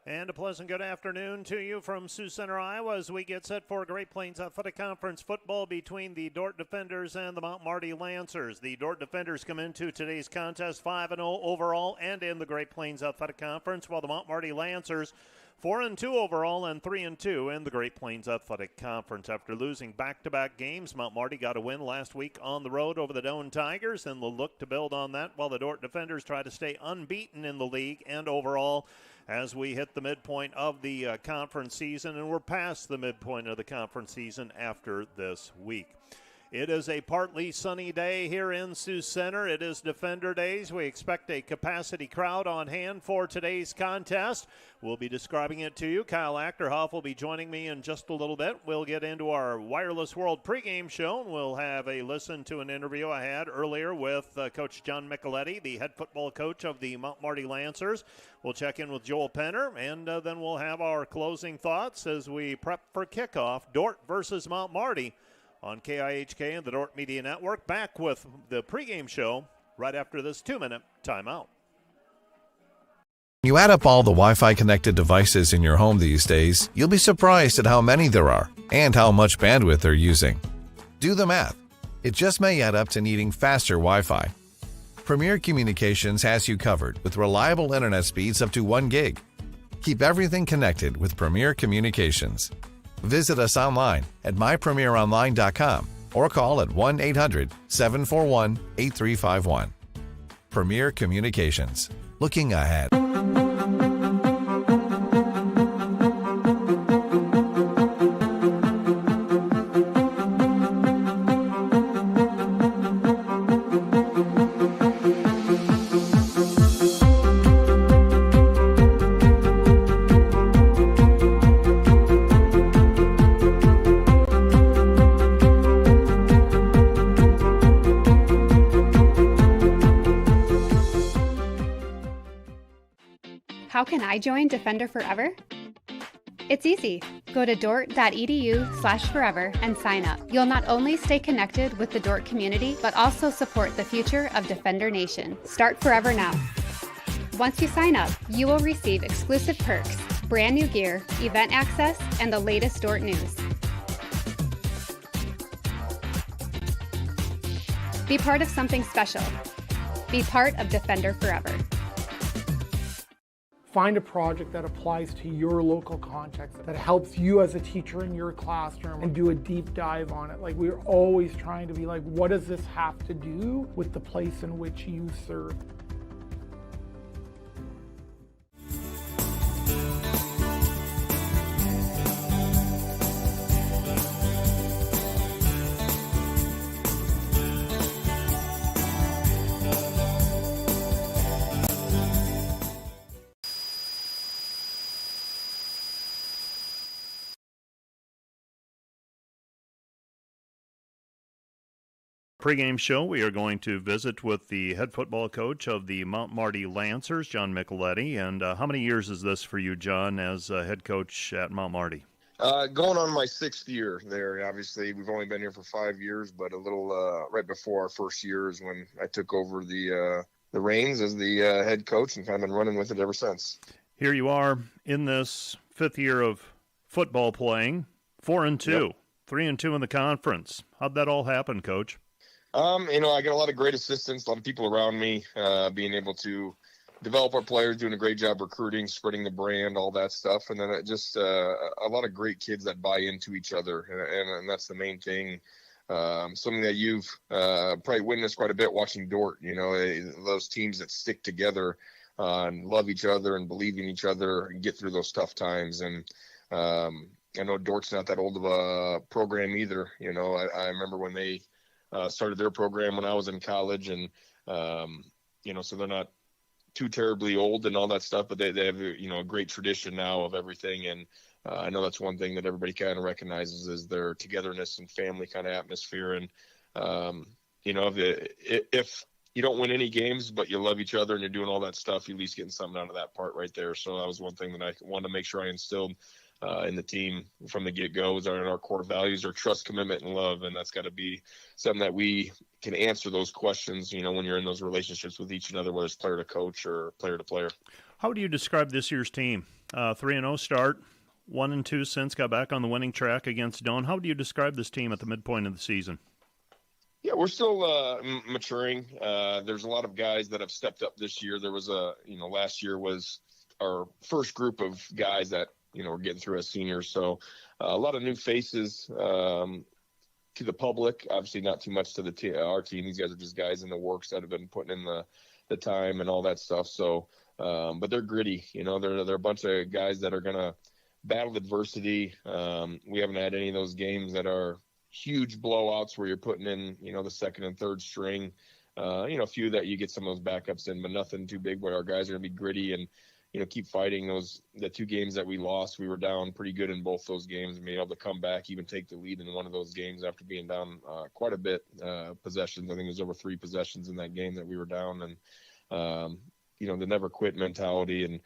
And a pleasant good afternoon to you from Sioux Center, Iowa, as we get set for Great Plains Athletic Conference football between the Dordt Defenders and the Mount Marty Lancers. The Dordt Defenders come into today's contest 5-0 overall and in the Great Plains Athletic Conference, while the Mount Marty Lancers 4-2 overall and 3-2 in the Great Plains Athletic Conference. After losing back-to-back games, Mount Marty got a win last week on the road over the Doane Tigers, and they'll look to build on that while the Dordt Defenders try to stay unbeaten in the league and overall as we hit the midpoint of the conference season, and we're past the midpoint of the conference season after this week. It is a partly sunny day here in Sioux Center. It is Defender Days. We expect a capacity crowd on hand for today's contest. We'll be describing it to you. Kyle Achterhoff will be joining me in just a little bit. We'll get into our Wireless World pregame show, and we'll have a listen to an interview I had earlier with Coach John Micheletti, the head football coach of the Mount Marty Lancers. We'll check in with Joel Penner, and then we'll have our closing thoughts as we prep for kickoff, Dordt versus Mount Marty, on KIHK and the Dordt Media Network. Back with the pregame show right after this 2-minute timeout. You add up all the Wi-Fi connected devices in your home these days, you'll be surprised at how many there are and how much bandwidth they're using. Do the math. It just may add up to needing faster Wi-Fi. Premier Communications has you covered with reliable internet speeds up to 1 gig. Keep everything connected with Premier Communications. Visit us online at mypremieronline.com or call at 1-800-741-8351. Premier Communications. Looking ahead. How can I join Defender Forever? It's easy. Go to dordt.edu/forever and sign up. You'll not only stay connected with the Dordt community, but also support the future of Defender Nation. Start Forever now. Once you sign up, you will receive exclusive perks, brand new gear, event access, and the latest Dordt news. Be part of something special. Be part of Defender Forever. Find a project that applies to your local context, that helps you as a teacher in your classroom, and do a deep dive on it. Like, we're always trying to be like, what does this have to do with the place in which you serve? Pre-game show, we are going to visit with the head football coach of the Mount Marty Lancers, John Micheletti. And how many years is this for you, John, as head coach at Mount Marty? Going on my 6th year there. Obviously, we've only been here for 5 years, but a little right before our first year is when I took over the reins as the head coach, and kind of been running with it ever since. Here you are in this 5th year of football playing, 4-2, yep. 3-2 in the conference. How'd that all happen, Coach? I got a lot of great assistants, a lot of people around me, being able to develop our players, doing a great job recruiting, spreading the brand, all that stuff. And then just a lot of great kids that buy into each other. And that's the main thing. Something that you've probably witnessed quite a bit watching Dordt, those teams that stick together and love each other and believe in each other and get through those tough times. And I know Dordt's not that old of a program either. I remember when they started their program when I was in college, and so they're not too terribly old and all that stuff, but they have a great tradition now of everything. And I know that's one thing that everybody kind of recognizes is their togetherness and family kind of atmosphere. And if you don't win any games, but you love each other and you're doing all that stuff, you're at least getting something out of that part right there. So that was one thing that I wanted to make sure I instilled in the team from the get-go. Is our core values are trust, commitment, and love, and that's got to be something that we can answer those questions, when you're in those relationships with each another, whether it's player to coach or player to player. How would you describe this year's team? 3-0 start, 1-2 since, got back on the winning track against Doan. How would you describe this team at the midpoint of the season? Yeah, we're still maturing. There's a lot of guys that have stepped up this year. There was last year was our first group of guys that, were getting through as seniors. So a lot of new faces to the public, obviously not too much to our team. These guys are just guys in the works that have been putting in the time and all that stuff. So, but they're gritty, they're a bunch of guys that are going to battle adversity. We haven't had any of those games that are huge blowouts where you're putting in, the second and third string, a few that you get some of those backups in, but nothing too big where our guys are going to be gritty and, keep fighting the 2 games that we lost. We were down pretty good in both those games and being able to come back, even take the lead in one of those games after being down quite a bit possessions. I think it was over 3 possessions in that game that we were down. And, the never quit mentality, and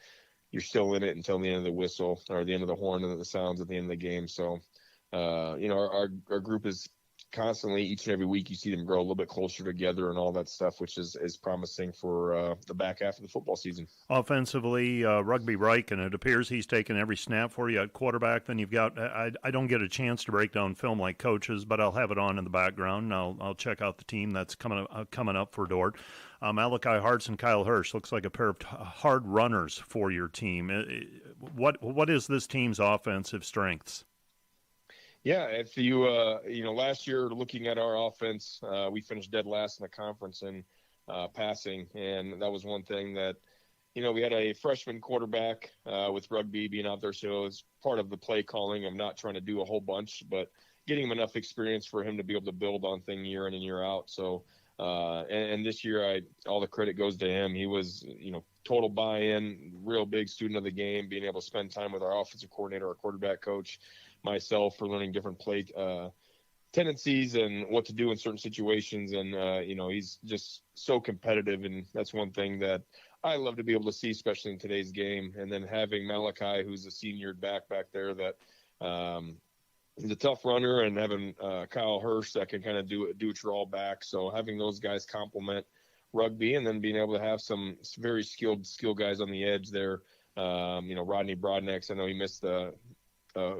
you're still in it until the end of the whistle or the end of the horn and the sounds at the end of the game. So, our group is constantly, each and every week, you see them grow a little bit closer together and all that stuff, which is promising for the back half of the football season. Offensively, Rugby Reich, and it appears he's taken every snap for you at quarterback. Then you've got, I don't get a chance to break down film like coaches, but I'll have it on in the background, and I'll check out the team that's coming up for Dordt. Malachi Hartz and Kyle Hirsch looks like a pair of hard runners for your team. What is this team's offensive strengths? Yeah, if you, last year looking at our offense, we finished dead last in the conference in passing. And that was one thing that, we had a freshman quarterback with Rugby being out there. So it's part of the play calling of not trying to do a whole bunch, but getting him enough experience for him to be able to build on things year in and year out. So, and this year, all the credit goes to him. He was, total buy-in, real big student of the game, being able to spend time with our offensive coordinator, our quarterback coach, myself, for learning different play tendencies and what to do in certain situations. And, he's just so competitive. And that's one thing that I love to be able to see, especially in today's game. And then having Malachi, who's a senior back there that he's a tough runner, and having Kyle Hirsch that can kind of do it your all back. So having those guys complement Rugby, and then being able to have some very skilled guys on the edge there. Rodney Broadnex, I know he missed a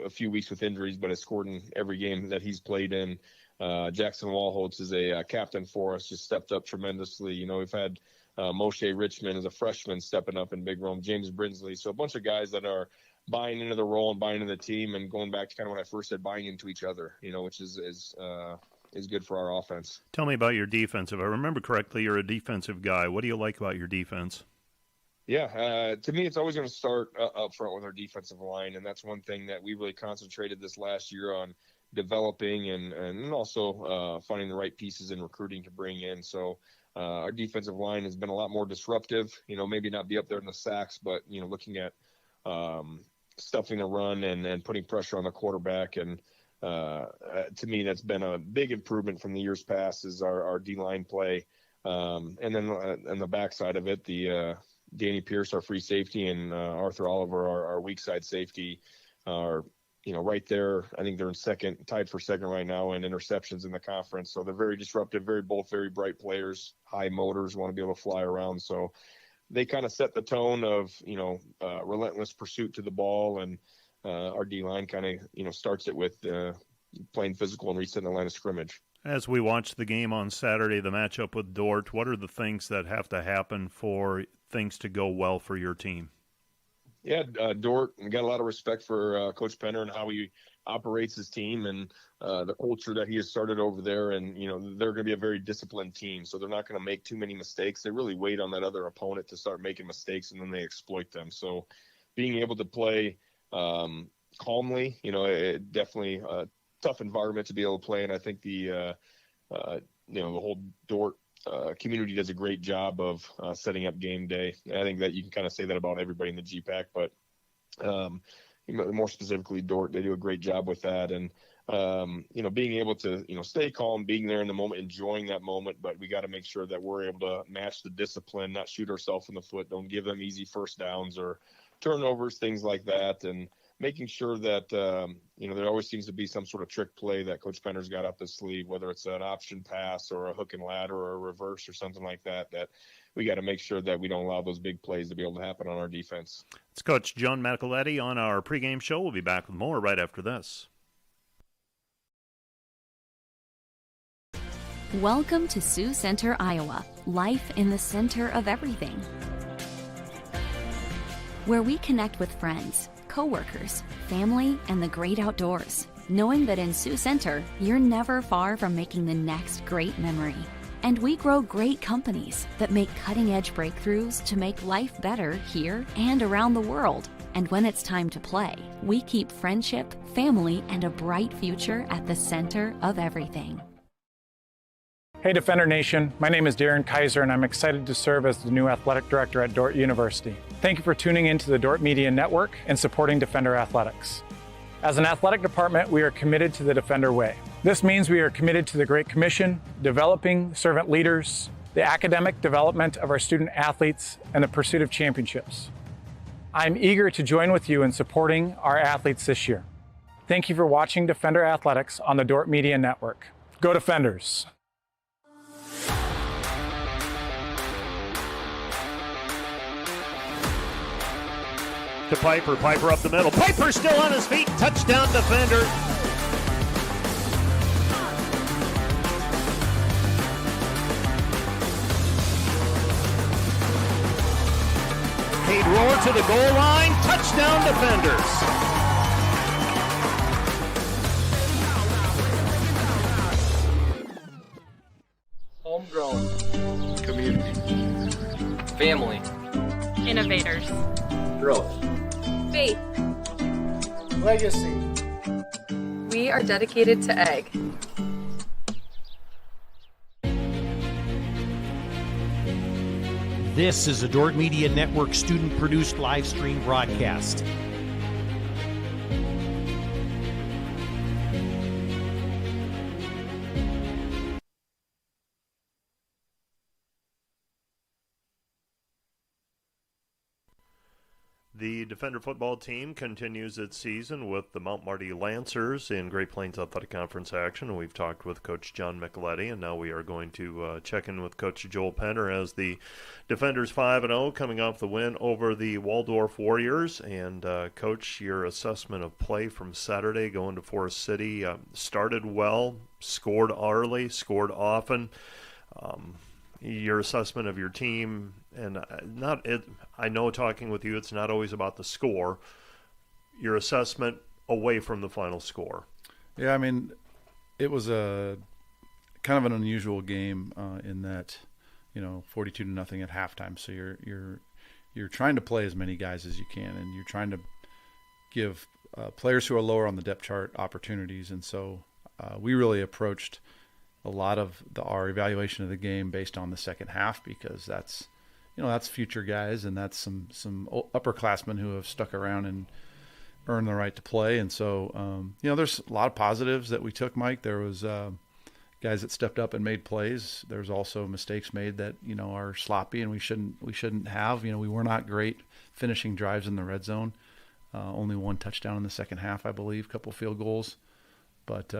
few weeks with injuries, but has scored in every game that he's played in. Jackson Walholtz is a captain for us, just stepped up tremendously. We've had Moshe Richmond as a freshman stepping up in Big Rome, James Brinsley. So a bunch of guys that are buying into the role and buying into the team, and going back to kind of when I first said, buying into each other, which is good for our offense. Tell me about your defense. If I remember correctly, you're a defensive guy. What do you like about your defense? Yeah, to me, it's always going to start up front with our defensive line, and that's one thing that we really concentrated this last year on developing and also finding the right pieces in recruiting to bring in. So our defensive line has been a lot more disruptive, maybe not be up there in the sacks, but, looking at stuffing the run and putting pressure on the quarterback. And to me, that's been a big improvement from the years past, is our D-line play. And then on the backside of it, Danny Pierce, our free safety, and Arthur Oliver, our weak side safety, are right there. I think they're tied for second right now in interceptions in the conference. So they're very disruptive, both very bright players, high motors, want to be able to fly around. So they kind of set the tone of relentless pursuit to the ball, and our D line kind of starts it with playing physical and resetting the line of scrimmage. As we watch the game on Saturday, the matchup with Dordt, what are the things that have to happen for things to go well for your team? Yeah, Dordt, got a lot of respect for Coach Penner and how he operates his team, and the culture that he has started over there. And, they're going to be a very disciplined team, so they're not going to make too many mistakes. They really wait on that other opponent to start making mistakes, and then they exploit them. So being able to play calmly, it definitely tough environment to be able to play. And I think the whole Dordt community does a great job of setting up game day. I think that you can kind of say that about everybody in the GPAC, but more specifically Dordt, they do a great job with that. And being able to stay calm, being there in the moment, enjoying that moment, but we got to make sure that we're able to match the discipline, not shoot ourselves in the foot, don't give them easy first downs or turnovers, things like that. And making sure that, there always seems to be some sort of trick play that Coach Penner's got up his sleeve, whether it's an option pass or a hook and ladder or a reverse or something like that, that we got to make sure that we don't allow those big plays to be able to happen on our defense. It's Coach John Micheletti on our pregame show. We'll be back with more right after this. Welcome to Sioux Center, Iowa. Life in the center of everything. Where we connect with friends, coworkers, family, and the great outdoors. Knowing that in Sioux Center, you're never far from making the next great memory. And we grow great companies that make cutting-edge breakthroughs to make life better here and around the world. And when it's time to play, we keep friendship, family, and a bright future at the center of everything. Hey Defender Nation, my name is Darren Kaiser and I'm excited to serve as the new athletic director at Dordt University. Thank you for tuning in to the Dordt Media Network and supporting Defender Athletics. As an athletic department, we are committed to the Defender way. This means we are committed to the Great Commission, developing servant leaders, the academic development of our student athletes, and the pursuit of championships. I'm eager to join with you in supporting our athletes this year. Thank you for watching Defender Athletics on the Dordt Media Network. Go Defenders! To Piper. Piper up the middle. Piper still on his feet. Touchdown, Defender. He'd roar to the goal line. Touchdown, Defenders. Homegrown. Community. Family. Innovators. Growth. Faith. Legacy. We are dedicated to egg. This is a Dordt Media Network student-produced live stream broadcast. The Defender football team continues its season with the Mount Marty Lancers in Great Plains Athletic Conference action. We've talked with Coach John Micheletti, and now we are going to check in with Coach Joel Penner as the Defenders 5-0 coming off the win over the Waldorf Warriors. And, Coach, your assessment of play from Saturday going to Forest City started well, scored early, scored often. Your assessment of your team, and I know talking with you, it's not always about the score. Your assessment away from the final score. Yeah, I mean, it was a kind of an unusual game in that, 42-0 at halftime. So you're trying to play as many guys as you can, and you're trying to give players who are lower on the depth chart opportunities. And so we really approached a lot of our evaluation of the game based on the second half, because that's future guys, and that's some upperclassmen who have stuck around and earned the right to play. And so, there's a lot of positives that we took, Mike. There was guys that stepped up and made plays. There's also mistakes made that, are sloppy and we shouldn't have. We were not great finishing drives in the red zone. Only one touchdown in the second half, I believe, a couple field goals. But,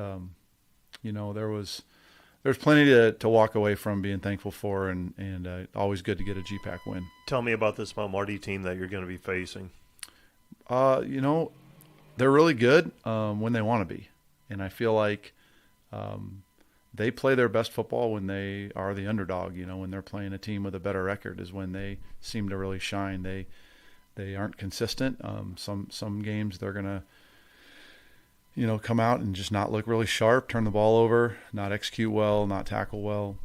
there's plenty to walk away from, being thankful for, and always good to get a GPAC win. Tell me about this Mount Marty team that you're going to be facing. They're really good when they want to be. And I feel like they play their best football when they are the underdog. When they're playing a team with a better record is when they seem to really shine. They aren't consistent. Some games they're going to come out and just not look really sharp, turn the ball over, not execute well, not tackle well.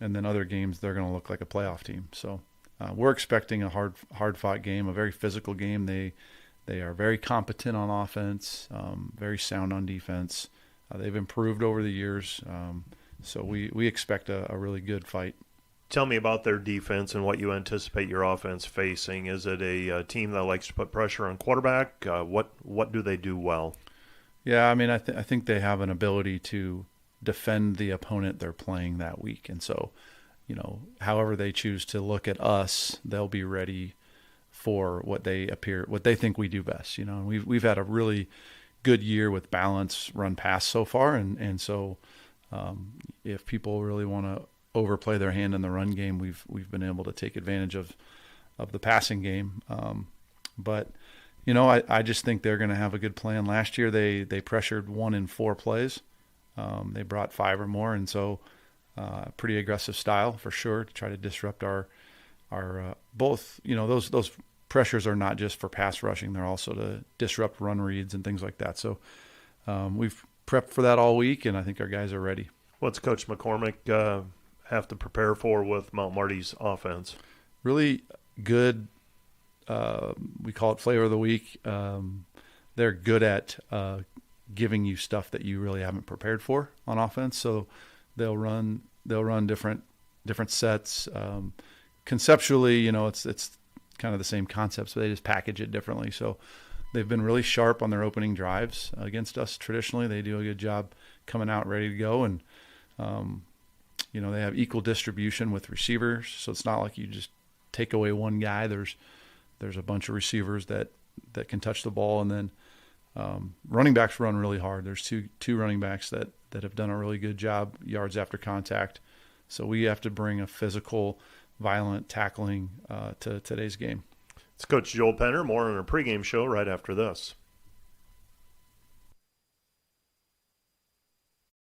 And then other games, they're going to look like a playoff team. So we're expecting a hard-fought game, a very physical game. They are very competent on offense, very sound on defense. They've improved over the years. So we expect a really good fight. Tell me about their defense and what you anticipate your offense facing. Is it a team that likes to put pressure on quarterback? What do they do well? Yeah, I mean, I think they have an ability to defend the opponent they're playing that week. And so, however they choose to look at us, they'll be ready for what they think we do best. And we've had a really good year with balance run pass so far. And so if people really want to overplay their hand in the run game, we've been able to take advantage of the passing game. But I just think they're going to have a good plan. Last year they pressured 1 in 4 plays. They brought 5 or more, and so pretty aggressive style for sure to try to disrupt our both. Those pressures are not just for pass rushing; they're also to disrupt run reads and things like that. So we've prepped for that all week, and I think our guys are ready. What's Coach McCormick have to prepare for with Mount Marty's offense? Really good. We call it flavor of the week. They're good at giving you stuff that you really haven't prepared for on offense. So they'll run different sets. Conceptually, it's kind of the same concepts, but they just package it differently. So they've been really sharp on their opening drives against us. Traditionally, they do a good job coming out ready to go, and they have equal distribution with receivers. So it's not like you just take away one guy. There's a bunch of receivers that can touch the ball, and then running backs run really hard. There's two running backs that have done a really good job yards after contact. So we have to bring a physical, violent tackling to today's game. It's Coach Joel Penner. More on our pregame show right after this.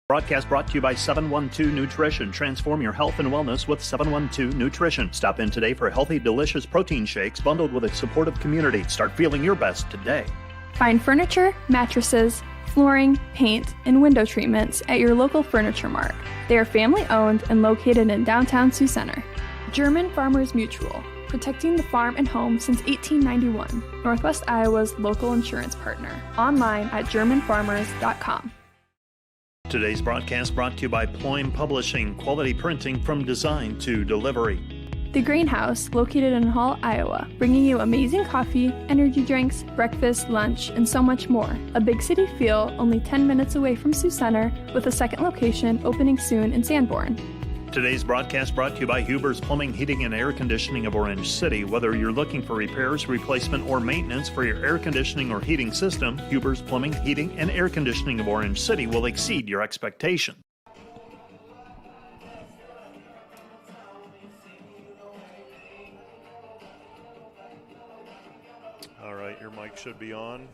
Broadcast brought to you by 712 Nutrition. Transform your health and wellness with 712 Nutrition. Stop in today for healthy, delicious protein shakes bundled with a supportive community. Start feeling your best today. Find furniture, mattresses, flooring, paint, and window treatments at your local Furniture Mart. They are family-owned and located in downtown Sioux Center. German Farmers Mutual, protecting the farm and home since 1891. Northwest Iowa's local insurance partner. Online at germanfarmers.com. Today's broadcast brought to you by Ployne Publishing, quality printing from design to delivery. The Greenhouse, located in Hall, Iowa, bringing you amazing coffee, energy drinks, breakfast, lunch, and so much more. A big city feel, only 10 minutes away from Sioux Center, with a second location opening soon in Sanborn. Today's broadcast brought to you by Huber's Plumbing, Heating, and Air Conditioning of Orange City. Whether you're looking for repairs, replacement, or maintenance for your air conditioning or heating system, Huber's Plumbing, Heating, and Air Conditioning of Orange City will exceed your expectation. All right, your mic should be on.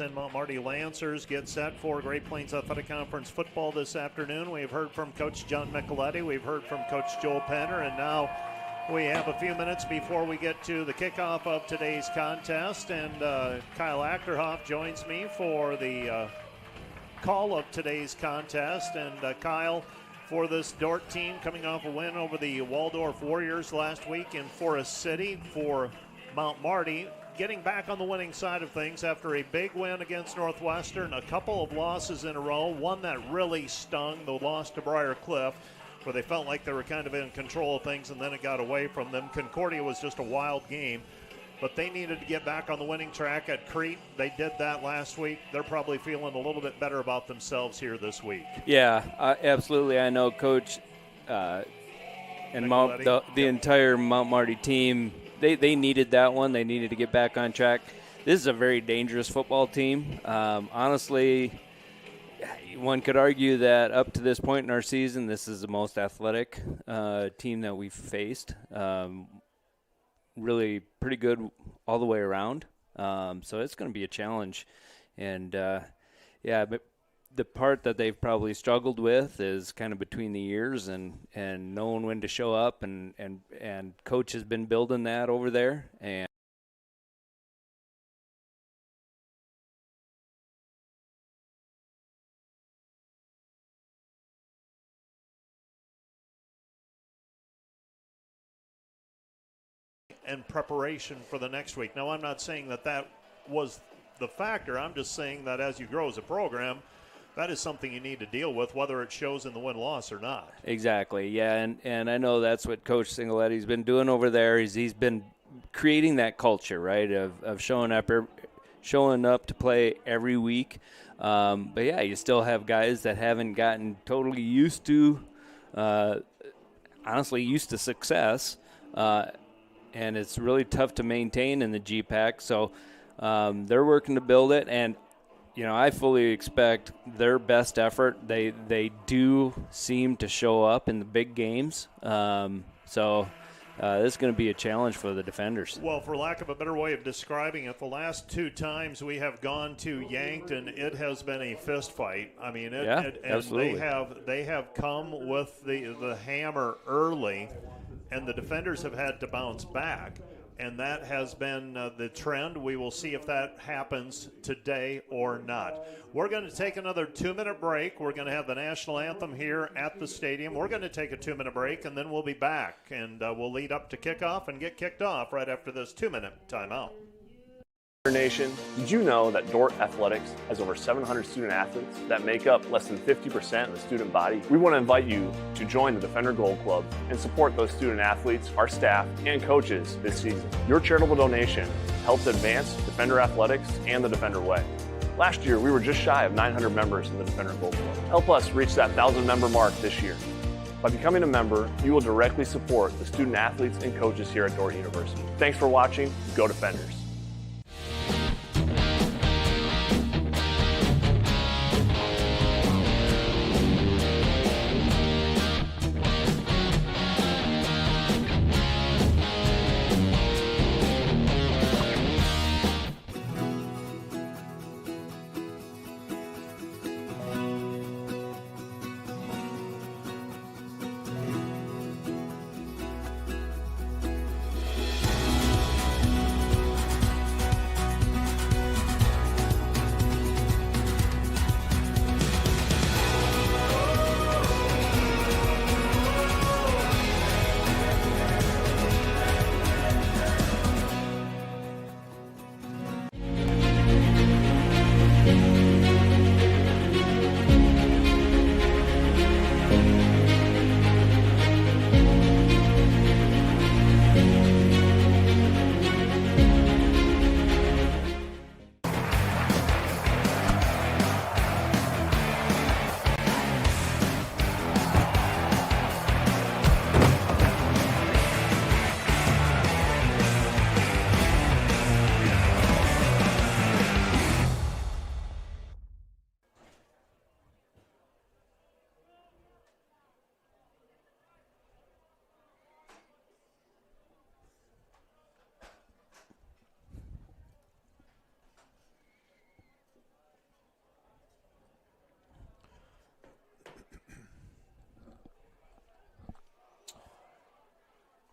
And Mount Marty Lancers get set for Great Plains Athletic Conference football this afternoon. We've heard from Coach John Micheletti. We've heard from Coach Joel Penner. And now we have a few minutes before we get to the kickoff of today's contest. And Kyle Achterhoff joins me for the call of today's contest. And Kyle, for this Dordt team coming off a win over the Waldorf Warriors last week in Forest City, for Mount Marty getting back on the winning side of things after a big win against Northwestern, a couple of losses in a row, one that really stung, the loss to Briar Cliff, where they felt like they were kind of in control of things, and then it got away from them. Concordia was just a wild game, but they needed to get back on the winning track at Crete. They did that last week. They're probably feeling a little bit better about themselves here this week. Yeah, absolutely. I know Coach and the entire Mount Marty team, They needed that one. They needed to get back on track. This is a very dangerous football team. Honestly, one could argue that up to this point in our season, this is the most athletic team that we've faced. Really pretty good all the way around. So it's going to be a challenge. And, but the part that they've probably struggled with is kind of between the ears and knowing when to show up, and coach has been building that over there. And preparation for the next week. Now, I'm not saying that was the factor. I'm just saying that as you grow as a program, that is something you need to deal with, whether it shows in the win-loss or not. Exactly, yeah, and I know that's what Coach Singoletti's been doing over there. He's been creating that culture, right, of showing up to play every week. But yeah, you still have guys that haven't gotten totally used to, used to success. And it's really tough to maintain in the GPAC. So they're working to build it, and I fully expect their best effort. They do seem to show up in the big games. So this is going to be a challenge for the defenders. Well, for lack of a better way of describing it, the last 2 times we have gone to Yankton, it has been a fist fight. I mean, absolutely. They have come with the hammer early, and the defenders have had to bounce back, and that has been the trend. We will see if that happens today or not. We're going to take another 2-minute break. We're going to have the national anthem here at the stadium. We're going to take a 2-minute break, and then we'll be back, and we'll lead up to kickoff and get kicked off right after this 2-minute timeout. Nation, did you know that Dordt Athletics has over 700 student athletes that make up less than 50% of the student body? We want to invite you to join the Defender Gold Club and support those student athletes, our staff, and coaches this season. Your charitable donation helps advance Defender Athletics and the Defender Way. Last year, we were just shy of 900 members in the Defender Gold Club. Help us reach that 1,000-member mark this year. By becoming a member, you will directly support the student athletes and coaches here at Dordt University. Thanks for watching. Go Defenders.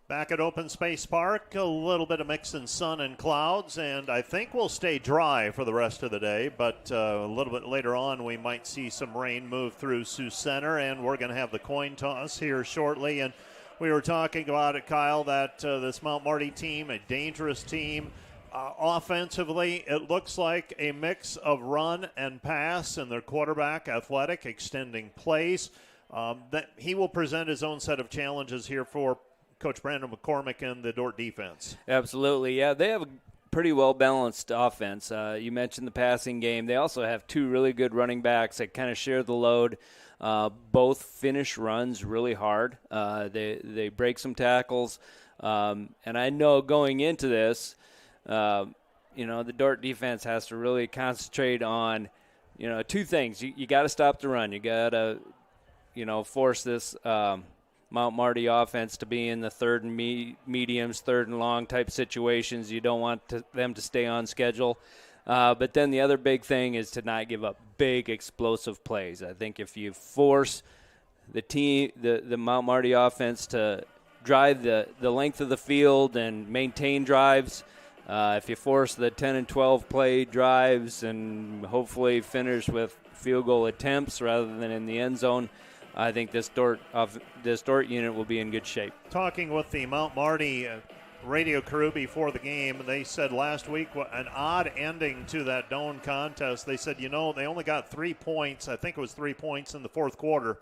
Back at Open Space Park, a little bit of mixing sun and clouds, and I think we'll stay dry for the rest of the day, but a little bit later on we might see some rain move through Sioux Center, and we're going to have the coin toss here shortly. And we were talking about it, Kyle, that this Mount Marty team, a dangerous team. Offensively, it looks like a mix of run and pass, and their quarterback, athletic, extending plays. That he will present his own set of challenges here for Coach Brandon McCormick and the Dordt defense. Absolutely, yeah. They have a pretty well-balanced offense. You mentioned the passing game. They also have 2 really good running backs that kind of share the load. Both finish runs really hard. They break some tackles. And I know going into this, the Dordt defense has to really concentrate on, 2 things. You got to stop the run. You got to, force this Mount Marty offense to be in the third and mediums, third and long type situations. You don't want them to stay on schedule. But then the other big thing is to not give up big explosive plays. I think if you force the Mount Marty offense to drive the length of the field and maintain drives, if you force the 10 and 12 play drives and hopefully finish with field goal attempts rather than in the end zone, I think this Dordt unit will be in good shape. Talking with the Mount Marty radio crew before the game, they said last week an odd ending to that Doane contest. They said, they only got 3 points. I think it was 3 points in the fourth quarter.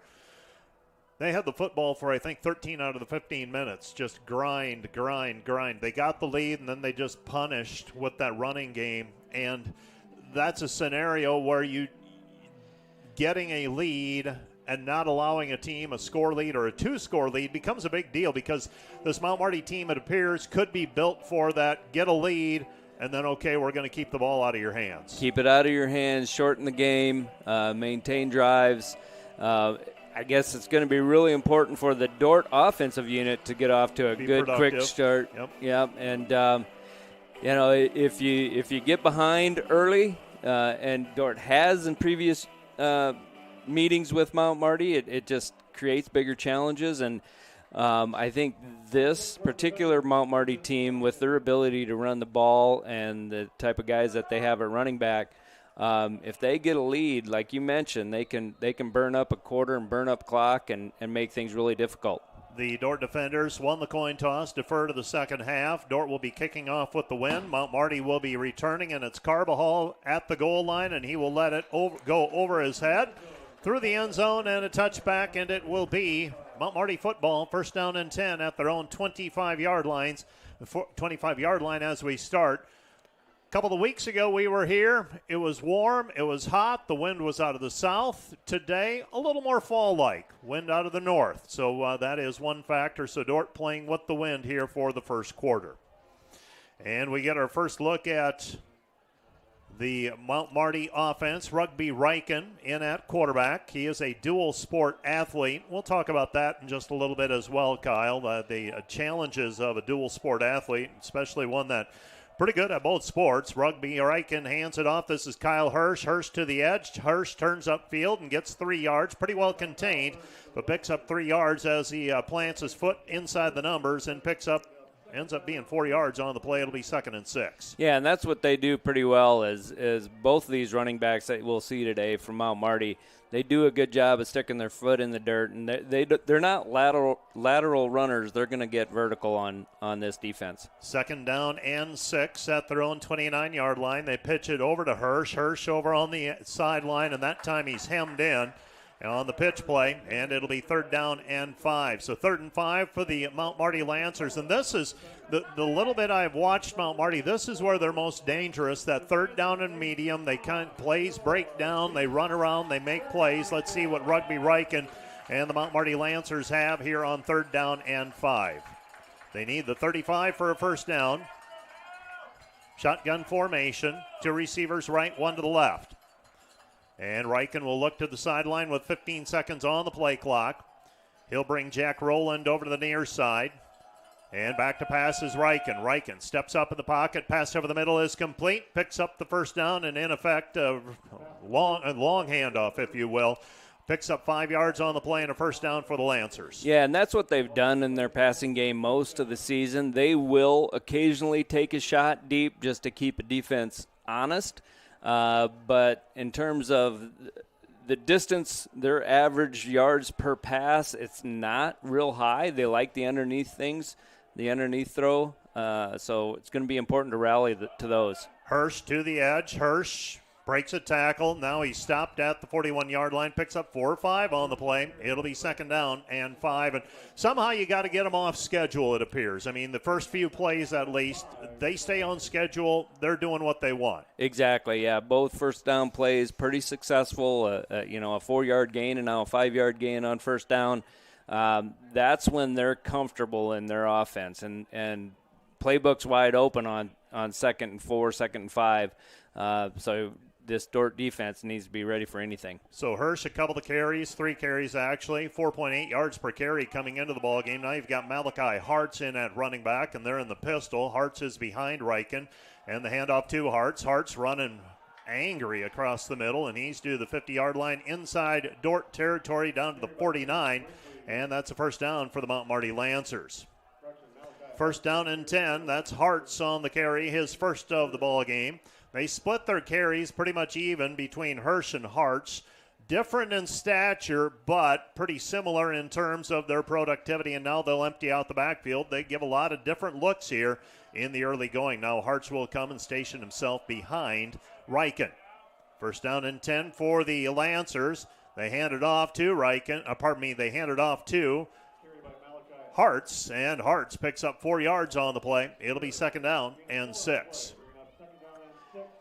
They had the football for, I think, 13 out of the 15 minutes. Just grind. They got the lead, and then they just punished with that running game. And that's a scenario where you getting a lead and not allowing a team a score lead or a two-score lead becomes a big deal, because this Mount Marty team, it appears, could be built for that, get a lead, and then, okay, we're going to keep the ball out of your hands. Keep it out of your hands, shorten the game, maintain drives. I guess it's going to be really important for the Dordt offensive unit to get off to a good, productive, quick start. Yep. And, if you get behind early, and Dordt has in previous meetings with Mount Marty, it just creates bigger challenges. And I think this particular Mount Marty team, with their ability to run the ball and the type of guys that they have at running back, if they get a lead, like you mentioned, they can burn up a quarter and burn up clock and make things really difficult. The Dordt defenders won the coin toss, defer to the second half. Dordt will be kicking off with the win. Mount Marty will be returning, and it's Carbajal at the goal line, and he will let it go over his head through the end zone and a touchback, and it will be Mount Marty football, first down and 10 at their own 25-yard line as we start. A couple of weeks ago we were here. It was warm. It was hot. The wind was out of the south. Today, a little more fall-like. Wind out of the north. So that is one factor. So Dordt playing with the wind here for the first quarter. And we get our first look at the Mount Marty offense. Rugby Riken in at quarterback. He is a dual sport athlete. We'll talk about that in just a little bit as well, Kyle. The challenges of a dual sport athlete, especially one that pretty good at both sports. Rugby Riken hands it off. This is Kyle Hirsch. Hirsch to the edge. Hirsch turns upfield and gets 3 yards. Pretty well contained, but picks up 3 yards as he plants his foot inside the numbers and ends up being 4 yards on the play. It'll be 2nd and 6. Yeah, and that's what they do pretty well is both of these running backs that we'll see today from Mount Marty. They do a good job of sticking their foot in the dirt, and they're not lateral runners. They're going to get vertical on this defense. 2nd down and 6 at their own 29-yard line. They pitch it over to Hirsch. Hirsch over on the sideline, and that time he's hemmed in on the pitch play, and it'll be 3rd down and 5. So 3rd and 5 for the Mount Marty Lancers, and this is the little bit I've watched Mount Marty, this is where they're most dangerous, that 3rd down and medium. They plays break down, they run around, they make plays. Let's see what Rugby Riken and the Mount Marty Lancers have here on 3rd down and 5. They need the 35 for a first down. Shotgun formation, 2 receivers right, 1 to the left. And Riken will look to the sideline with 15 seconds on the play clock. He'll bring Jack Rowland over to the near side. And back to pass is Riken. Riken steps up in the pocket. Pass over the middle is complete. Picks up the first down and, in effect, a long handoff, if you will. Picks up 5 yards on the play and a first down for the Lancers. Yeah, and that's what they've done in their passing game most of the season. They will occasionally take a shot deep just to keep a defense honest. But in terms of the distance, their average yards per pass, it's not real high. They like the underneath things, the underneath throw. So it's going to be important to rally to those. Hirsch to the edge. Hirsch breaks a tackle. Now he's stopped at the 41-yard line. Picks up 4 or 5 on the play. It'll be 2nd down and 5. And somehow you got to get them off schedule, it appears. I mean, the first few plays at least, they stay on schedule. They're doing what they want. Exactly, yeah. Both first down plays pretty successful. A 4-yard gain and now a 5-yard gain on first down. That's when they're comfortable in their offense. And playbook's wide open on 2nd and 4, 2nd and 5. So this Dordt defense needs to be ready for anything. So Hirsch, a couple of carries, 3 carries actually, 4.8 yards per carry coming into the ball game. Now you've got Malachi Hartz in at running back, and they're in the pistol. Hartz is behind Riken, and the handoff to Hartz. Hartz running angry across the middle, and he's to the 50-yard line inside Dordt territory down to the 49, and that's a first down for the Mount Marty Lancers. First down and 10. That's Hartz on the carry, his first of the ball game. They split their carries pretty much even between Hirsch and Hartz. Different in stature, but pretty similar in terms of their productivity, and now they'll empty out the backfield. They give a lot of different looks here in the early going. Now Hartz will come and station himself behind Riken. First down and 10 for the Lancers. They hand it off to they hand it off to Hartz, and Hartz picks up 4 yards on the play. It'll be second down and 6.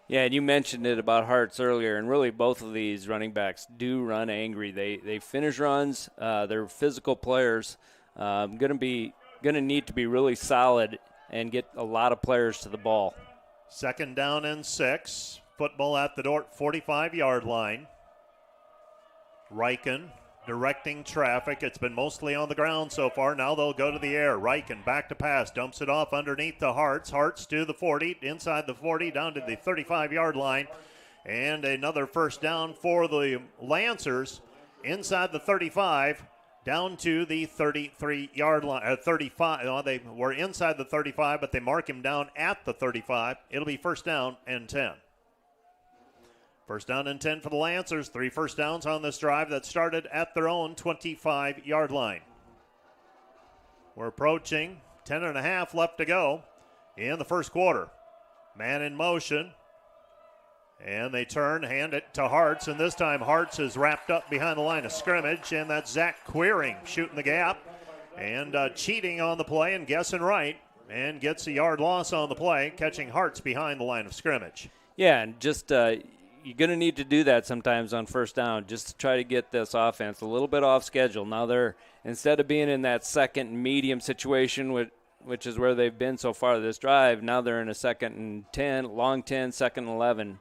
Yeah, and you mentioned it about Hartz earlier, and really both of these running backs do run angry. They finish runs. They're physical players. Going to need to be really solid and get a lot of players to the ball. Second down and 6. Football at the Dordt 45-yard line. Riken directing traffic. It's been mostly on the ground so far. Now they'll go to the air. Riken back to pass. Dumps it off underneath the Hartz. Hartz to the 40. Inside the 40 down to the 35-yard line. And another first down for the Lancers. Inside the 35 down to the 33-yard line. 35. Well, they were inside the 35, but they mark him down at the 35. It'll be first down and 10. First down and 10 for the Lancers. 3 first downs on this drive that started at their own 25-yard line. We're approaching 10.5 left to go in the first quarter. Man in motion. And they turn, hand it to Hartz, and this time Hartz is wrapped up behind the line of scrimmage, and that's Zach Queering shooting the gap and cheating on the play and guessing right, and gets a yard loss on the play, catching Hartz behind the line of scrimmage. Yeah, and just you're going to need to do that sometimes on first down just to try to get this offense a little bit off schedule. Now they're, instead of being in that second and medium situation, which is where they've been so far this drive, now they're in a second and 10, long 10, second and 11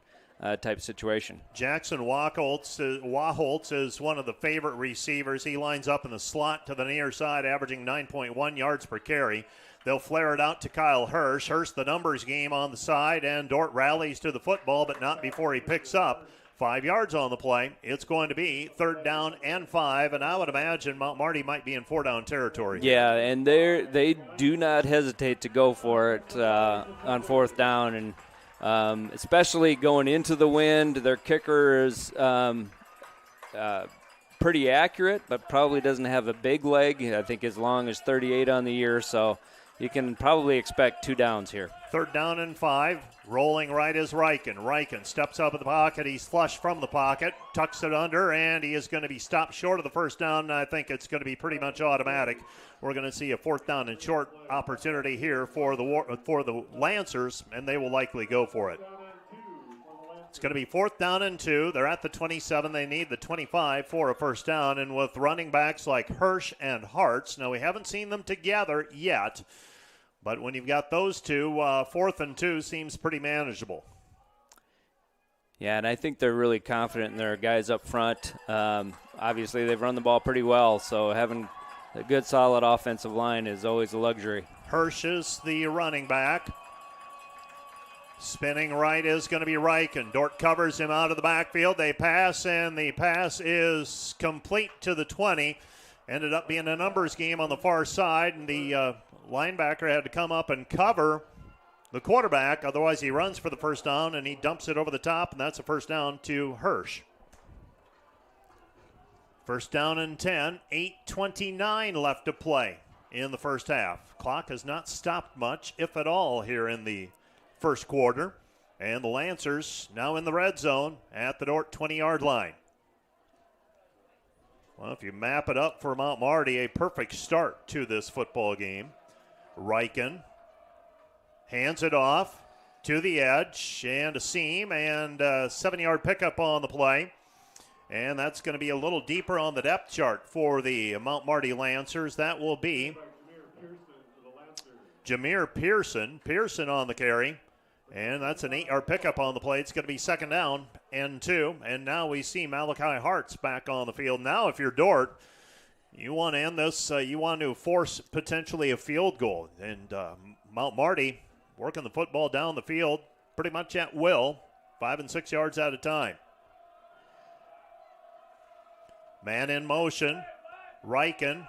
type situation. Jackson Waholtz is one of the favorite receivers. He lines up in the slot to the near side, averaging 9.1 yards per carry. They'll flare it out to Kyle Hirsch. Hirsch, the numbers game on the side, and Dordt rallies to the football, but not before he picks up 5 yards on the play. It's going to be third down and 5, and I would imagine Mount Marty might be in 4-down territory. Yeah, and they do not hesitate to go for it on fourth down, and especially going into the wind. Their kicker is pretty accurate, but probably doesn't have a big leg. I think as long as 38 on the year, so you can probably expect 2 downs here. Third down and 5. Rolling right is Riken. Riken steps up in the pocket. He's flush from the pocket, tucks it under, and he is going to be stopped short of the first down. I think it's going to be pretty much automatic. We're going to see a fourth down and short opportunity here for the Lancers, and they will likely go for it. It's going to be fourth down and 2. They're at the 27. They need the 25 for a first down. And with running backs like Hirsch and Hartz, now we haven't seen them together yet, but when you've got those two, fourth and 2 seems pretty manageable. Yeah, and I think they're really confident in their guys up front. Obviously, they've run the ball pretty well, so having a good, solid offensive line is always a luxury. Hirsch is the running back. Spinning right is going to be Riken. Dordt covers him out of the backfield. They pass, and the pass is complete to the 20. Ended up being a numbers game on the far side, and the linebacker had to come up and cover the quarterback. Otherwise, he runs for the first down, and he dumps it over the top, and that's a first down to Hirsch. First down and 10, 8:29 left to play in the first half. Clock has not stopped much, if at all, here in the first quarter. And the Lancers now in the red zone at the Dordt 20-yard line. Well, if you map it up for Mount Marty, a perfect start to this football game. Riken hands it off to the edge and a seam and a 7-yard pickup on the play. And that's going to be a little deeper on the depth chart for the Mount Marty Lancers. That will be Jameer Pearson. Pearson on the carry. And that's an 8-yard pickup on the play. It's going to be second down and 2. And now we see Malachi Hartz back on the field. Now if you're Dordt, you want to end this. You want to force potentially a field goal. And Mount Marty working the football down the field pretty much at will, 5 and 6 yards at a time. Man in motion. Riken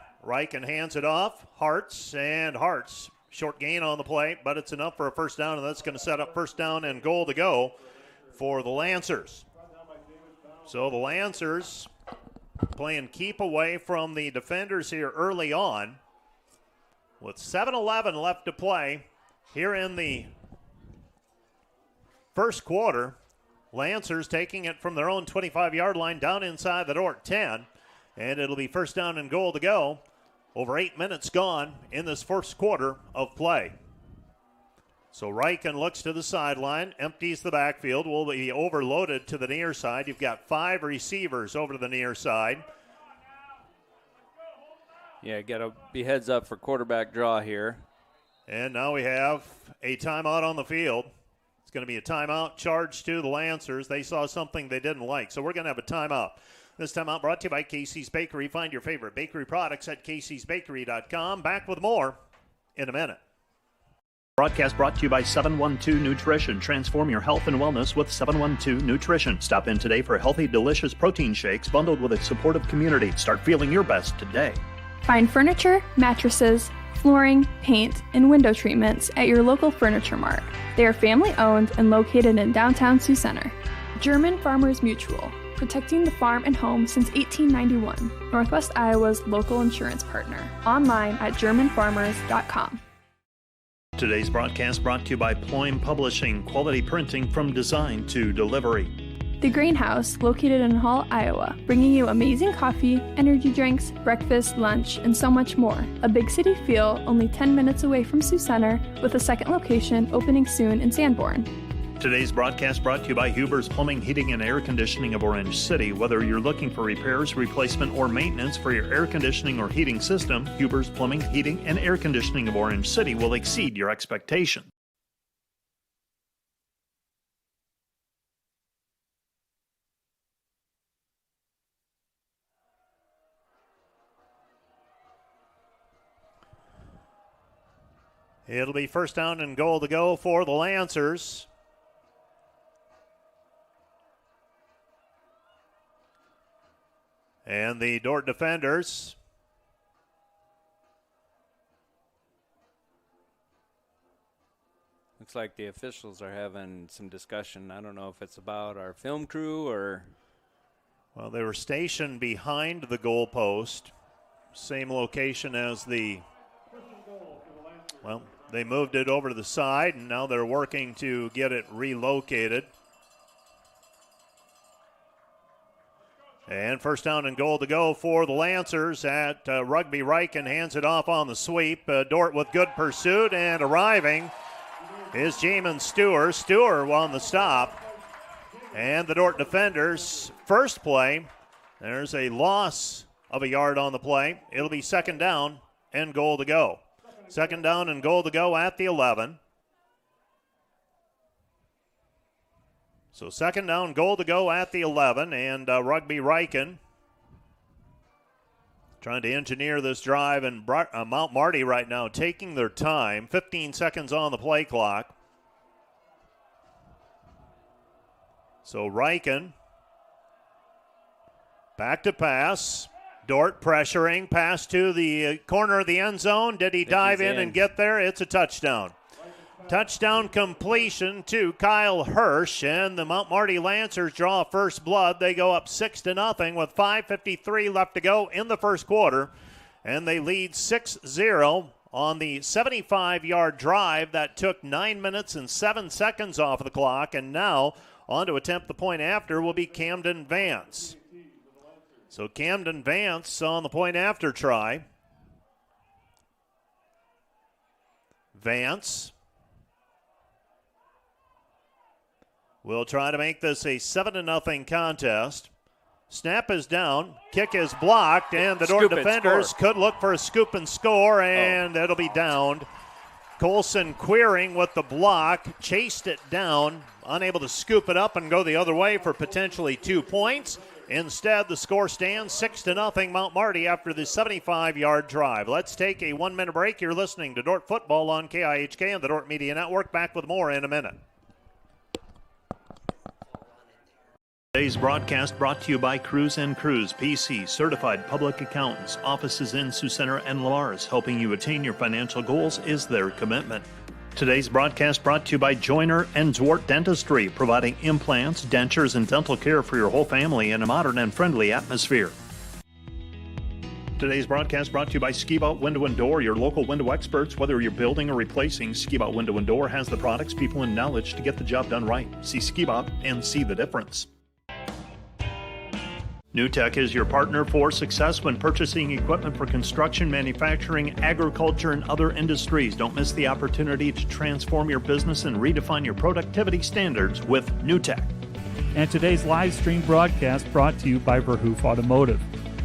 hands it off. Hartz, and Hartz. Short gain on the play, but it's enough for a first down, and that's going to set up first down and goal to go for the Lancers. So the Lancers playing keep away from the defenders here early on. With 7:11 left to play here in the first quarter, Lancers taking it from their own 25-yard line down inside the Dordt 10, and it'll be first down and goal to go. Over 8 minutes gone in this first quarter of play. So Riken looks to the sideline, empties the backfield, will be overloaded to the near side. You've got 5 receivers over to the near side. Yeah, got to be heads up for quarterback draw here. And now we have a timeout on the field. It's going to be a timeout charged to the Lancers. They saw something they didn't like, so we're going to have a timeout. This timeout brought to you by Casey's Bakery. Find your favorite bakery products at caseysbakery.com. Back with more in a minute. Broadcast brought to you by 712 Nutrition. Transform your health and wellness with 712 Nutrition. Stop in today for healthy, delicious protein shakes bundled with a supportive community. Start feeling your best today. Find furniture, mattresses, flooring, paint, and window treatments at your local Furniture Mart. They are family-owned and located in downtown Sioux Center. German Farmers Mutual. Protecting the farm and home since 1891. Northwest Iowa's local insurance partner. Online at GermanFarmers.com. Today's broadcast brought to you by Ployne Publishing. Quality printing from design to delivery. The Greenhouse, located in Hall, Iowa, bringing you amazing coffee, energy drinks, breakfast, lunch, and so much more. A big city feel, only 10 minutes away from Sioux Center, with a second location opening soon in Sanborn. Today's broadcast brought to you by Huber's Plumbing, Heating, and Air Conditioning of Orange City. Whether you're looking for repairs, replacement, or maintenance for your air conditioning or heating system, Huber's Plumbing, Heating, and Air Conditioning of Orange City will exceed your expectation. It'll be first down and goal to go for the Lancers. And the Dordt defenders looks like the officials are having some discussion. I don't know if it's about our film crew or... Well, they were stationed behind the goal post. Same location as the... Well, they moved it over to the side, and now they're working to get it relocated. And first down and goal to go for the Lancers at Rugby Riken hands it off on the sweep. Dordt with good pursuit, and arriving is Jamin Stewart. Stewart on the stop. And the Dordt defenders, first play, there's a loss of a yard on the play. It'll be second down and goal to go. Second down and goal to go at the 11. So second down, goal to go at the 11, and Rugby Riken trying to engineer this drive, and Mount Marty right now taking their time. 15 seconds on the play clock. So Riken back to pass. Dordt pressuring, pass to the corner of the end zone. Did he dive in and get there? It's a touchdown. Touchdown completion to Kyle Hirsch, and the Mount Marty Lancers draw first blood. They go up 6-0 with 5:53 left to go in the first quarter, and they lead 6-0 on the 75-yard drive that took 9 minutes and 7 seconds off of the clock, and now on to attempt the point after will be Camden Vance. So Camden Vance on the point after try. Vance will try to make this a 7-0 contest. Snap is down, kick is blocked, and the Dordt defenders could look for a scoop and score, and it'll be downed. Colson Queering with the block, chased it down, unable to scoop it up and go the other way for potentially 2 points. Instead, the score stands 6-0 Mount Marty after the 75-yard drive. Let's take a 1-minute break. You're listening to Dordt Football on KIHK and the Dordt Media Network. Back with more in a minute. Today's broadcast brought to you by Cruz & Cruz, PC, certified public accountants. Offices in Sioux Center and Lamar's. Helping you attain your financial goals is their commitment. Today's broadcast brought to you by Joyner and Dordt Dentistry, providing implants, dentures, and dental care for your whole family in a modern and friendly atmosphere. Today's broadcast brought to you by Ski-Bout Window and Door, your local window experts. Whether you're building or replacing, Ski-Bout Window and Door has the products, people, and knowledge to get the job done right. See Ski-Bout and see the difference. NewTek is your partner for success when purchasing equipment for construction, manufacturing, agriculture, and other industries. Don't miss the opportunity to transform your business and redefine your productivity standards with NewTek. And today's live stream broadcast brought to you by Verhoof Automotive.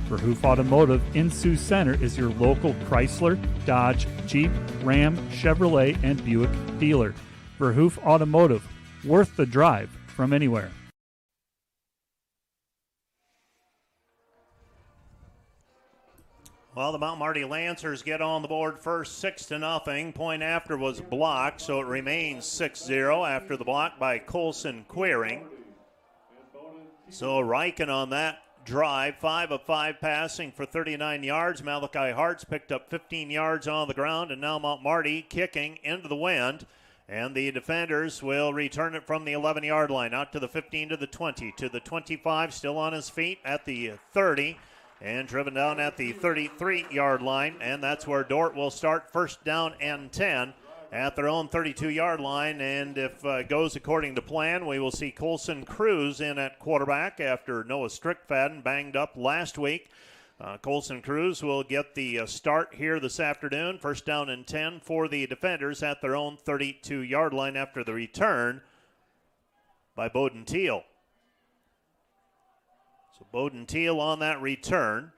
Verhoof Automotive in Sioux Center is your local Chrysler, Dodge, Jeep, Ram, Chevrolet, and Buick dealer. Verhoof Automotive, worth the drive from anywhere. Well, the Mount Marty Lancers get on the board first, 6-0. Point after was blocked, so it remains 6-0 after the block by Colson Queering. So Riken on that drive, 5 of 5 passing for 39 yards. Malachi Hartz picked up 15 yards on the ground, and now Mount Marty kicking into the wind. And the defenders will return it from the 11-yard line out to the 15, to the 20, to the 25, still on his feet at the 30. And driven down at the 33-yard line, and that's where Dordt will start first down and 10 at their own 32-yard line. And if it goes according to plan, we will see Colson Cruz in at quarterback after Noah Strickfaden banged up last week. Colson Cruz will get the start here this afternoon. First down and 10 for the defenders at their own 32-yard line after the return by Bowden Teal. So Bowden Teal on that return.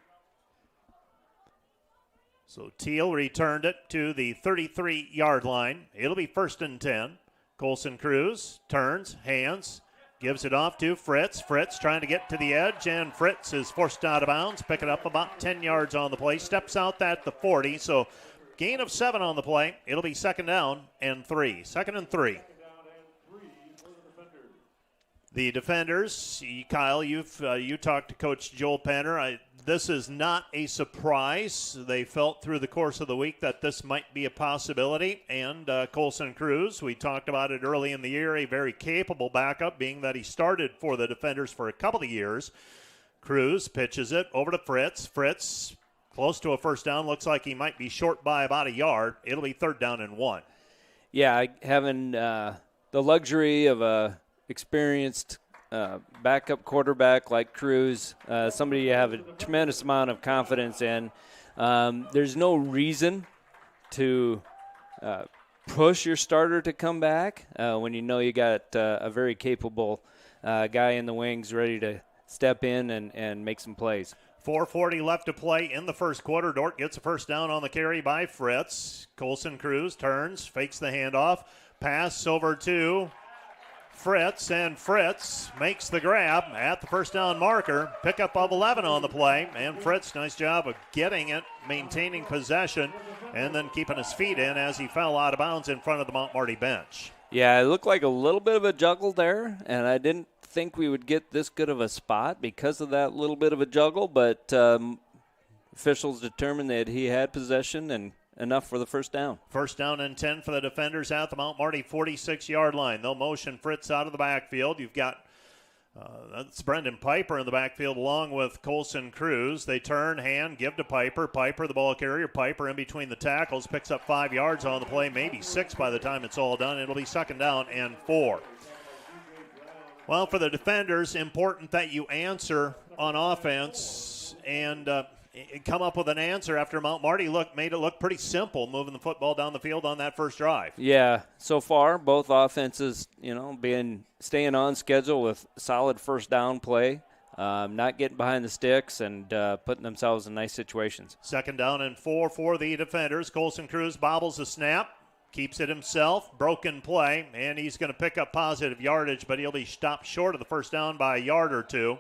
So Teal returned it to the 33-yard line. It'll be first and 10. Colson Cruz turns, hands, gives it off to Fritz. Fritz trying to get to the edge, and Fritz is forced out of bounds. Pick it up about 10 yards on the play. Steps out at the 40, so gain of 7 on the play. It'll be second down and 3. Second and 3. The defenders, Kyle, you talked to Coach Joel Penner. This is not a surprise. They felt through the course of the week that this might be a possibility. And Colson Cruz, we talked about it early in the year, a very capable backup, being that he started for the defenders for a couple of years. Cruz pitches it over to Fritz. Fritz, close to a first down, looks like he might be short by about a yard. It'll be third down and 1. Yeah, having the luxury of a experienced backup quarterback like Cruz, somebody you have a tremendous amount of confidence in. There's no reason to push your starter to come back when you know you got a very capable guy in the wings ready to step in and make some plays. 4:40 left to play in the first quarter. Dordt gets a first down on the carry by Fritz. Colson Cruz turns, fakes the handoff, pass over to Fritz, and Fritz makes the grab at the first down marker. Pickup of 11 on the play, and Fritz, nice job of getting it, maintaining possession, and then keeping his feet in as he fell out of bounds in front of the Mount Marty bench. Yeah, it looked like a little bit of a juggle there, and I didn't think we would get this good of a spot because of that little bit of a juggle, but officials determined that he had possession and enough for the first down. First down and 10 for the defenders at the Mount Marty 46-yard line. They'll motion Fritz out of the backfield. You've got that's Brendan Piper in the backfield along with Colson Cruz. They turn, hand, give to Piper. Piper, the ball carrier. Piper in between the tackles, picks up 5 yards on the play, maybe 6 by the time it's all done. It'll be second down and 4. Well, for the defenders, important that you answer on offense and come up with an answer after Mount Marty made it look pretty simple moving the football down the field on that first drive. Yeah, so far both offenses, staying on schedule with solid first down play, not getting behind the sticks and putting themselves in nice situations. Second down and 4 for the defenders. Colson Cruz bobbles the snap, keeps it himself, broken play, and he's going to pick up positive yardage, but he'll be stopped short of the first down by a yard or two,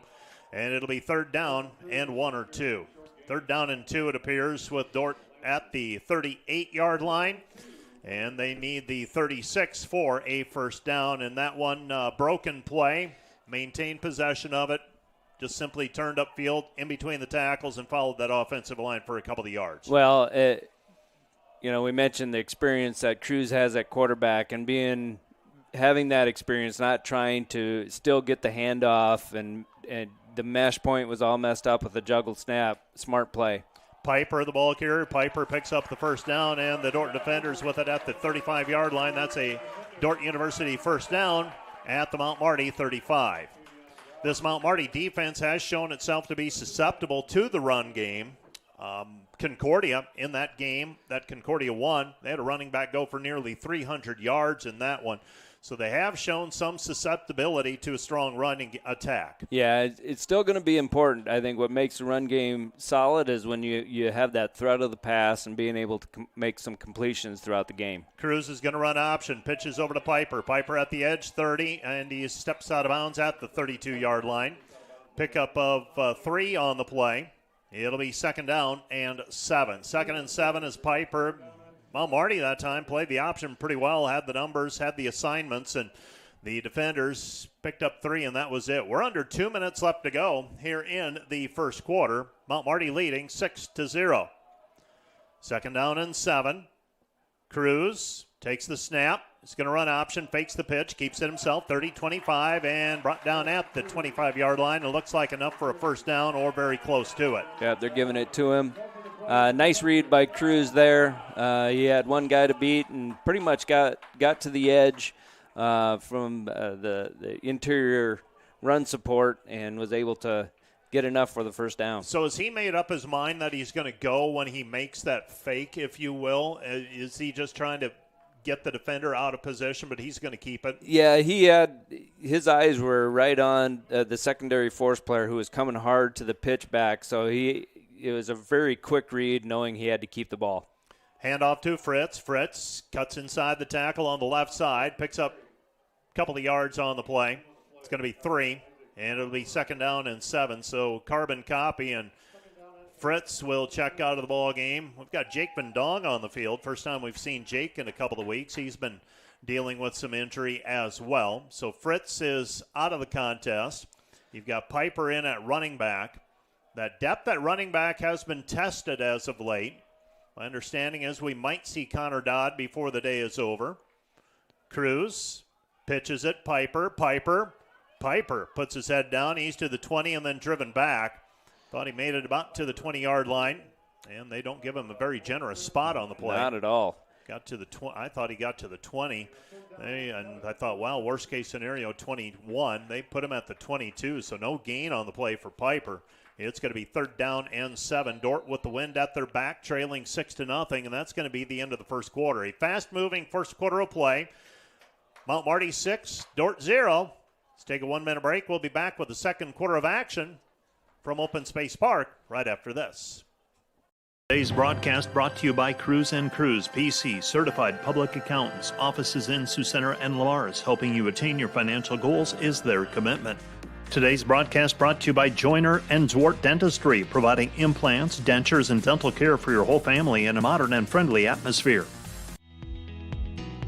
and it'll be 3rd down and 1 or 2. 3rd down and 2, it appears, with Dordt at the 38-yard line, and they need the 36 for a first down, and that one broken play, maintained possession of it, just simply turned upfield in between the tackles and followed that offensive line for a couple of yards. Well, we mentioned the experience that Cruz has at quarterback, and having that experience, not trying to still get the handoff, and the mesh point was all messed up with the juggled snap. Smart play. Piper, the ball carrier. Piper picks up the first down, and the Dordt defenders with it at the 35-yard line. That's a Dordt University first down at the Mount Marty 35. This Mount Marty defense has shown itself to be susceptible to the run game. Concordia in that game, that Concordia won, they had a running back go for nearly 300 yards in that one. So they have shown some susceptibility to a strong running attack. Yeah, it's still going to be important. I think what makes the run game solid is when you have that threat of the pass and being able to make some completions throughout the game. Cruz is going to run option, pitches over to Piper. Piper at the edge, 30, and he steps out of bounds at the 32-yard line. Pickup of 3 on the play. It'll be 2nd down and 7. 2nd and 7 is Piper. Mount Marty that time played the option pretty well, had the numbers, had the assignments, and the defenders picked up 3, and that was it. We're under 2 minutes left to go here in the first quarter. Mount Marty leading 6-0. 2nd down and 7. Cruz takes the snap. He's going to run option, fakes the pitch, keeps it himself, 30-25, and brought down at the 25-yard line. It looks like enough for a first down or very close to it. Yeah, they're giving it to him. Nice read by Cruz there. He had one guy to beat and pretty much got to the edge from the interior run support and was able to get enough for the first down. So has he made up his mind that he's going to go when he makes that fake, if you will? Is he just trying to get the defender out of position, but he's going to keep it? Yeah, his eyes were right on the secondary force player who was coming hard to the pitch back, so it was a very quick read knowing he had to keep the ball. Handoff to Fritz. Fritz cuts inside the tackle on the left side, picks up a couple of yards on the play. It's going to be 3, and it'll be 2nd down and 7. So carbon copy, and Fritz will check out of the ball game. We've got Jake Van Dong on the field. First time we've seen Jake in a couple of weeks. He's been dealing with some injury as well. So Fritz is out of the contest. You've got Piper in at running back. That depth at running back has been tested as of late. My understanding is we might see Connor Dodd before the day is over. Cruz pitches it. Piper puts his head down. He's to the 20 and then driven back. Thought he made it about to the 20-yard line, and they don't give him a very generous spot on the play. Not at all. Got to the I thought he got to the 20. And I thought, wow, worst case scenario, 21. They put him at the 22, so no gain on the play for Piper. It's going to be 3rd down and 7. Dordt with the wind at their back, trailing 6-0, and that's going to be the end of the first quarter. A fast-moving first quarter of play. Mount Marty 6, Dordt 0. Let's take a 1-minute break. We'll be back with the second quarter of action from Open Space Park right after this. Today's broadcast brought to you by Cruz & Cruz, PC, certified public accountants. Offices in Sioux Center and Lamar's. Helping you attain your financial goals is their commitment. Today's broadcast brought to you by Joyner and Dordt Dentistry, providing implants, dentures, and dental care for your whole family in a modern and friendly atmosphere.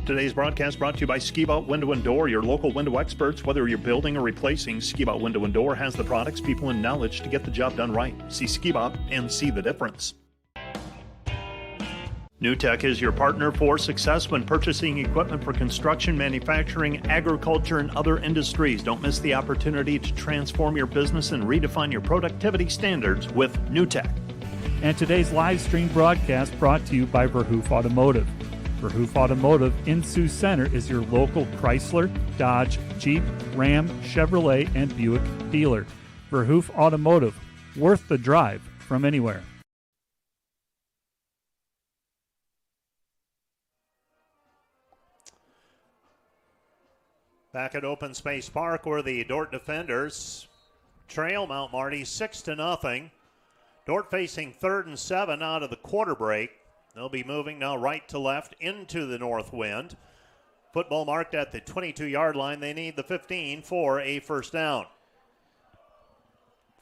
Today's broadcast brought to you by Ski-Bout Window and Door, your local window experts. Whether you're building or replacing, Ski-Bout Window and Door has the products, people, and knowledge to get the job done right. See Ski-Bout and see the difference. NewTek is your partner for success when purchasing equipment for construction, manufacturing, agriculture, and other industries. Don't miss the opportunity to transform your business and redefine your productivity standards with NewTek. And today's live stream broadcast brought to you by Verhoof Automotive. Verhoof Automotive in Sioux Center is your local Chrysler, Dodge, Jeep, Ram, Chevrolet, and Buick dealer. Verhoof Automotive, worth the drive from anywhere. Back at Open Space Park, where the Dordt defenders trail Mount Marty 6-0. Dordt facing 3rd and 7 out of the quarter break. They'll be moving now right to left into the north wind. Football marked at the 22-yard line. They need the 15 for a first down.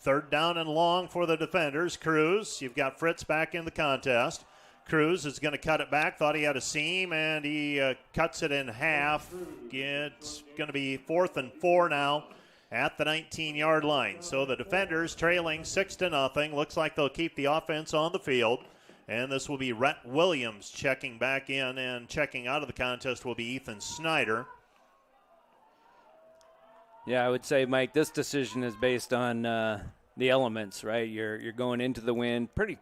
Third down and long for the defenders. Cruz, you've got Fritz back in the contest. Cruz is going to cut it back. Thought he had a seam, and he cuts it in half. It's going to be 4th and 4 now at the 19-yard line. So the defenders trailing 6-0. Looks like they'll keep the offense on the field. And this will be Rhett Williams checking back in, and checking out of the contest will be Ethan Snyder. Yeah, I would say, Mike, this decision is based on the elements, right? You're going into the wind, pretty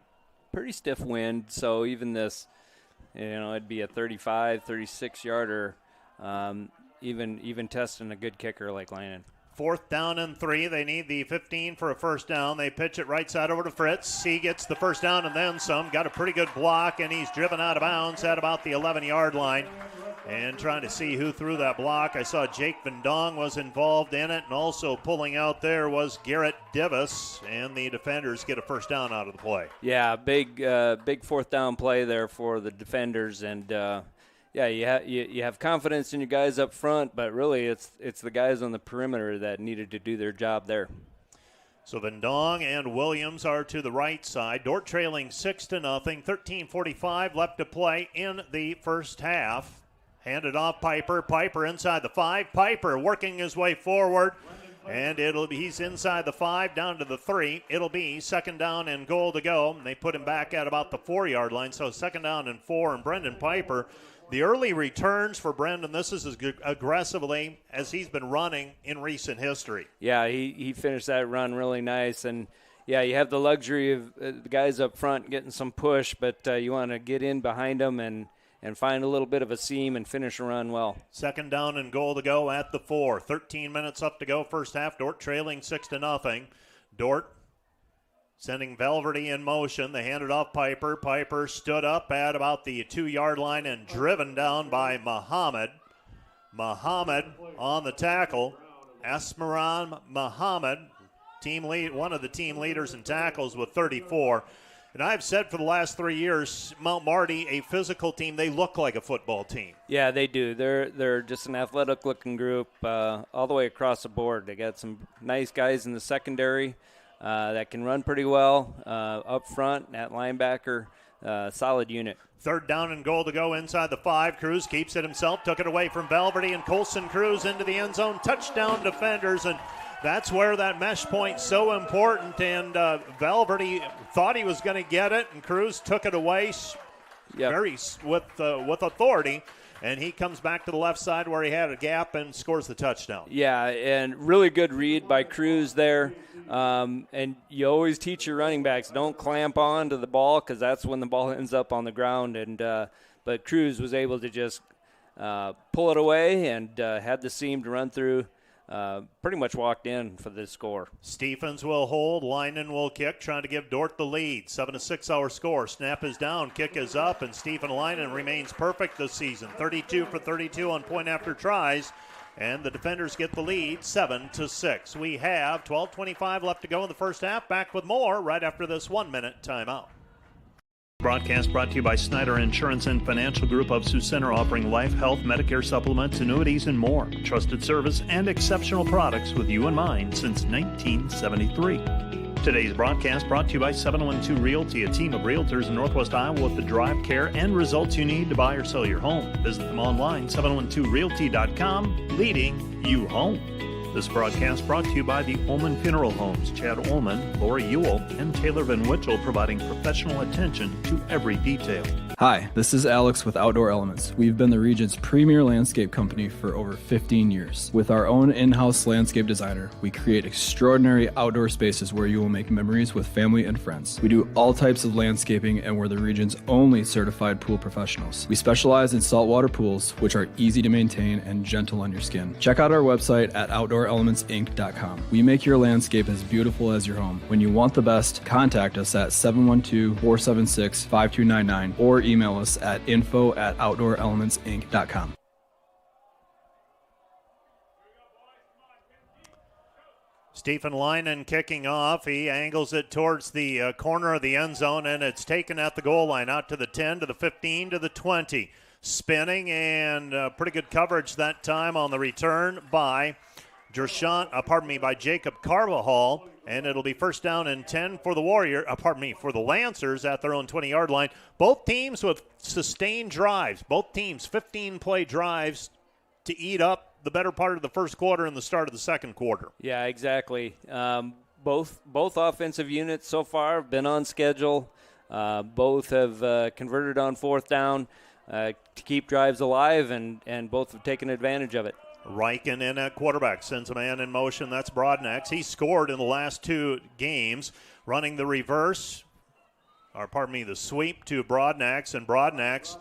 stiff wind, so even this, it'd be a 35, 36-yarder, even testing a good kicker like Lannon. 4th down and 3. They need the 15 for a first down. They pitch it right side over to Fritz. He gets the first down and then some. Got a pretty good block, and he's driven out of bounds at about the 11-yard line. And trying to see who threw that block. I saw Jake Van Dong was involved in it, and also pulling out there was Garrett Divis, and the defenders get a first down out of the play. Yeah, big 4th down play there for the defenders, and you have confidence in your guys up front, but really it's the guys on the perimeter that needed to do their job there. So Van Dong and Williams are to the right side. Dordt trailing 6-0, 13:45 left to play in the first half. Handed off Piper. Piper inside the 5. Piper working his way forward. And he's inside the 5 down to the 3. It'll be 2nd down and goal to go. And they put him back at about the 4-yard line. So 2nd down and 4. And Brendan Piper, the early returns for Brendan, this is as aggressively as he's been running in recent history. Yeah, he finished that run really nice. And, yeah, you have the luxury of the guys up front getting some push, but you want to get in behind them and find a little bit of a seam and finish a run well. 2nd down and goal to go at the 4. 13 minutes left to go first half. Dordt trailing 6-0. Dordt sending Valverde in motion. They handed off Piper. Piper stood up at about the 2-yard line and driven down by Muhammad. Muhammad on the tackle. Asmaran Muhammad, one of the team leaders in tackles with 34. And I've said for the last 3 years, Mount Marty, a physical team, they look like a football team. Yeah, they do. They're just an athletic-looking group all the way across the board. They got some nice guys in the secondary that can run pretty well. Up front, at linebacker, solid unit. 3rd down and goal to go inside the 5. Cruz keeps it himself, took it away from Valverde, and Colson Cruz into the end zone. Touchdown defenders, and that's where that mesh point's so important, and Valverde thought he was going to get it, and Cruz took it away with authority, and he comes back to the left side where he had a gap and scores the touchdown. Yeah, and really good read by Cruz there, and you always teach your running backs, don't clamp on to the ball because that's when the ball ends up on the ground, and but Cruz was able to just pull it away and had the seam to run through. Pretty much walked in for the score. Stephens will hold. Lynan will kick, trying to give Dordt the lead. 7-6 our score. Snap is down. Kick is up, and Stephen Lynan remains perfect this season. 32 for 32 on point after tries, and the defenders get the lead 7-6. We have 12:25 left to go in the first half. Back with more right after this 1-minute timeout. Broadcast brought to you by Snyder Insurance and Financial Group of Sioux Center, offering life, health, Medicare supplements, annuities, and more. Trusted service and exceptional products with you in mind since 1973. Today's broadcast brought to you by 712 Realty, a team of realtors in Northwest Iowa with the drive, care, and results you need to buy or sell your home. Visit them online, 712realty.com, leading you home. This broadcast brought to you by the Ullman Funeral Homes, Chad Ullman, Lori Ewell, and Taylor Van Witchell, providing professional attention to every detail. Hi, this is Alex with Outdoor Elements. We've been the region's premier landscape company for over 15 years. With our own in-house landscape designer, we create extraordinary outdoor spaces where you will make memories with family and friends. We do all types of landscaping, and we're the region's only certified pool professionals. We specialize in saltwater pools, which are easy to maintain and gentle on your skin. Check out our website at OutdoorElementsInc.com. We make your landscape as beautiful as your home. When you want the best, contact us at 712-476-5299 or email us at info@OutdoorElementsInc.com. Stephen Leinen kicking off. He angles it towards the corner of the end zone, and it's taken at the goal line, out to the 10, to the 15, to the 20. Spinning, and pretty good coverage that time on the return by by Jacob Carvajal, and it'll be first down and 10 for the for the Lancers at their own 20-yard line. Both teams with sustained drives. Both teams 15-play drives to eat up the better part of the first quarter and the start of the second quarter. Yeah, exactly. Both offensive units so far have been on schedule. Both have converted on fourth down to keep drives alive, and both have taken advantage of it. Reichen in at quarterback, sends a man in motion. That's Broadnax. He scored in the last 2 games, running the the sweep to Broadnax, and Broadnax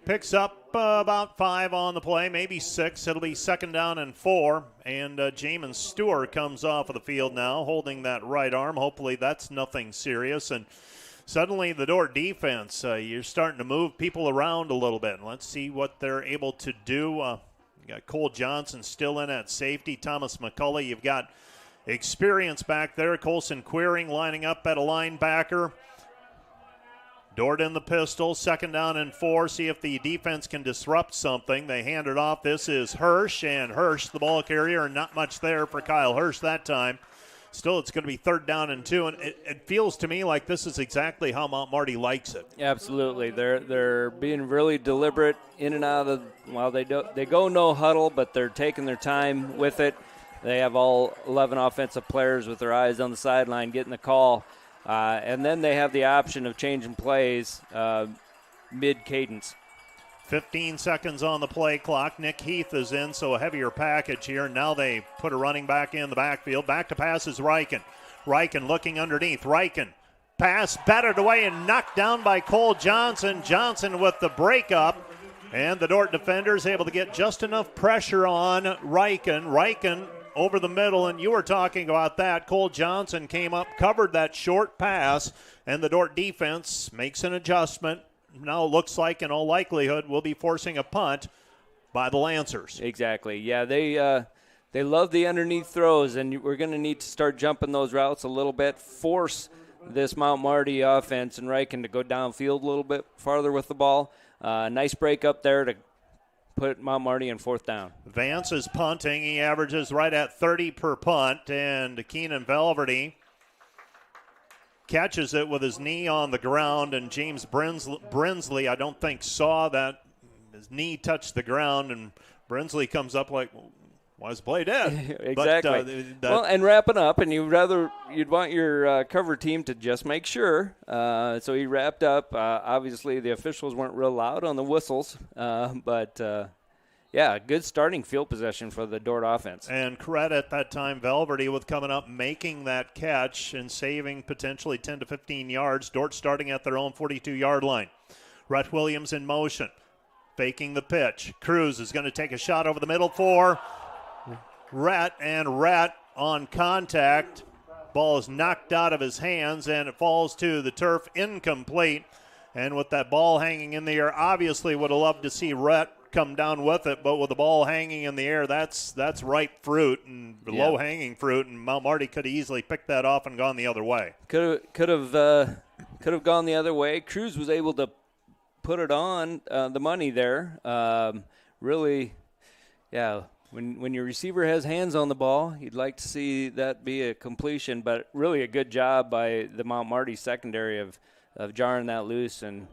picks up about 5 on the play, maybe 6. It'll be second down and 4, and Jamin Stewart comes off of the field now, holding that right arm. Hopefully that's nothing serious, and suddenly the Dordt defense, you're starting to move people around a little bit. Let's see what they're able to do. You got Cole Johnson still in at safety. Thomas McCulley, you've got experience back there. Colson Queering lining up at a linebacker. Dordt in the pistol, second down and 4. See if the defense can disrupt something. They hand it off. This is Hirsch, and Hirsch, the ball carrier, not much there for Kyle Hirsch that time. Still, it's going to be third down and 2, and it feels to me like this is exactly how Mount Marty likes it. Absolutely. They're being really deliberate in and out of they go no huddle, but they're taking their time with it. They have all 11 offensive players with their eyes on the sideline getting the call, and then they have the option of changing plays mid-cadence. 15 seconds on the play clock. Nick Heath is in, so a heavier package here. Now they put a running back in the backfield. Back to pass is Reichen. Reichen looking underneath. Reichen pass battered away and knocked down by Cole Johnson. Johnson with the breakup, and the Dordt defenders able to get just enough pressure on Reichen. Reichen over the middle, and you were talking about that. Cole Johnson came up, covered that short pass, and the Dordt defense makes an adjustment. Now it looks like, in all likelihood, we'll be forcing a punt by the Lancers. Exactly. Yeah, they love the underneath throws, and we're going to need to start jumping those routes a little bit, force this Mount Marty offense and Reichen to go downfield a little bit farther with the ball. Nice break up there to put Mount Marty in fourth down. Vance is punting. He averages right at 30 per punt, and Keenan Velverty catches it with his knee on the ground, and James Brinsley, I don't think, saw that his knee touched the ground, and Brinsley comes up like, why is the play dead? Exactly. Well, and wrapping up, and you'd want your cover team to just make sure. So he wrapped up. Obviously, the officials weren't real loud on the whistles, but yeah, good starting field possession for the Dordt offense. And credit that time Velverty with coming up, making that catch and saving potentially 10 to 15 yards. Dordt starting at their own 42-yard line. Rhett Williams in motion, faking the pitch. Cruz is going to take a shot over the middle for Rhett, and Rhett on contact. Ball is knocked out of his hands, and it falls to the turf, incomplete. And with that ball hanging in the air, obviously would have loved to see Rhett come down with it, but with the ball hanging in the air, that's ripe fruit and low-hanging fruit, and Mount Marty could have easily picked that off and gone the other way. Could have gone the other way. Cruz was able to put it on the money there. Really, yeah. When your receiver has hands on the ball, you'd like to see that be a completion, but really a good job by the Mount Marty secondary of jarring that loose and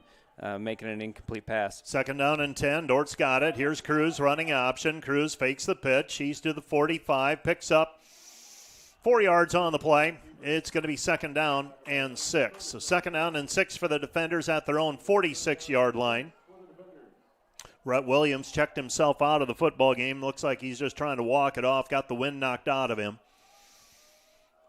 making an incomplete pass. Second down and 10. Dort's got it. Here's Cruz running option. Cruz fakes the pitch. He's to the 45. Picks up 4 yards on the play. It's going to be second down and 6. So second down and 6 for the defenders at their own 46-yard line. Rhett Williams checked himself out of the football game. Looks like he's just trying to walk it off. Got the wind knocked out of him.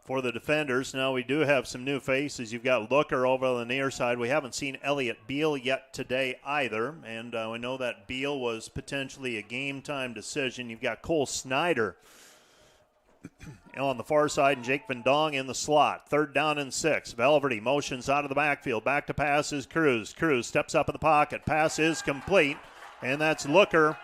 For the defenders, now we do have some new faces. You've got Looker over on the near side. We haven't seen Elliott Beal yet today either, and we know that Beal was potentially a game-time decision. You've got Cole Snyder on the far side and Jake Van Dong in the slot. Third down and 6. Velverty motions out of the backfield. Back to pass is Cruz. Cruz steps up in the pocket. Pass is complete, and that's Looker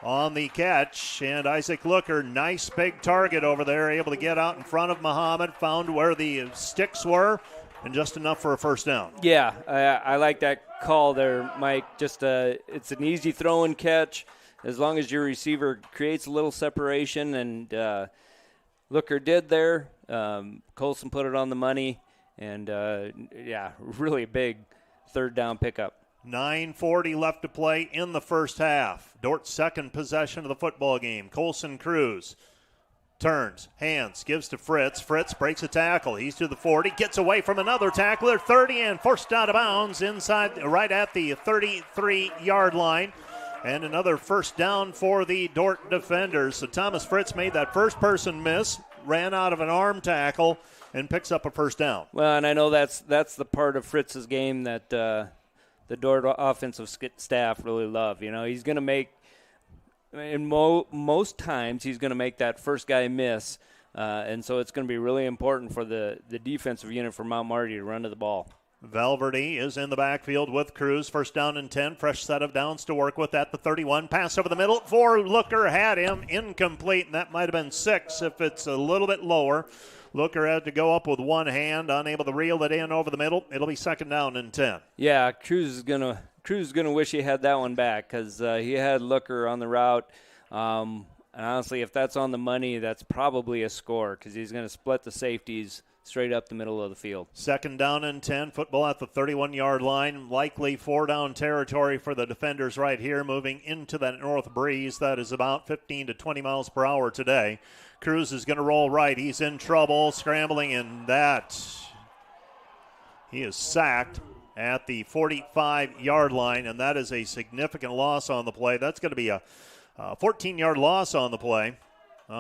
on the catch. And Isaac Looker, nice big target over there, able to get out in front of Muhammad, found where the sticks were, and just enough for a first down. Yeah, I like that call there, Mike. Just it's an easy throw and catch as long as your receiver creates a little separation, and Looker did there. Colson put it on the money, and, really big third down pickup. 9:40 left to play in the first half. Dort's second possession of the football game. Colson Cruz turns, hands, gives to Fritz. Fritz breaks a tackle. He's to the 40, gets away from another tackler, 30, and forced out of bounds inside, right at the 33-yard line. And another first down for the Dordt defenders. So Thomas Fritz made that first person miss, ran out of an arm tackle, and picks up a first down. Well, and I know that's the part of Fritz's game that the Dordt offensive staff really love. You know, he's going to make, in most times, he's going to make that first guy miss. And so it's going to be really important for the defensive unit for Mount Marty to run to the ball. Valverde is in the backfield with Cruz. First down and 10. Fresh set of downs to work with at the 31. Pass over the middle for Looker. Had him incomplete, and that might have been 6 if it's a little bit lower. Looker had to go up with one hand, unable to reel it in over the middle. It'll be second down and 10. Yeah, Cruz is gonna wish he had that one back because he had Looker on the route. And honestly, if that's on the money, that's probably a score because he's going to split the safeties straight up the middle of the field. Second down and 10. Football at the 31-yard line. Likely four-down territory for the defenders right here, moving into that north breeze that is about 15 to 20 miles per hour today. Cruz is going to roll right. He's in trouble, scrambling, and he is sacked at the 45-yard line, and that is a significant loss on the play. That's going to be a 14-yard loss on the play.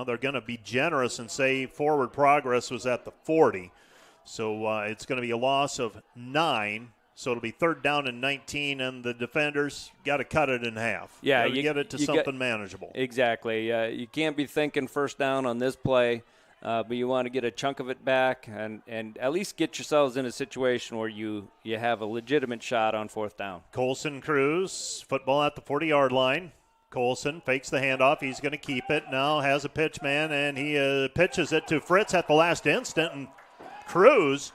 They're going to be generous and say forward progress was at the 40. So it's going to be a loss of 9. So it'll be third down and 19, and the defenders got to cut it in half. Yeah, you get it to something manageable. Exactly. You can't be thinking first down on this play, but you want to get a chunk of it back and at least get yourselves in a situation where you have a legitimate shot on fourth down. Colson Cruz, football at the 40-yard line. Colson fakes the handoff. He's going to keep it. Now has a pitch man, and he pitches it to Fritz at the last instant. And Cruz,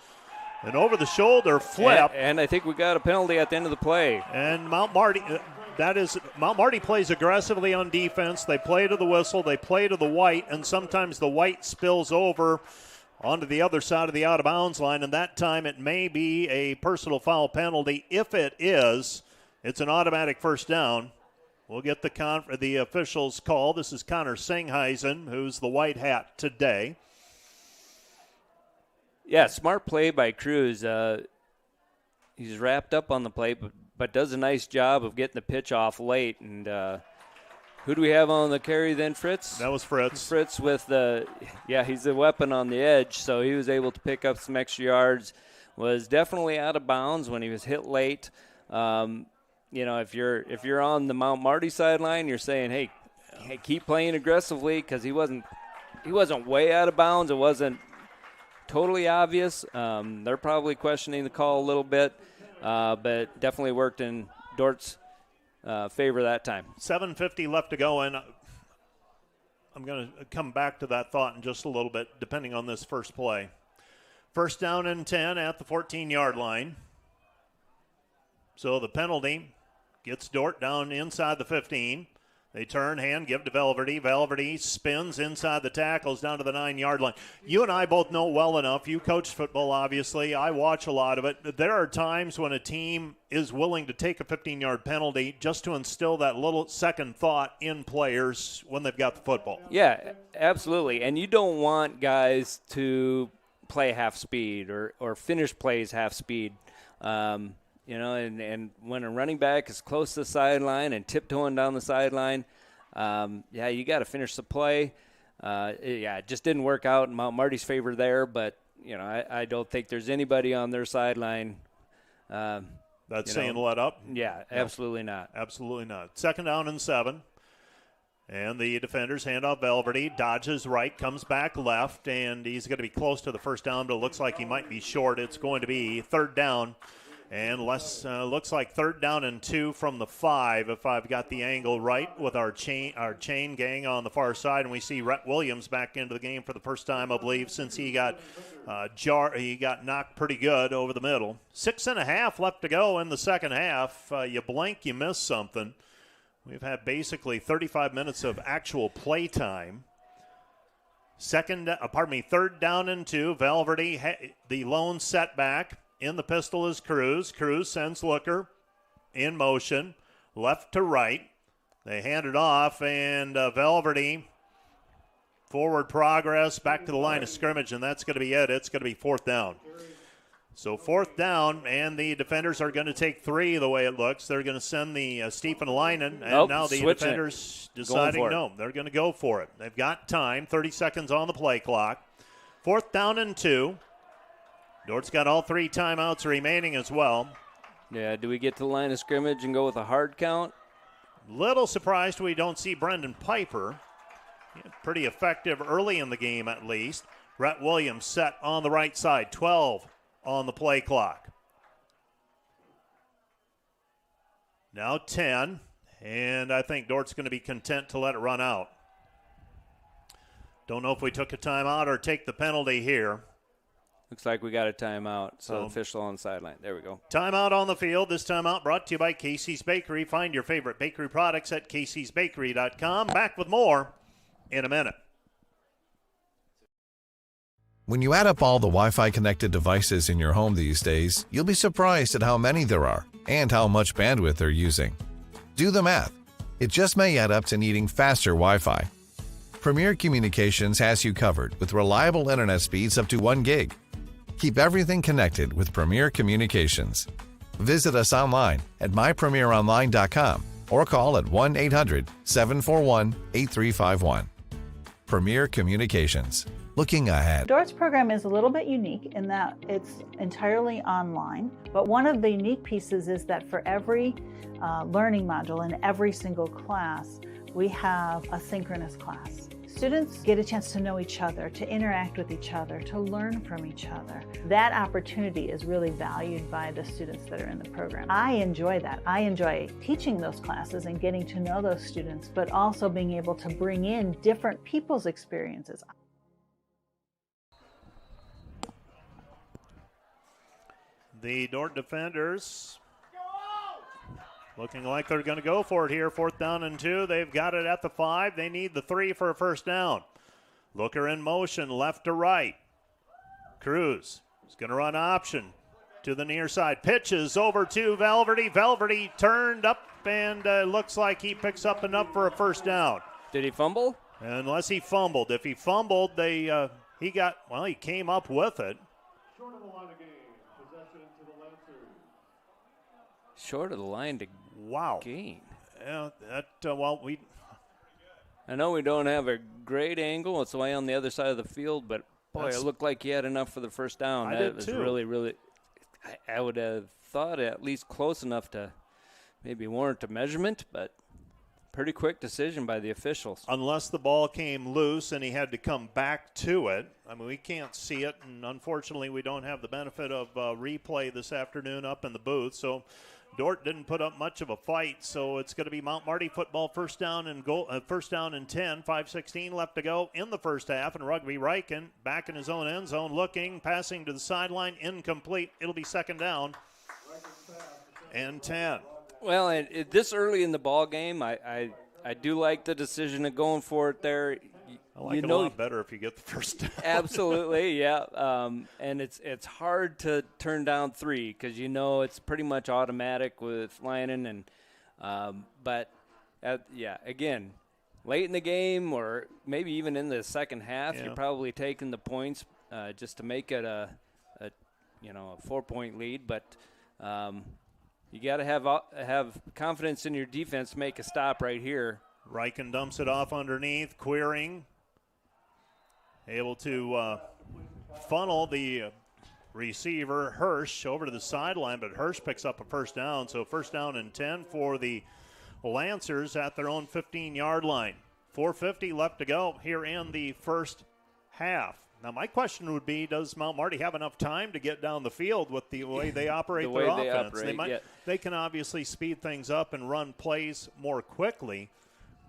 an over-the-shoulder flip. And I think we got a penalty at the end of the play. And Mount Marty plays aggressively on defense. They play to the whistle. They play to the white, and sometimes the white spills over onto the other side of the out-of-bounds line, and that time it may be a personal foul penalty. If it is, it's an automatic first down. We'll get the officials' call. This is Connor Singheisen, who's the white hat today. Yeah, smart play by Cruz. He's wrapped up on the play, but does a nice job of getting the pitch off late. And who do we have on the carry then, Fritz? That was Fritz. Fritz with he's a weapon on the edge, so he was able to pick up some extra yards. Was definitely out of bounds when he was hit late. If you're on the Mount Marty sideline, you're saying, hey, keep playing aggressively because he wasn't way out of bounds. It wasn't totally obvious. They're probably questioning the call a little bit, but definitely worked in Dort's favor that time. 7:50 left to go, and I'm going to come back to that thought in just a little bit, depending on this first play. First down and 10 at the 14-yard line. So the penalty gets Dordt down inside the 15. They turn, hand, give to Valverde. Valverde spins inside the tackles down to the 9-yard line. You and I both know well enough. You coach football, obviously. I watch a lot of it. There are times when a team is willing to take a 15-yard penalty just to instill that little second thought in players when they've got the football. Yeah, absolutely. And you don't want guys to play half speed or finish plays half speed. And when a running back is close to the sideline and tiptoeing down the sideline, you got to finish the play. It just didn't work out in Mount Marty's favor there, but, I don't think there's anybody on their sideline. That's saying let up? Yeah, absolutely not. Absolutely not. Second down and 7. And the defenders hand off Valverde, dodges right, comes back left, and he's going to be close to the first down, but it looks like he might be short. It's going to be third down And looks like 3rd down and 2 from the 5, if I've got the angle right, with our chain gang on the far side. And we see Rhett Williams back into the game for the first time, I believe, since he got knocked pretty good over the middle. 6.5 left to go in the second half. You blink, you miss something. We've had basically 35 minutes of actual play time. 3rd down and 2. Valverde, the lone setback. In the pistol is Cruz. Cruz sends Looker in motion, left to right. They hand it off, and Valverde, forward progress, back to the line of scrimmage, and that's going to be it. It's going to be 4th down. So 4th down, and the defenders are going to take 3 the way it looks. They're going to send the Stephen Leinen, and now the defenders deciding no, they're going to go for it. They've got time, 30 seconds on the play clock. 4th down and 2. Dort's got all 3 timeouts remaining as well. Yeah, do we get to the line of scrimmage and go with a hard count? Little surprised we don't see Brendan Piper. Pretty effective early in the game at least. Rhett Williams set on the right side, 12 on the play clock. Now 10, and I think Dort's going to be content to let it run out. Don't know if we took a timeout or take the penalty here. Looks like we got a timeout. So official on the sideline. There we go. Timeout on the field. This timeout brought to you by Casey's Bakery. Find your favorite bakery products at caseysbakery.com. Back with more in a minute. When you add up all the Wi-Fi connected devices in your home these days, you'll be surprised at how many there are and how much bandwidth they're using. Do the math. It just may add up to needing faster Wi-Fi. Premier Communications has you covered with reliable internet speeds up to 1 gig. Keep everything connected with Premier Communications. Visit us online at mypremieronline.com or call at 1-800-741-8351. Premier Communications. Looking ahead. Dordt's program is a little bit unique in that it's entirely online, but one of the unique pieces is that for every learning module in every single class, we have a synchronous class. Students get a chance to know each other, to interact with each other, to learn from each other. That opportunity is really valued by the students that are in the program. I enjoy that. I enjoy teaching those classes and getting to know those students, but also being able to bring in different people's experiences. The Dordt defenders looking like they're going to go for it here. 4th down and 2. They've got it at the 5. They need the 3 for a first down. Looker in motion, left to right. Cruz is going to run option to the near side. Pitches over to Valverde. Valverde turned up and looks like he picks up enough for a first down. Did he fumble? Unless he fumbled. If he fumbled, he came up with it. Short of the line to gain. Yeah, I know we don't have a great angle. It's way on the other side of the field, but boy, it looked like he had enough for the first down. That was too. Really, I would have thought at least close enough to maybe warrant a measurement, but pretty quick decision by the officials. Unless the ball came loose and he had to come back to it. I mean, we can't see it, and unfortunately we don't have the benefit of replay this afternoon up in the booth, so Dordt didn't put up much of a fight, so it's going to be Mount Marty football, first down and 10, 5:16 left to go in the first half, and Rugby Riken back in his own end zone looking, passing to the sideline, incomplete. It'll be 2nd down and 10. Well, this early in the ball game, I do like the decision of going for it there. I like it a lot better if you get the first down. Absolutely, yeah. And it's hard to turn down 3 because it's pretty much automatic with Lannon. But again, late in the game or maybe even in the second half, you're probably taking the points just to make it a 4-point lead. But you got to have confidence in your defense to make a stop right here. Riken dumps it off underneath, Queering able to funnel the receiver, Hirsch, over to the sideline, but Hirsch picks up a first down. So 1st down and 10 for the Lancers at their own 15-yard line. 4:50 left to go here in the first half. Now, my question would be, does Mount Marty have enough time to get down the field with the way they operate their offense? They can obviously speed things up and run plays more quickly,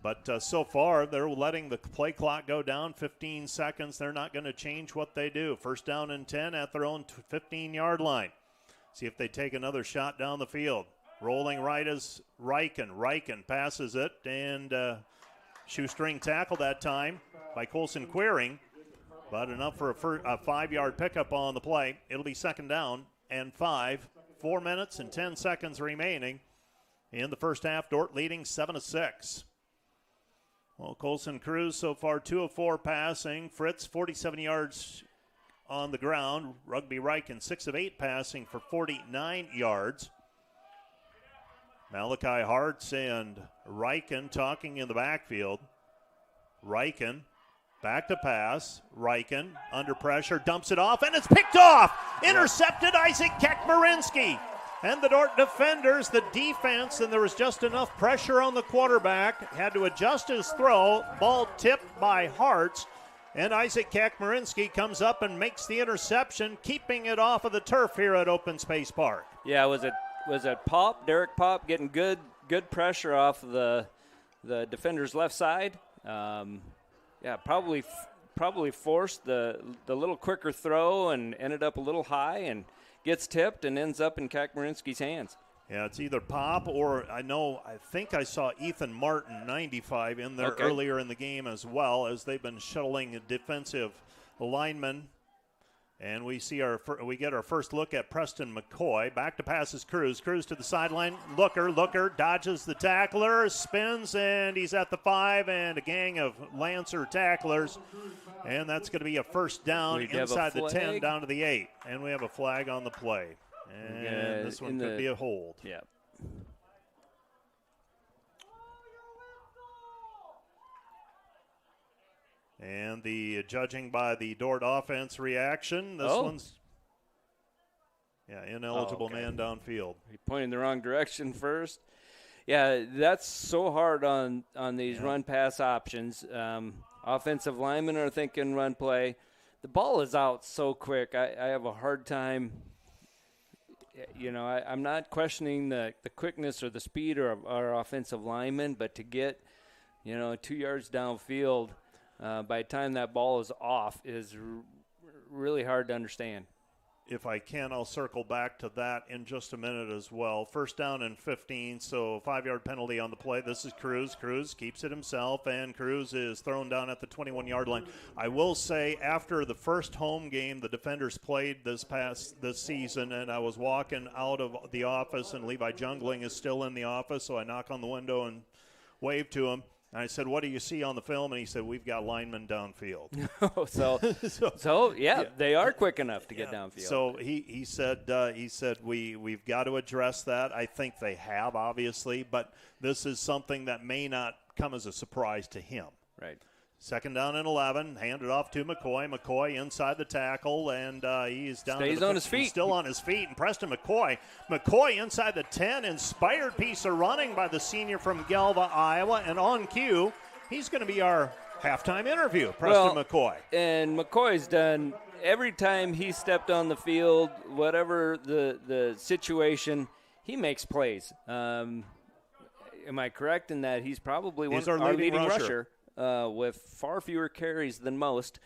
but so far they're letting the play clock go down 15 seconds. They're not going to change what they do. First down and 10 at their own 15-yard line. See if they take another shot down the field. Rolling right is Riken. Riken passes it, and shoestring tackle that time by Colson Queering. But enough for a 5-yard pickup on the play. It'll be second down and 5. 4 minutes and 10 seconds remaining in the first half. Dordt leading 7-6. Well, Colson Cruz so far 2 of 4 passing. Fritz 47 yards on the ground. Rugby Riken 6 of 8 passing for 49 yards. Malachi Hartz and Riken talking in the backfield. Riken. Back to pass. Riken under pressure, dumps it off, and it's picked off. Intercepted Isaac Kekmarinsky. And the Dordt defenders, the defense, and there was just enough pressure on the quarterback, had to adjust his throw. Ball tipped by Hartz, and Isaac Kekmarinsky comes up and makes the interception, keeping it off of the turf here at Open Space Park. Yeah, was it Pop, Derek Pop, getting good pressure off the defender's left side? Yeah, probably forced the little quicker throw and ended up a little high and gets tipped and ends up in Kekmarinsky's hands. Yeah, it's either Pop or I think I saw Ethan Martin, 95, in there earlier in the game as well, as they've been shuttling defensive linemen. And we get our first look at Preston McCoy. Back to passes Cruz. Cruz to the sideline. Looker dodges the tackler, spins, and he's at the 5, and a gang of Lancer tacklers. And that's going to be a first down inside the 10 down to the 8. And we have a flag on the play. And this one could be a hold. Yeah. And the judging by the Dordt offense reaction, this one's ineligible man downfield. He pointed the wrong direction first. Yeah, that's so hard on these run-pass options. Offensive linemen are thinking run play. The ball is out so quick. I have a hard time. I'm not questioning the quickness or the speed of our offensive linemen, but to get, 2 yards downfield by the time that ball is off is really hard to understand. If I can, I'll circle back to that in just a minute as well. First down and 15, so 5-yard penalty on the play. This is Cruz. Cruz keeps it himself, and Cruz is thrown down at the 21-yard line. I will say, after the first home game the defenders played this season, and I was walking out of the office, and Levi Jungling is still in the office, so I knock on the window and wave to him. And I said, "What do you see on the film?" And he said, "We've got linemen downfield." so they are quick enough to get downfield. So he said we've got to address that. I think they have, obviously, but this is something that may not come as a surprise to him. Right. Second down and 11, handed off to McCoy. McCoy inside the tackle, and he's down. Stays on his feet. He's still on his feet, and Preston McCoy. McCoy inside the 10, inspired piece of running by the senior from Galva, Iowa, and on cue, he's going to be our halftime interview, Preston McCoy. And McCoy's done every time he stepped on the field, whatever the situation, he makes plays. Am I correct in that he's probably our leading rusher? With far fewer carries than most.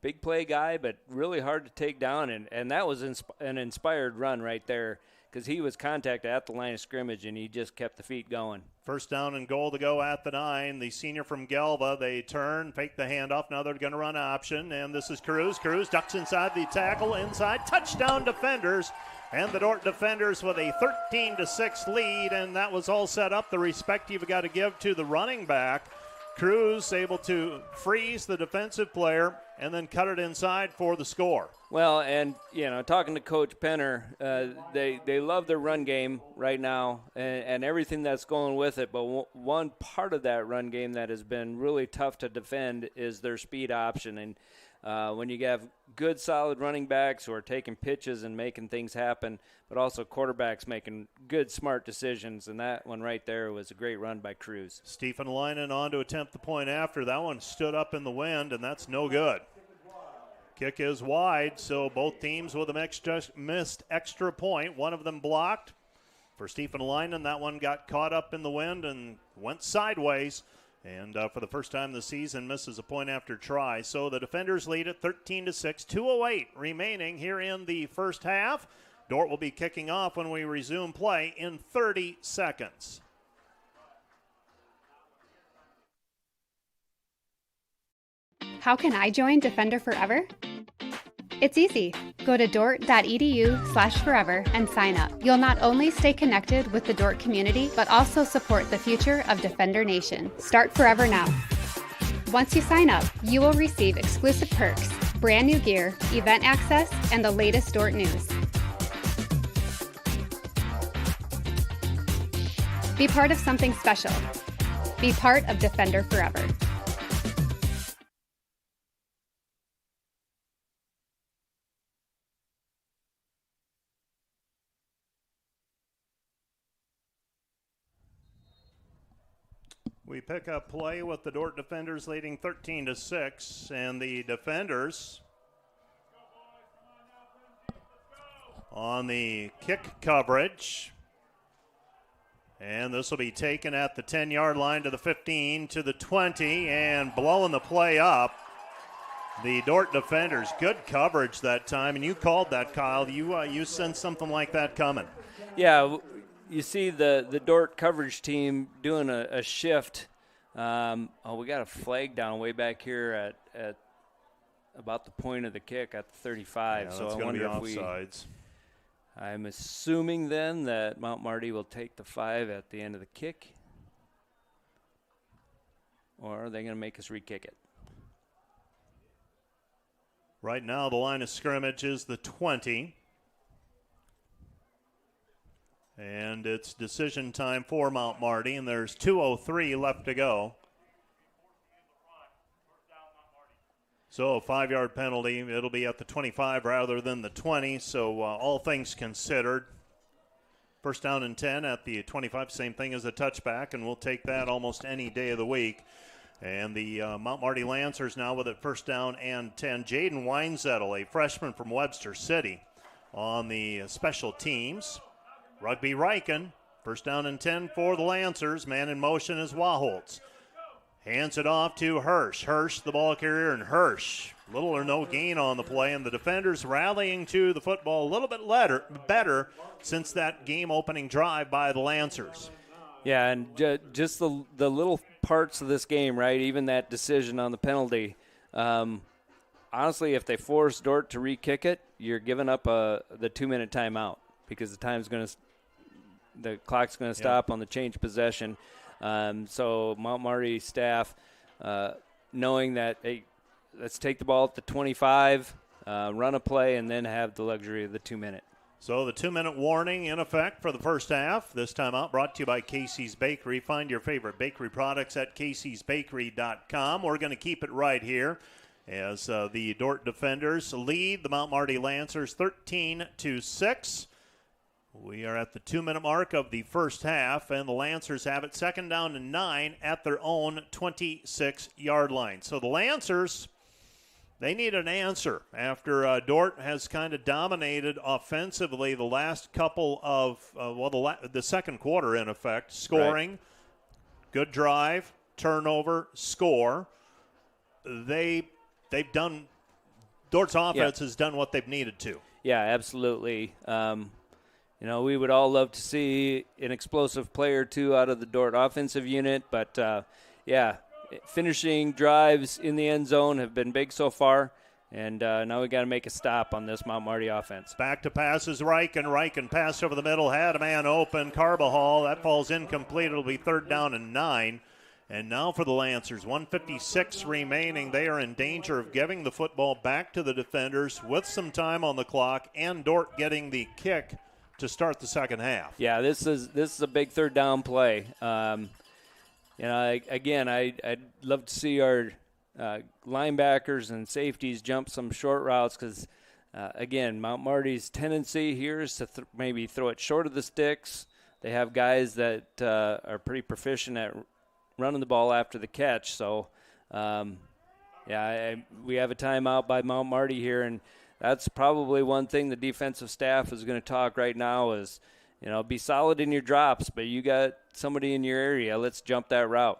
Big play guy, but really hard to take down. And that was an inspired run right there because he was contacted at the line of scrimmage, and he just kept the feet going. First down and goal to go at the 9. The senior from Galva, they turn, fake the handoff. Now they're going to run option, and this is Cruz. Cruz ducks inside the tackle, inside. Touchdown defenders. And the Dordt defenders with a 13-6 lead, and that was all set up. The respect you've got to give to the running back. Cruz able to freeze the defensive player and then cut it inside for the score. Well, and, talking to Coach Penner, they love their run game right now and everything that's going with it. But one part of that run game that has been really tough to defend is their speed option. And when you have good, solid running backs who are taking pitches and making things happen, but also quarterbacks making good, smart decisions, and that one right there was a great run by Cruz. Stephen Leinen on to attempt the point after. That one stood up in the wind, and that's no good. Kick is wide, so both teams with a missed extra point. One of them blocked. For Stephen Lynan, that one got caught up in the wind and went sideways. And for the first time this season, misses a point after try. So the defenders lead at 13-6, 2:08 remaining here in the first half. Dordt will be kicking off when we resume play in 30 seconds. How can I join Defender Forever? It's easy. Go to dordt.edu/forever and sign up. You'll not only stay connected with the Dordt community, but also support the future of Defender Nation. Start forever now. Once you sign up, you will receive exclusive perks, brand new gear, event access, and the latest Dordt news. Be part of something special. Be part of Defender Forever. We pick up play with the Dordt defenders leading 13-6, and the defenders on the kick coverage. And this will be taken at the 10-yard line to the 15, to the 20, and blowing the play up. The Dordt defenders, good coverage that time, and you called that, Kyle. You sensed something like that coming. Yeah, you see the Dordt coverage team doing a shift. We got a flag down way back here at about the point of the kick at the 35. Yeah, so that's I going to wonder be if offsides. I'm assuming then that Mount Marty will take the 5 at the end of the kick, or are they going to make us re-kick it? Right now, the line of scrimmage is the 20. And it's decision time for Mount Marty, and there's 2:03 left to go. So a 5-yard penalty. It'll be at the 25 rather than the 20. So all things considered, first down and 10 at the 25, same thing as a touchback, and we'll take that almost any day of the week. And the Mount Marty Lancers now with it first down and 10. Jaden Weinzettel, a freshman from Webster City, on the special teams. Rugby Riken, first down and 10 for the Lancers. Man in motion is Waholtz. Hands it off to Hirsch. Hirsch, the ball carrier, and Hirsch. Little or no gain on the play, and the defenders rallying to the football a little bit better since that game-opening drive by the Lancers. Yeah, and just the little parts of this game, right, even that decision on the penalty. Honestly, if they force Dordt to re-kick it, you're giving up the 2-minute timeout because the clock's going to stop on the change possession. So Mount Marty staff, knowing that, hey, let's take the ball at the 25, run a play, and then have the luxury of the 2-minute. So the 2-minute warning in effect for the first half. This time out brought to you by Casey's Bakery. Find your favorite bakery products at caseysbakery.com. We're going to keep it right here as the Dordt defenders lead the Mount Marty Lancers 13-6. We are at the 2-minute mark of the first half, and the Lancers have it second down and 9 at their own 26-yard line. So the Lancers, they need an answer after Dordt has kind of dominated offensively the last couple of, the second quarter in effect, scoring, right. Good drive, turnover, score. They've done, Dort's offense has done what they've needed to. Yeah, absolutely. We would all love to see an explosive play or two out of the Dordt offensive unit, but, finishing drives in the end zone have been big so far, and now we got to make a stop on this Mount Marty offense. Back to pass is Riken. Riken passed over the middle, had a man open. Carbajal, that falls incomplete. It'll be third down and 9. And now for the Lancers, 1:56 remaining. They are in danger of giving the football back to the defenders with some time on the clock, and Dordt getting the kick to start the second half. Yeah, this is a big third down play. I'd love to see our linebackers and safeties jump some short routes because, Mount Marty's tendency here is to maybe throw it short of the sticks. They have guys that are pretty proficient at running the ball after the catch. So Yeah, we have a timeout by Mount Marty here, and that's probably one thing the defensive staff is going to talk right now is, be solid in your drops, but you got somebody in your area. Let's jump that route.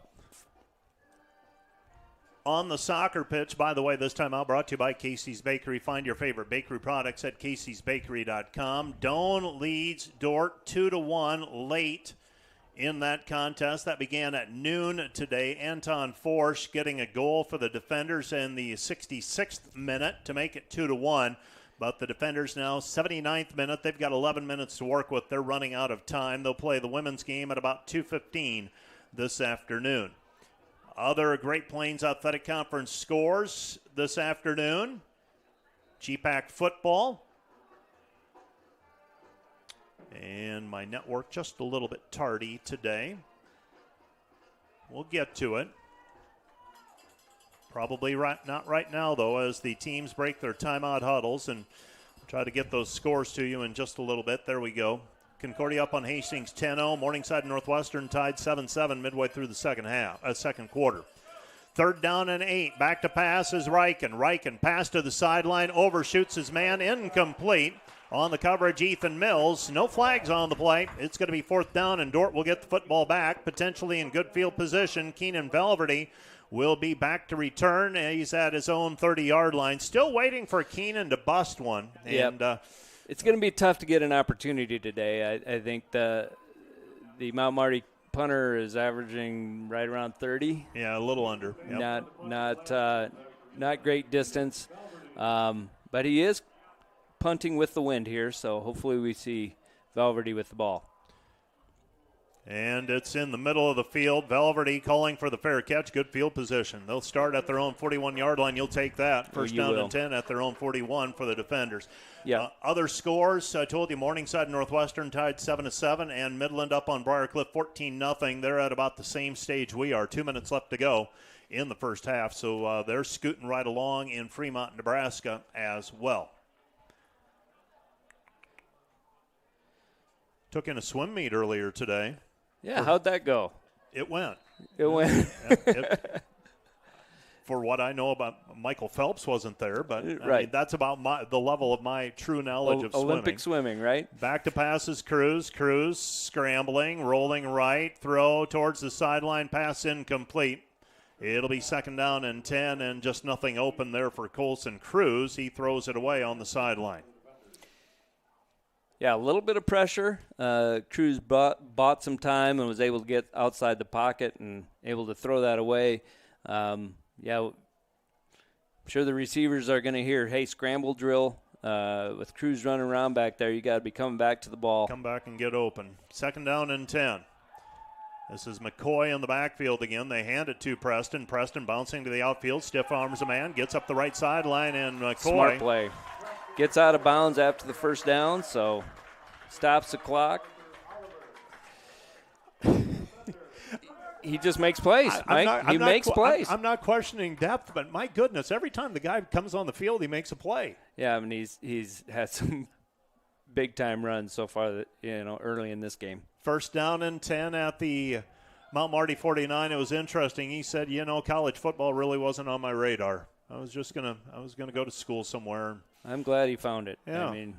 On the soccer pitch, by the way, this time out brought to you by Casey's Bakery. Find your favorite bakery products at caseysbakery.com. Doan leads Dordt 2-1 late in that contest. That began at noon today. Anton Forsch getting a goal for the defenders in the 66th minute to make it 2-1. But the defenders now, 79th minute. They've got 11 minutes to work with. They're running out of time. They'll play the women's game at about 2:15 this afternoon. Other Great Plains Athletic Conference scores this afternoon. GPAC football. And my network just a little bit tardy today. We'll get to it. Probably not right now, though, as the teams break their timeout huddles, and I'll try to get those scores to you in just a little bit. There we go. Concordia up on Hastings 10-0. Morningside Northwestern tied 7-7 midway through the second quarter. 3rd down and 8. Back to pass is Reichen. Reichen pass to the sideline, overshoots his man, incomplete. On the coverage, Ethan Mills. No flags on the play. It's going to be 4th down, and Dordt will get the football back, potentially in good field position. Keenan Valverde will be back to return. He's at his own 30-yard line. Still waiting for Keenan to bust one. Yep. And it's going to be tough to get an opportunity today. I think the Mount Marty punter is averaging right around 30. Yeah, a little under. Yep. Not great distance, but he is punting with the wind here, so hopefully we see Valverde with the ball. And it's in the middle of the field. Valverde calling for the fair catch. Good field position. They'll start at their own 41-yard line. You'll take that. First down and 10 at their own 41 for the defenders. Yeah. Other scores, I told you, Morningside Northwestern tied 7-7, and Midland up on Briarcliff 14-0. They're at about the same stage we are. 2 minutes left to go in the first half. So they're scooting right along in Fremont, Nebraska as well. Took in a swim meet earlier today. Yeah, how'd that go? It went. It went. For what I know about Michael Phelps wasn't there, but right. I mean, that's about the level of my true knowledge of Olympic swimming, right? Back to passes, Cruz. Cruz scrambling, rolling right, throw towards the sideline, pass incomplete. It'll be 2nd down and 10, and just nothing open there for Colson Cruz. He throws it away on the sideline. Yeah, a little bit of pressure. Cruz bought some time and was able to get outside the pocket and able to throw that away. I'm sure the receivers are going to hear, hey, scramble drill. With Cruz running around back there, you got to be coming back to the ball. Come back and get open. 2nd down and 10. This is McCoy in the backfield again. They hand it to Preston. Preston bouncing to the outfield. Stiff arms a man. Gets up the right sideline, and McCoy. Smart play. Gets out of bounds after the first down, so stops the clock. He just makes plays, Mike. He makes plays. I'm not questioning depth, but my goodness, every time the guy comes on the field, he makes a play. Yeah, I mean, he's had some big-time runs so far, early in this game. 1st down and 10 at the Mount Marty 49. It was interesting. He said, college football really wasn't on my radar. I was gonna go to school somewhere. I'm glad he found it. Yeah. I mean,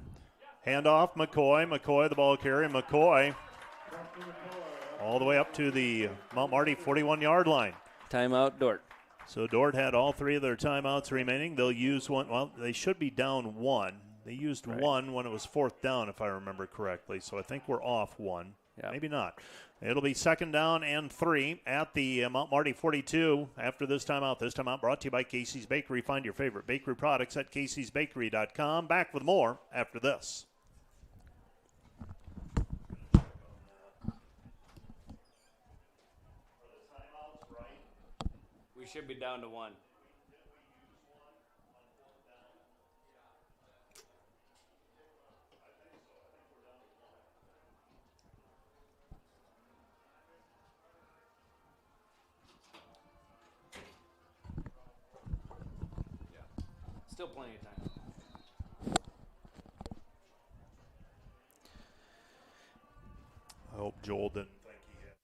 handoff, McCoy. McCoy, the ball carrier. McCoy all the way up to the Mount Marty 41-yard line. Timeout, Dordt. So Dordt had all 3 of their timeouts remaining. They'll use one. Well, they should be down 1. They used one when it was 4th down, if I remember correctly. So I think we're off 1. Yep. Maybe not. It'll be 2nd down and 3 at the Mount Marty 42 after this timeout. This timeout brought to you by Casey's Bakery. Find your favorite bakery products at caseysbakery.com. Back with more after this. We should be down to 1. Still plenty of time. I hope Joel didn't think he had.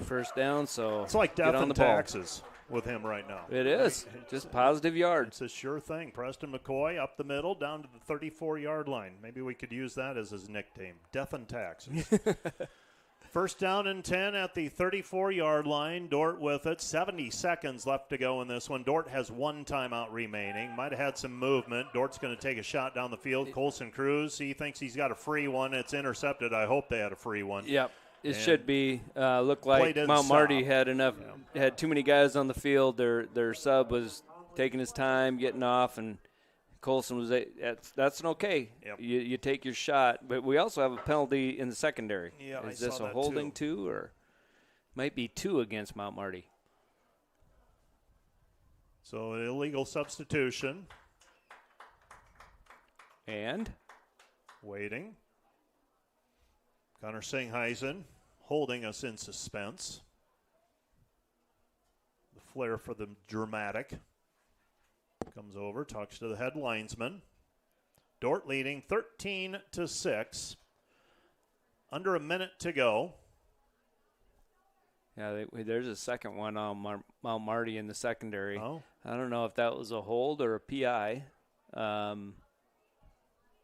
first down, so it's like get death on and the ball. taxes with him right now. It is. Just positive yards. It's a sure thing. Preston McCoy up the middle down to the 34-yard line. Maybe we could use that as his nickname, death and taxes. First down and 10 at the 34-yard line. Dordt with it. 70 seconds left to go in this one. Dordt has one timeout remaining. Might have had some movement. Dordt's going to take a shot down the field. Colson Cruz, he thinks he's got a free one. It's intercepted. I hope they had a free one. Yep. It should be. Looked like Mount Marty had had too many guys on the field. Their sub was taking his time, getting off, and Colson was that's an okay. Yep. You take your shot, but we also have a penalty in the secondary. Yeah, is this a holding too, or might be 2 against Mount Marty? So an illegal substitution. And waiting. Connor Singheisen holding us in suspense. The flair for the dramatic. Comes over, talks to the head linesman. Dordt leading 13-6. Under a minute to go. Yeah, there's a second one on Mount Marty in the secondary. Oh. I don't know if that was a hold or a PI.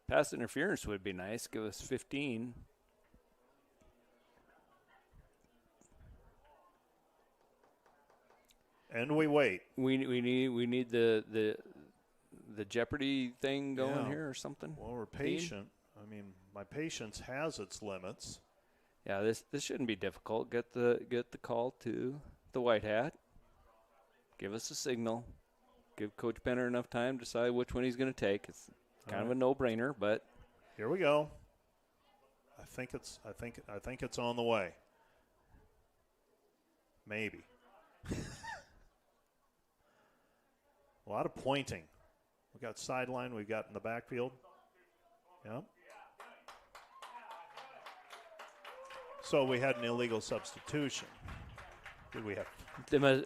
Pass interference would be nice. Give us 15. And we wait. We need the Jeopardy thing going here or something. Well, we're patient. I mean, my patience has its limits. Yeah, this shouldn't be difficult. Get the call to the white hat. Give us a signal. Give Coach Penner enough time to decide which one he's going to take. It's kind of a no-brainer, but here we go. I think it's on the way. Maybe. A lot of pointing. We've got sideline. We've got in the backfield. Yep. So we had an illegal substitution. Did we have?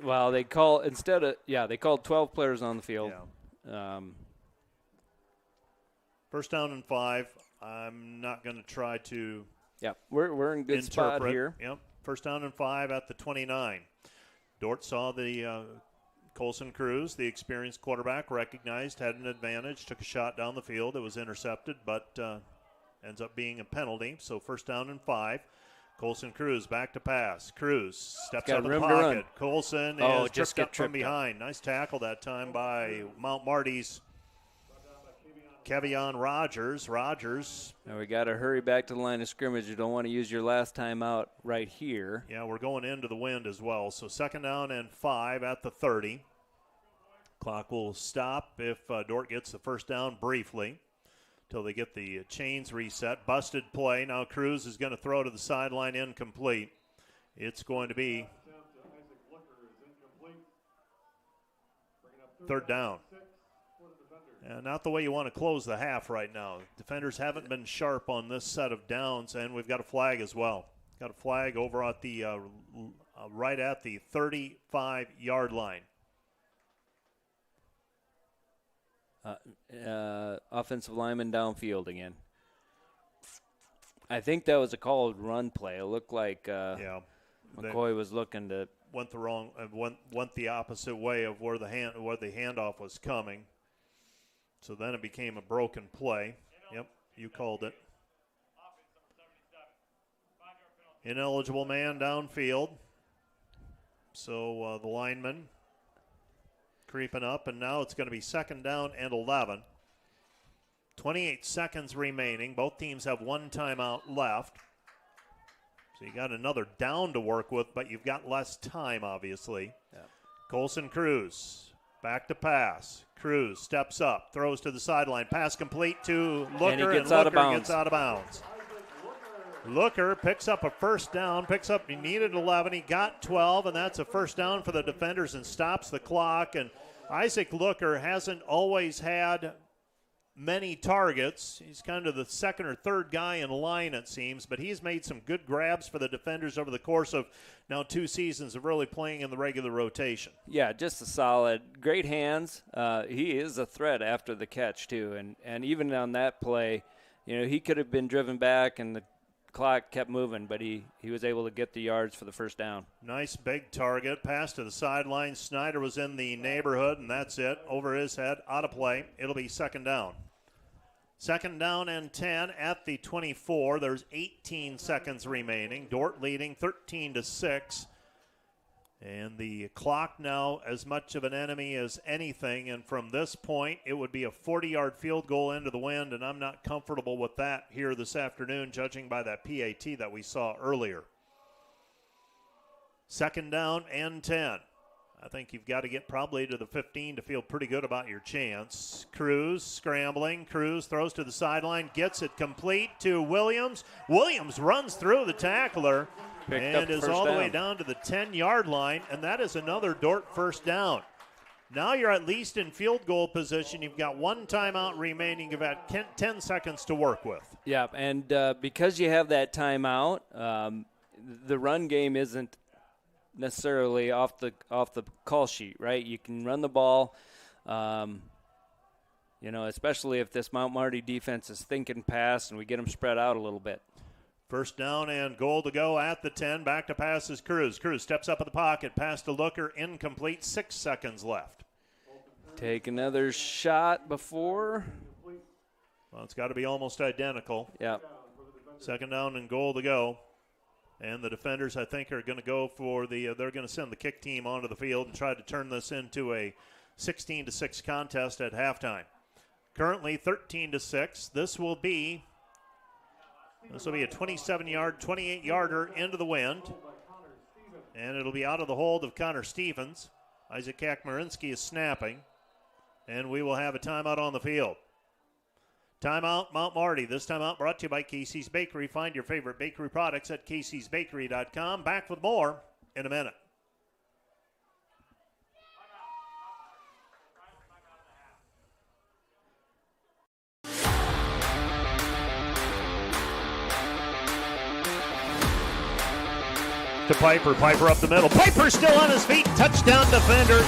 Well, they called 12 players on the field. Yeah. First down and 5. I'm not going to try to. Yeah, we're in good spot here. Yep. First down and 5 at the 29. Dordt saw the Colson Cruz, the experienced quarterback, recognized, had an advantage, took a shot down the field. It was intercepted, but ends up being a penalty. So first down and 5. Colson Cruz back to pass. Cruz steps out of the pocket. Colson is tripped up from behind. Nice tackle that time by Mount Marty's Kevion Rogers. Now we got to hurry back to the line of scrimmage. You don't want to use your last time out right here. Yeah, we're going into the wind as well. So second down and 5 at the 30. Clock will stop if Dordt gets the first down briefly till they get the chains reset. Busted play. Now Cruz is going to throw to the sideline, incomplete. It's going to be third down. And not the way you want to close the half right now. Defenders haven't been sharp on this set of downs, and we've got a flag as well. Got a flag over at the right at the 35-yard line. Offensive lineman downfield again. I think that was a called run play. It looked like McCoy was looking to went the opposite way of where the handoff was coming. So then it became a broken play. Yep, you called it. Ineligible man downfield. So the lineman creeping up, and now it's going to be second down and 11. 28 seconds remaining. Both teams have one timeout left. So you got another down to work with, but you've got less time, obviously. Yeah. Colson Cruz back to pass. Cruz steps up, throws to the sideline. Pass complete to Looker, and Looker gets out of bounds. Looker picks up a first down, he needed 11, he got 12, and that's a first down for the defenders and stops the clock. And Isaac Looker hasn't always had many targets. He's kind of the second or third guy in line, it seems, but he's made some good grabs for the defenders over the course of now 2 seasons of really playing in the regular rotation. Yeah, just a solid, great hands. He is a threat after the catch, too, and even on that play, he could have been driven back and the clock kept moving, but he was able to get the yards for the first down. Nice big target. Pass to the sideline. Snyder was in the neighborhood, and that's it. Over his head, out of play. It'll be second down. Second down and 10 at the 24. There's 18 seconds remaining. Dordt leading 13-6. And the clock now as much of an enemy as anything. And from this point, it would be a 40-yard field goal into the wind, and I'm not comfortable with that here this afternoon, judging by that PAT that we saw earlier. Second down and 10. I think you've got to get probably to the 15 to feel pretty good about your chance. Cruz scrambling. Cruz throws to the sideline, gets it complete to Williams. Williams runs through the tackler and is all the way down to the 10-yard line, and that is another Dordt first down. Now you're at least in field goal position. You've got one timeout remaining. You've got 10 seconds to work with. Yeah, and because you have that timeout, the run game isn't necessarily off the call sheet, right? You can run the ball, especially if this Mount Marty defense is thinking pass and we get them spread out a little bit. First down and goal to go at the 10. Back to pass is Cruz. Cruz steps up in the pocket. Pass to Looker. Incomplete. 6 seconds left. Take another shot before. Well, it's got to be almost identical. Yeah. Second down and goal to go. And the defenders, I think, are going to go for they're going to send the kick team onto the field and try to turn this into a 16-6 contest at halftime. Currently 13-6. This will be a 27-yard, 28-yarder into the wind. And it'll be out of the hold of Connor Stevens. Isaac Kakmarinsky is snapping. And we will have a timeout on the field. Timeout, Mount Marty. This timeout brought to you by Casey's Bakery. Find your favorite bakery products at caseysbakery.com. Back with more in a minute. To Piper. Piper up the middle. Piper still on his feet. Touchdown defender.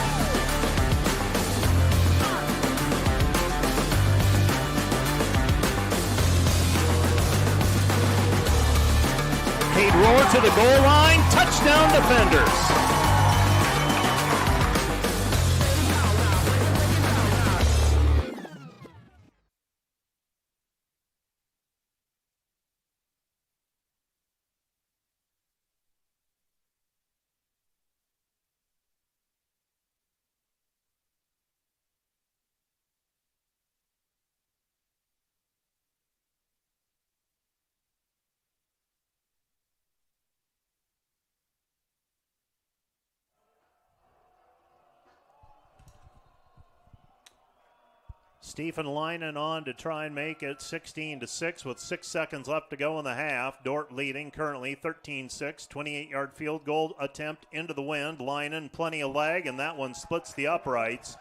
Cade Roar to the goal line. Touchdown defenders. Stephen Linen on to try and make it 16-6 with 6 seconds left to go in the half. Dordt leading currently 13-6. 28-yard field goal attempt into the wind. Linen, plenty of leg, and that one splits the uprights.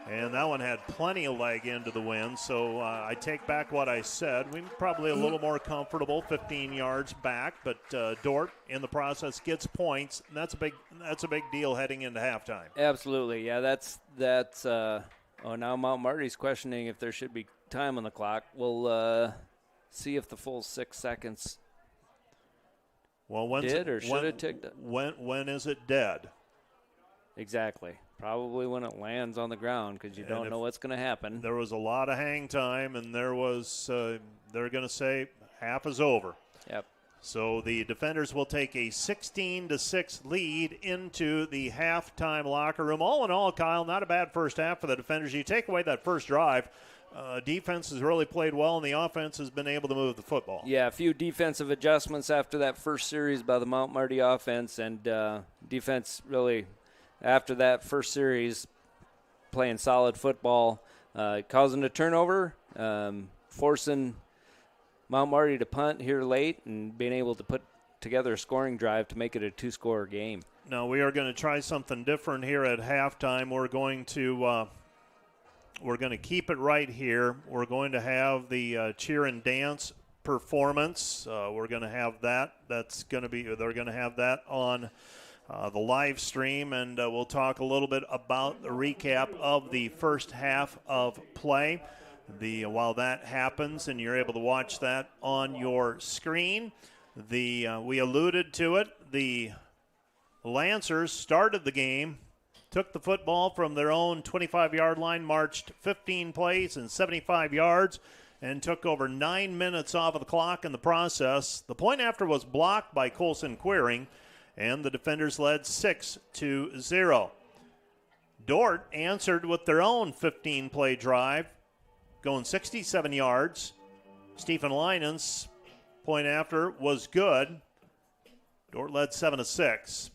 And that one had plenty of leg into the wind, so I take back what I said. We're probably a little more comfortable, 15 yards back, but Dordt in the process gets points, and that's a big deal heading into halftime. Absolutely, yeah. That's. Now Mount Marty's questioning if there should be time on the clock. We'll see if the full 6 seconds did or should have ticked. When is it dead? Exactly. Probably when it lands on the ground because you don't know what's going to happen. There was a lot of hang time, and there was they're going to say half is over. Yep. So the defenders will take a 16-6 lead into the halftime locker room. All in all, Kyle, not a bad first half for the defenders. You take away that first drive, defense has really played well, and the offense has been able to move the football. Yeah, a few defensive adjustments after that first series by the Mount Marty offense, and defense really, after that first series, playing solid football, causing a turnover, forcing Mount Marty to punt here late and being able to put together a scoring drive to make it a 2-score game. Now we are going to try something different here at halftime. We're going to keep it right here. We're going to have the cheer and dance performance. We're going to have that. They're going to have that on the live stream, and we'll talk a little bit about the recap of the first half of play. While that happens and you're able to watch that on your screen, We alluded to it. The Lancers started the game, took the football from their own 25-yard line, marched 15 plays and 75 yards, and took over 9 minutes off of the clock in the process. The point after was blocked by Colson Queering, and the defenders led 6-0. Dordt answered with their own 15-play drive, going 67 yards. Stephen Linen's point after was good. Dordt led 7-6.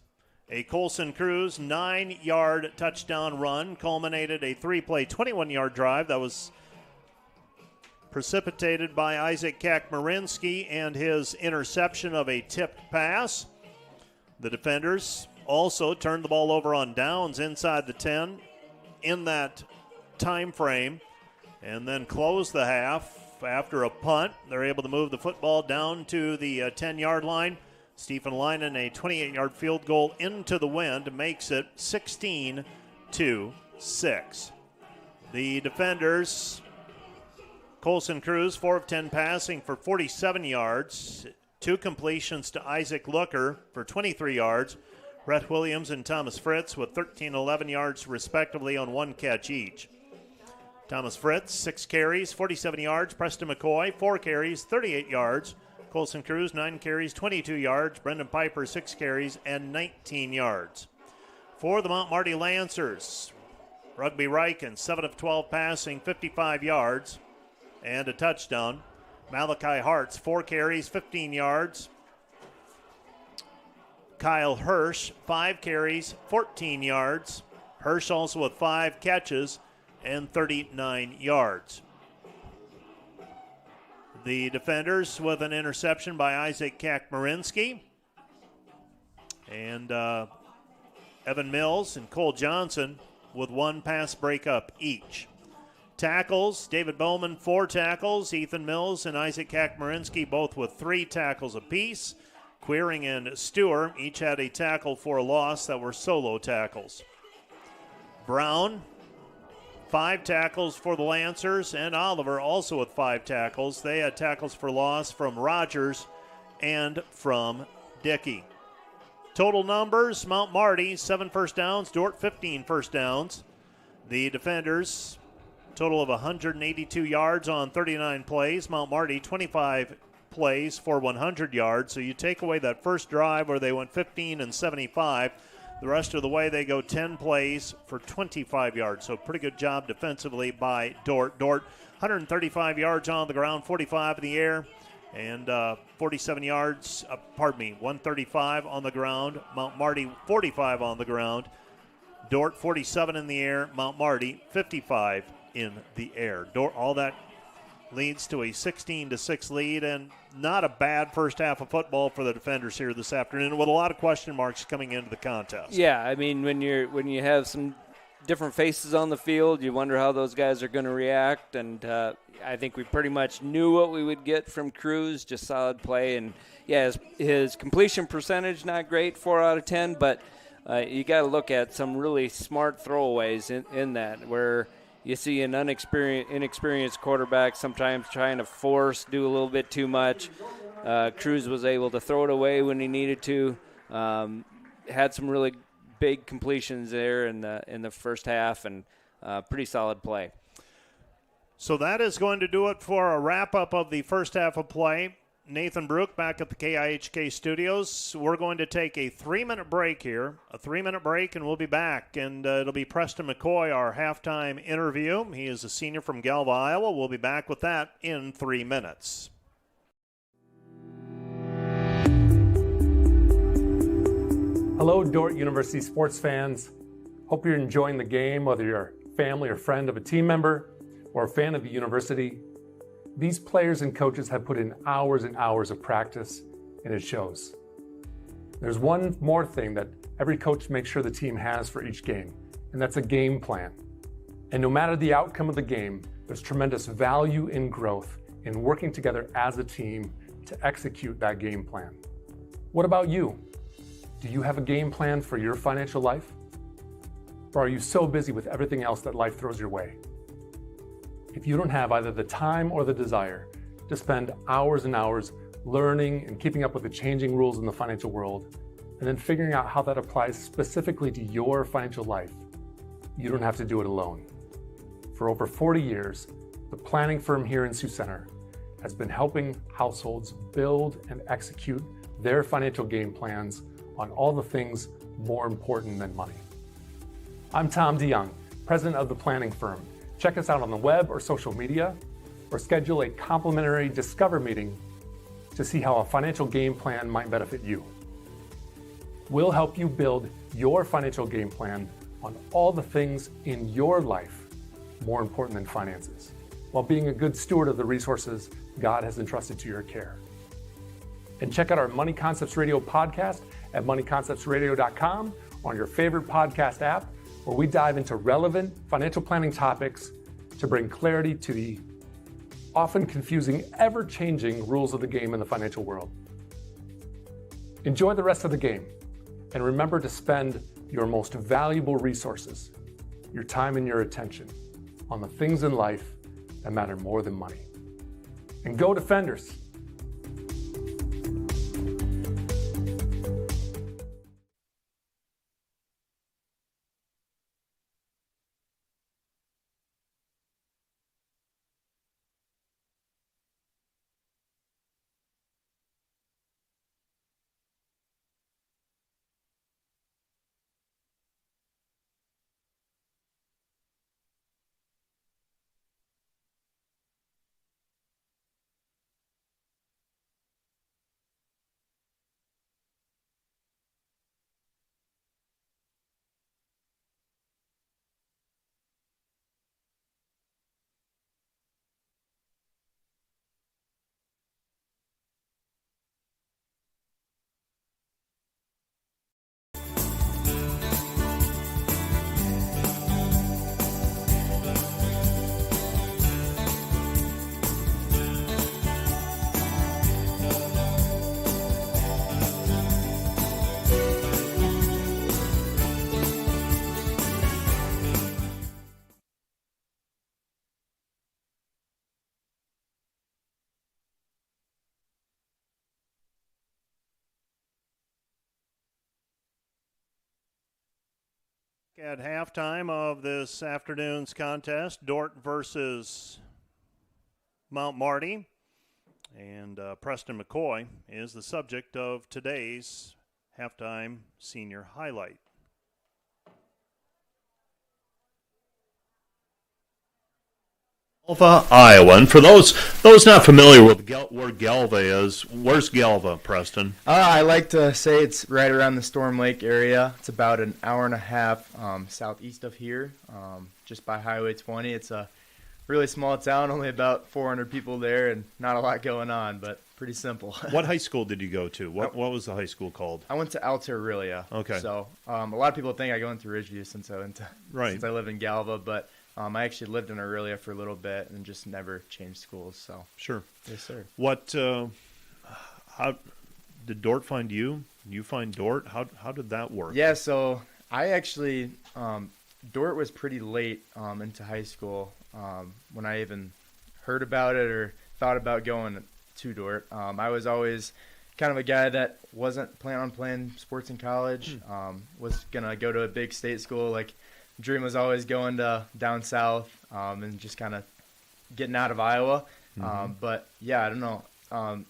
A Colson Cruz 9-yard touchdown run culminated a 3-play 21-yard drive that was precipitated by Isaac Kakmarinsky and his interception of a tipped pass. The defenders also turned the ball over on downs inside the 10 in that time frame and then closed the half after a punt. They're able to move the football down to the 10-yard line. Stephen Linen, a 28-yard field goal into the wind, makes it 16-6. The defenders, Colson Cruz, 4 of 10 passing for 47 yards. 2 completions to Isaac Looker for 23 yards. Brett Williams and Thomas Fritz with 13 and 11 yards respectively on 1 catch each. Thomas Fritz, 6 carries, 47 yards. Preston McCoy, 4 carries, 38 yards. Colson Cruz, 9 carries, 22 yards. Brendan Piper, 6 carries and 19 yards. For the Mount Marty Lancers, Rugby Riken, 7 of 12 passing, 55 yards and a touchdown. Malachi Hartz, 4 carries, 15 yards. Kyle Hirsch, 5 carries, 14 yards. Hirsch also with 5 catches and 39 yards. The defenders with an interception by Isaac Kakmarinsky. And Evan Mills and Cole Johnson with 1 pass breakup each. Tackles, David Bowman, 4 tackles. Ethan Mills and Isaac Kakmarinsky both with 3 tackles apiece. Queering and Stewart each had a tackle for a loss that were solo tackles. Brown, 5 tackles for the Lancers, and Oliver also with 5 tackles. They had tackles for loss from Rogers and from Dickey. Total numbers, Mount Marty, 7 first downs, Dordt 15 first downs. The defenders, total of 182 yards on 39 plays. Mount Marty, 25 plays for 100 yards. So you take away that first drive where they went 15 and 75. The rest of the way they go 10 plays for 25 yards. So pretty good job defensively by Dordt. Dordt, 135 yards on the ground, 45 in the air, and 47 yards, 135 on the ground. Mount Marty, 45 on the ground. Dordt, 47 in the air. Mount Marty, 55 in the air. Dordt, all that leads to a 16-6 lead, and not a bad first half of football for the defenders here this afternoon, with a lot of question marks coming into the contest. Yeah, I mean, when you have some different faces on the field, you wonder how those guys are going to react, and I think we pretty much knew what we would get from Cruz, just solid play, and yeah, his completion percentage not great, 4 out of 10, but you got to look at some really smart throwaways in that, where you see an inexperienced quarterback sometimes trying to do a little bit too much. Cruz was able to throw it away when he needed to. Had some really big completions there in the first half, and pretty solid play. So that is going to do it for a wrap-up of the first half of play. Nathan Brook back at the KIHK studios. We're going to take a 3-minute break here, and we'll be back. And it'll be Preston McCoy, our halftime interview. He is a senior from Galva, Iowa. We'll be back with that in 3 minutes. Hello, Dordt University sports fans. Hope you're enjoying the game, whether you're a family or friend of a team member or a fan of the university. These players and coaches have put in hours and hours of practice, and it shows. There's one more thing that every coach makes sure the team has for each game, and that's a game plan. And no matter the outcome of the game, there's tremendous value in growth in working together as a team to execute that game plan. What about you? Do you have a game plan for your financial life? Or are you so busy with everything else that life throws your way? If you don't have either the time or the desire to spend hours and hours learning and keeping up with the changing rules in the financial world, and then figuring out how that applies specifically to your financial life, you don't have to do it alone. For over 40 years, the planning firm here in Sioux Center has been helping households build and execute their financial game plans on all the things more important than money. I'm Tom DeYoung, president of the planning firm. Check us out on the web or social media, or schedule a complimentary Discover meeting to see how a financial game plan might benefit you. We'll help you build your financial game plan on all the things in your life more important than finances, while being a good steward of the resources God has entrusted to your care. And check out our Money Concepts Radio podcast at moneyconceptsradio.com or on your favorite podcast app, where we dive into relevant financial planning topics to bring clarity to the often confusing, ever-changing rules of the game in the financial world. Enjoy the rest of the game, and remember to spend your most valuable resources, your time and your attention, on the things in life that matter more than money. And go Defenders! At halftime of this afternoon's contest, Dordt versus Mount Marty, and Preston McCoy is the subject of today's halftime senior highlight. Galva, Iowa. And for those not familiar with where Galva is, where's Galva, Preston? I like to say it's right around the Storm Lake area. It's about an hour and a half southeast of here, just by Highway 20. It's a really small town, only about 400 people there, and not a lot going on, but pretty simple. What high school did you go to? What was the high school called? I went to Alta Aurelia. Okay. So a lot of people think I go into Ridgeview since I live in Galva, but I actually lived in Aurelia for a little bit and just never changed schools. So sure, yes, sir. What? How did Dordt find you? You find Dordt? How did that work? Yeah, so I actually Dordt was pretty late into high school when I even heard about it or thought about going to Dordt. I was always kind of a guy that wasn't planning on playing sports in college. Was gonna go to a big state school. Like, dream was always going to down south and just kind of getting out of Iowa. But yeah, I don't know.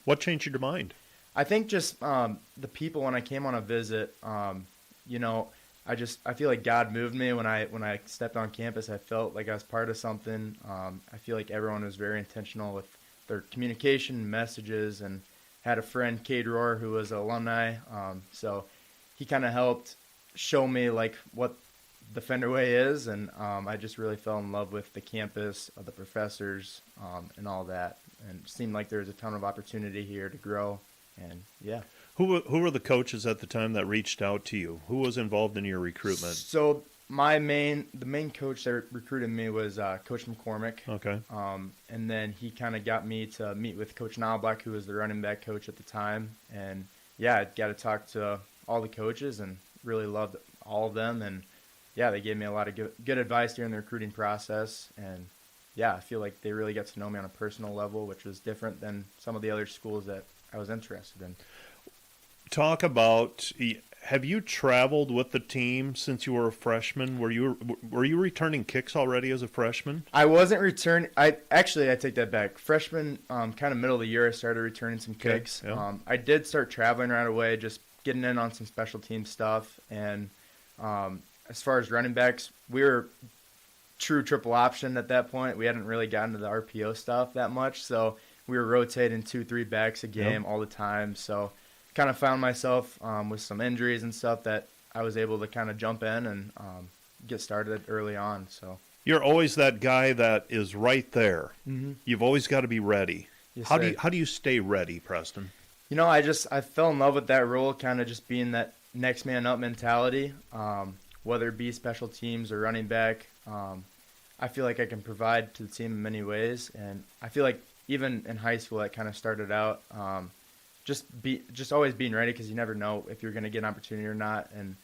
What changed your mind? I think just the people when I came on a visit. I feel like God moved me when I stepped on campus. I felt like I was part of something. I feel like everyone was very intentional with their communication, messages, and had a friend, Cade Rohr, who was an alumni. So he kind of helped show me like what the Fender Way is, and I just really fell in love with the campus, the professors, and all that. And it seemed like there was a ton of opportunity here to grow. And yeah. Who were the coaches at the time that reached out to you? Who was involved in your recruitment? So the main coach that recruited me was Coach McCormick. Okay. And then he kind of got me to meet with Coach Knobloch, who was the running back coach at the time. And yeah, I got to talk to all the coaches and really loved all of them. And yeah, they gave me a lot of good advice during the recruiting process. And yeah, I feel like they really got to know me on a personal level, which was different than some of the other schools that I was interested in. Talk about, have you traveled with the team since you were a freshman? Were you returning kicks already as a freshman? I wasn't returning. I take that back. Freshman, kind of middle of the year, I started returning some kicks. Yeah. I did start traveling right away, just getting in on some special team stuff. And as far as running backs, we were true triple option at that point. We hadn't really gotten to the RPO stuff that much, so we were rotating 2-3 backs a game all the time. So kind of found myself with some injuries and stuff that I was able to kind of jump in and get started early on. So you're always that guy that is right there. Mm-hmm. You've always got to be ready. Yes, How do you stay ready, Preston? You know, I fell in love with that role, kind of just being that next man up mentality, whether it be special teams or running back. I feel like I can provide to the team in many ways, and I feel like even in high school, that kind of started out just always being ready, because you never know if you're going to get an opportunity or not, and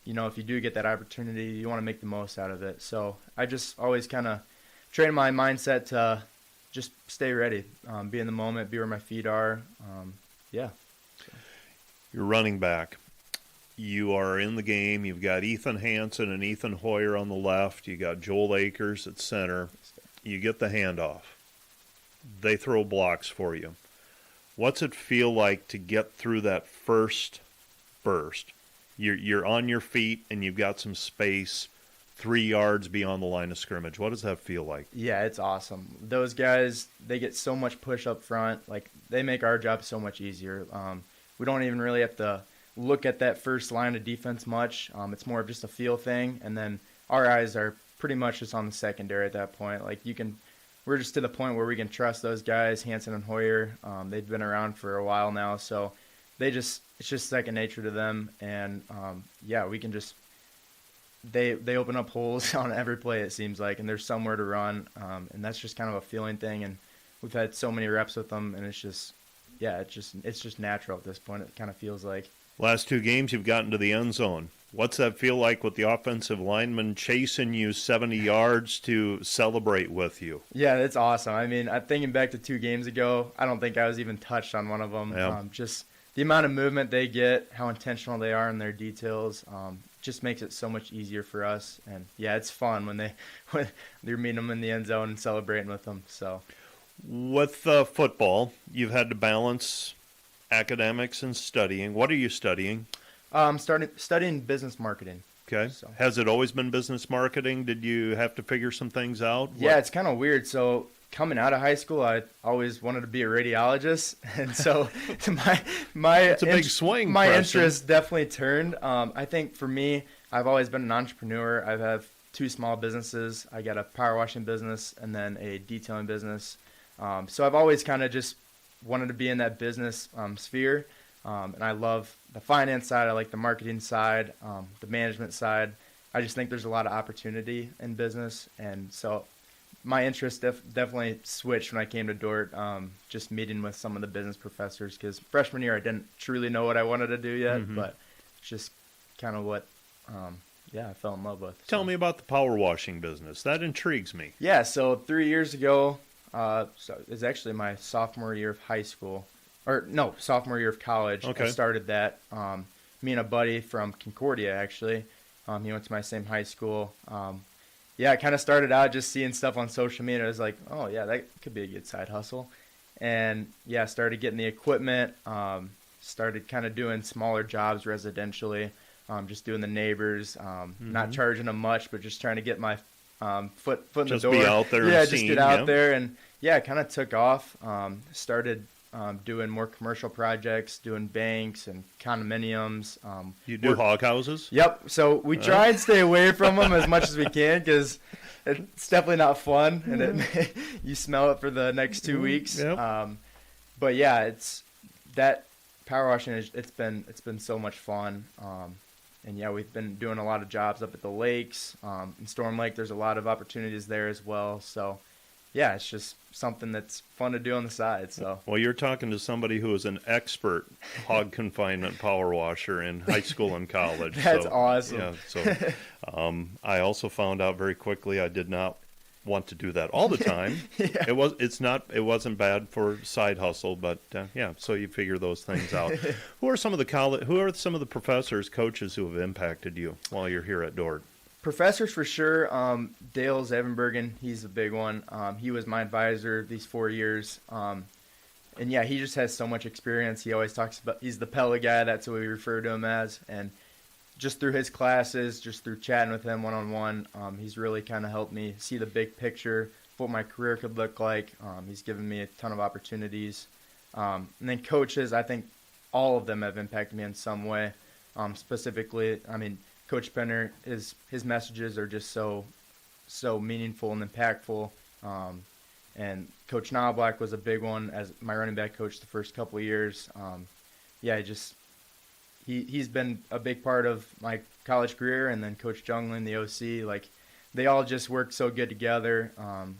you know, if you do get that opportunity, you want to make the most out of it. So I just always kind of train my mindset to just stay ready, be in the moment, be where my feet are. Yeah. So. You're running back. You are in the game. You've got Ethan Hansen and Ethan Hoyer on the left. You got Joel Akers at center. You get the handoff. They throw blocks for you. What's it feel like to get through that first burst? You're on your feet and you've got some space 3 yards beyond the line of scrimmage. What does that feel like? Yeah, it's awesome. Those guys, they get so much push up front. Like, they make our job so much easier. We don't even really have to look at that first line of defense much. It's more of just a feel thing, and then our eyes are pretty much just on the secondary at that point. Like, we're just to the point where we can trust those guys, Hansen and Hoyer. They've been around for a while now, so it's just second nature to them. And we can just they open up holes on every play, it seems like, and there's somewhere to run, and that's just kind of a feeling thing. And we've had so many reps with them, and it's just natural at this point. It kind of feels like. Last 2 games, you've gotten to the end zone. What's that feel like with the offensive lineman chasing you 70 yards to celebrate with you? Yeah, it's awesome. I mean, I'm thinking back to 2 games ago. I don't think I was even touched on one of them. Yeah. Just the amount of movement they get, how intentional they are in their details, just makes it so much easier for us. And yeah, it's fun when you're meeting them in the end zone and celebrating with them. So, with football, you've had to balance academics and studying. What are you studying? Studying business marketing. Okay. So. Has it always been business marketing? Did you have to figure some things out? Yeah, it's kind of weird. So coming out of high school, I always wanted to be a radiologist, and so it's a big swing. My interest definitely turned. I think for me, I've always been an entrepreneur. I have 2 small businesses. I got a power washing business and then a detailing business. So I've always kind of just wanted to be in that business sphere. And I love the finance side. I like the marketing side, the management side. I just think there's a lot of opportunity in business. And so my interest definitely switched when I came to Dordt, just meeting with some of the business professors. Because freshman year, I didn't truly know what I wanted to do yet, but it's just kind of what, I fell in love with. Tell me about the power washing business. That intrigues me. Yeah, so 3 years ago, so it's actually my sophomore year of high school. Sophomore year of college. Okay. I started that. Me and a buddy from Concordia, actually. He went to my same high school. I kind of started out just seeing stuff on social media. I was like, oh, yeah, that could be a good side hustle. And, started getting the equipment, started kind of doing smaller jobs residentially, just doing the neighbors, not charging them much, but just trying to get my foot in the door. Just be out there and just get out there. And, it kind of took off. Started doing more commercial projects, doing banks and condominiums. You do hog houses? Yep. So we try and stay away from them as much as we can, because it's definitely not fun, and you smell it for the next 2 weeks. Yep. But yeah, it's that power washing. It's been so much fun. And yeah, we've been doing a lot of jobs up at the lakes. In Storm Lake, there's a lot of opportunities there as well. So yeah, it's just something that's fun to do on the side. So, well, you're talking to somebody who is an expert hog confinement power washer in high school and college. That's awesome. Yeah. So, I also found out very quickly I did not want to do that all the time. Yeah. It wasn't bad for side hustle, but so you figure those things out. Who are some of the professors, coaches who have impacted you while you're here at Dordt? Professors for sure. Dale Zevenbergen, he's a big one. He was my advisor these 4 years. And yeah, he just has so much experience. He always talks about, he's the Pella guy, that's what we refer to him as. And just through his classes, just through chatting with him one-on-one, he's really kind of helped me see the big picture of what my career could look like. He's given me a ton of opportunities. And then coaches, I think all of them have impacted me in some way. Specifically, I mean, Coach Penner, his messages are just so meaningful and impactful. And Coach Knobloch was a big one as my running back coach the first couple of years. He's been a big part of my college career, and then Coach Junglin, the OC, like they all just work so good together. And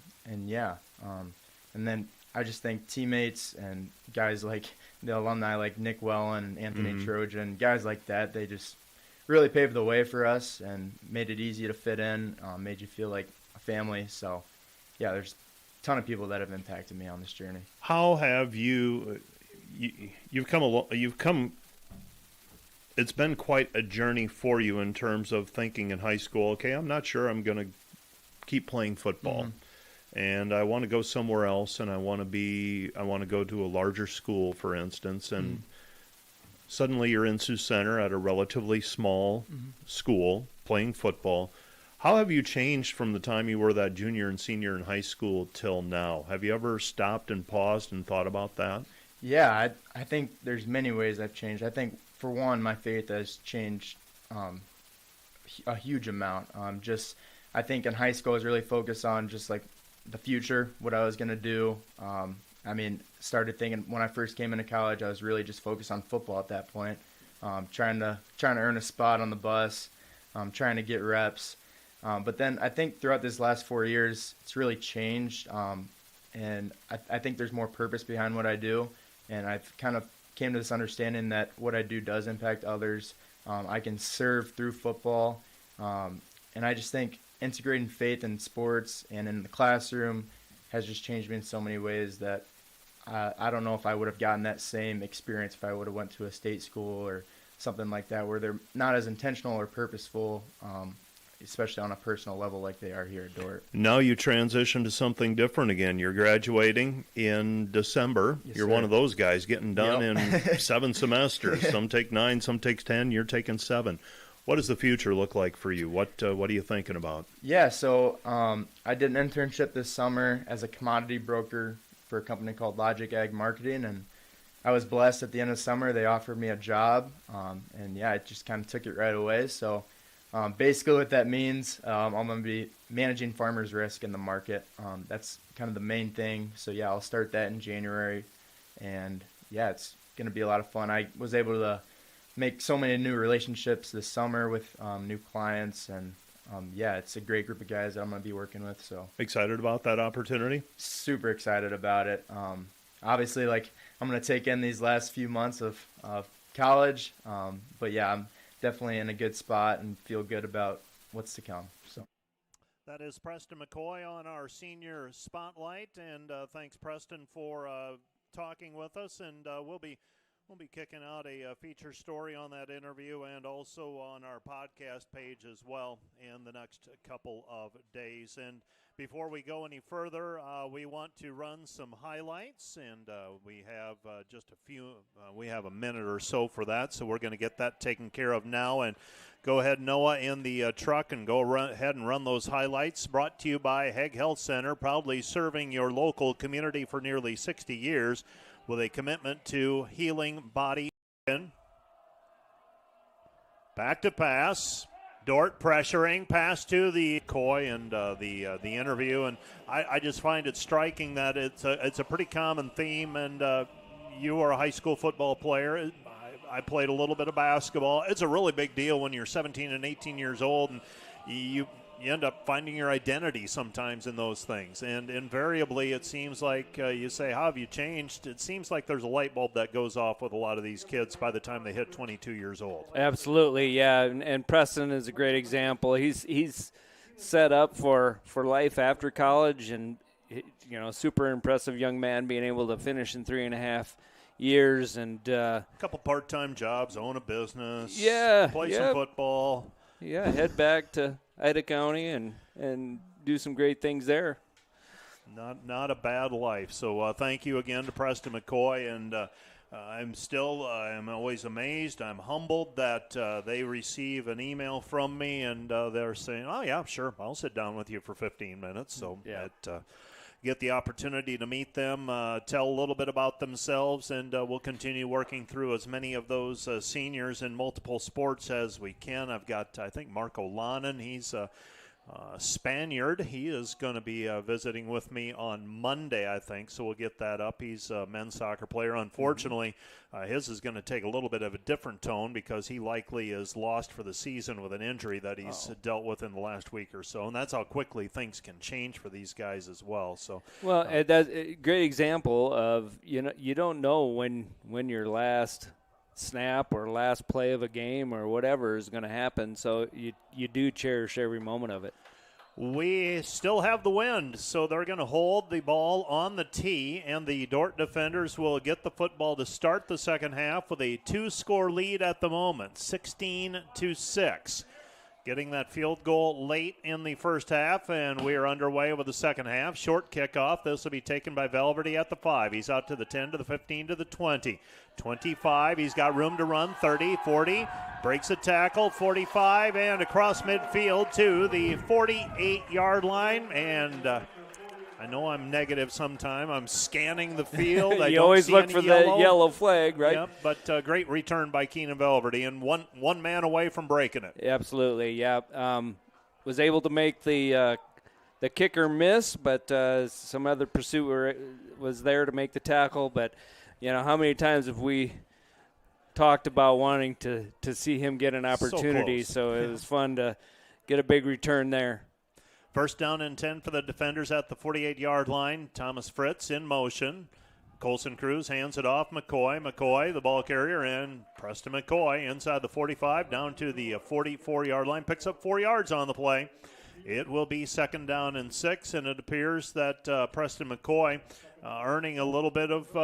then I just think teammates and guys like the alumni like Nick Wellen and Anthony Trojan, guys like that, they just really paved the way for us and made it easy to fit in, made you feel like a family. So, yeah, there's a ton of people that have impacted me on this journey. How have you've come, it's been quite a journey for you in terms of thinking in high school, okay, I'm not sure I'm going to keep playing football. And I want to go somewhere else, and I want to go to a larger school, for instance, and suddenly you're in Sioux Center at a relatively small school playing football. How have you changed from the time you were that junior and senior in high school till now? Have you ever stopped and paused and thought about that? Yeah, I think there's many ways I've changed. I think, for one, my faith has changed a huge amount. I think in high school I was really focused on just like the future, what I was going to do. Started thinking when I first came into college, I was really just focused on football at that point, trying to earn a spot on the bus, trying to get reps. But then I think throughout this last 4 years, it's really changed, and I think there's more purpose behind what I do, and I've kind of came to this understanding that what I do does impact others. I can serve through football, and I just think integrating faith in sports and in the classroom has just changed me in so many ways that I don't know if I would have gotten that same experience if I would have went to a state school or something like that, where they're not as intentional or purposeful, especially on a personal level like they are here at Dordt. Now you transition to something different again. You're graduating in December. Yes, You're sir. one of those guys getting done Yep. in 7 semesters. Some take 9, some takes 10. You're taking 7. What does the future look like for you? What are you thinking about? Yeah, so I did an internship this summer as a commodity broker for a company called Logic Ag Marketing, and I was blessed at the end of summer. They offered me a job, and I just kind of took it right away. So basically what that means, I'm going to be managing farmers' risk in the market. That's kind of the main thing. So yeah, I'll start that in January, and yeah, it's going to be a lot of fun. I was able to make so many new relationships this summer with new clients, and it's a great group of guys that I'm going to be working with. So Excited about that opportunity? Super excited about it. Obviously, like, I'm going to take in these last few months of college, but yeah, I'm definitely in a good spot and feel good about what's to come. So That is Preston McCoy on our senior spotlight, and thanks, Preston, for talking with us, and we'll be kicking out a feature story on that interview and also on our podcast page as well in the next couple of days. And before we go any further, we want to run some highlights, and we have just a few. We have a minute or so for that, so we're going to get that taken care of now. And go ahead, Noah, in the truck, and go ahead and run those highlights. Brought to you by Hague Health Center, proudly serving your local community for nearly 60 years. With a commitment to healing body. Back to pass. Dordt pressuring. Pass to the Coy and the interview. And I just find it striking that it's a pretty common theme. And you are a high school football player. I played a little bit of basketball. It's a really big deal when you're 17 and 18 years old, and you end up finding your identity sometimes in those things. And invariably, it seems like you say, how have you changed? It seems like there's a light bulb that goes off with a lot of these kids by the time they hit 22 years old. Absolutely, yeah. And Preston is a great example. He's set up for life after college, and super impressive young man being able to finish in 3.5 years, and a couple part-time jobs, own a business, play some football. Yeah, head back to Ida County and do some great things there. Not a bad life. So thank you again to Preston McCoy, and I'm always amazed. I'm humbled that they receive an email from me, and they're saying, "Oh yeah, sure, I'll sit down with you for 15 minutes." So get the opportunity to meet them, tell a little bit about themselves, and we'll continue working through as many of those seniors in multiple sports as we can. I've got, I think, Marco Lannen. He's Spaniard. He is going to be visiting with me on Monday, I think, so we'll get that up. He's a men's soccer player. Unfortunately, his is going to take a little bit of a different tone because he likely is lost for the season with an injury that he's dealt with in the last week or so, and that's how quickly things can change for these guys as well. So, that's a great example of, you don't know when your last snap or last play of a game or whatever is going to happen, so you do cherish every moment of it. We still have the wind, so they're going to hold the ball on the tee, and the Dordt defenders will get the football to start the second half with a 2-score lead at the moment, 16-6. Getting that field goal late in the first half, and we are underway with the second half. Short kickoff. This will be taken by Valverde at the 5. He's out to the 10, to the 15, to the 20. 25. He's got room to run. 30, 40. Breaks a tackle. 45, and across midfield to the 48-yard line. And I know I'm negative sometime. I'm scanning the field. You always look for the yellow flag, right? Yep, but great return by Keenan Valverde, and one man away from breaking it. Absolutely, yeah. Was able to make the kicker miss, but some other pursuit was there to make the tackle. But, how many times have we talked about wanting to see him get an opportunity? So it was fun to get a big return there. First down and 10 for the defenders at the 48-yard line. Thomas Fritz in motion. Colson Cruz hands it off. McCoy, the ball carrier, and Preston McCoy inside the 45 down to the 44-yard line. Picks up 4 yards on the play. It will be second down and 6, and it appears that Preston McCoy earning a little bit of,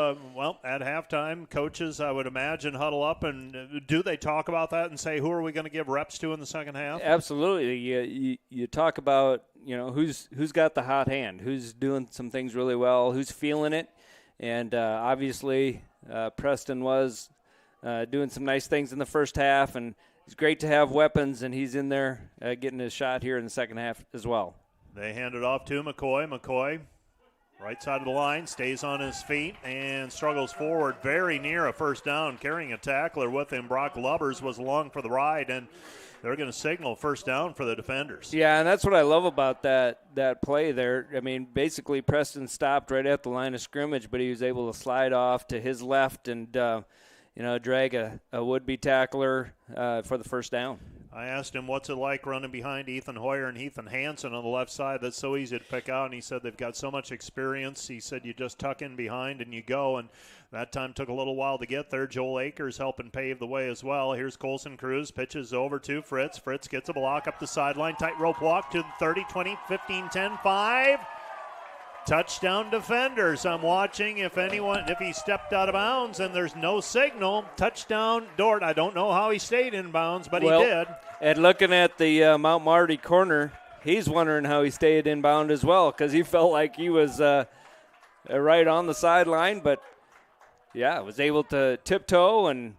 at halftime, coaches, I would imagine, huddle up. And do they talk about that and say, who are we going to give reps to in the second half? Absolutely. You talk about, who's got the hot hand, who's doing some things really well, who's feeling it. And obviously Preston was doing some nice things in the first half, and it's great to have weapons, and he's in there getting his shot here in the second half as well. They hand it off to McCoy. McCoy, right side of the line, stays on his feet and struggles forward very near a first down, carrying a tackler with him. Brock Lubbers was along for the ride, and they're going to signal first down for the defenders. Yeah, and that's what I love about that play there. I mean, basically Preston stopped right at the line of scrimmage, but he was able to slide off to his left and drag a would-be tackler for the first down. I asked him what's it like running behind Ethan Hoyer and Ethan Hansen on the left side. That's so easy to pick out, and he said they've got so much experience. He said you just tuck in behind and you go, and that time took a little while to get there. Joel Akers helping pave the way as well. Here's Colson Cruz, pitches over to Fritz. Fritz gets a block up the sideline, tightrope walk to the 30, 20, 15, 10, 5. Touchdown defenders. I'm watching if he stepped out of bounds, and there's no signal. Touchdown Dordt. I don't know how he stayed in bounds, but he did. And looking at the Mount Marty corner, he's wondering how he stayed in bound as well, because he felt like he was right on the sideline, but was able to tiptoe and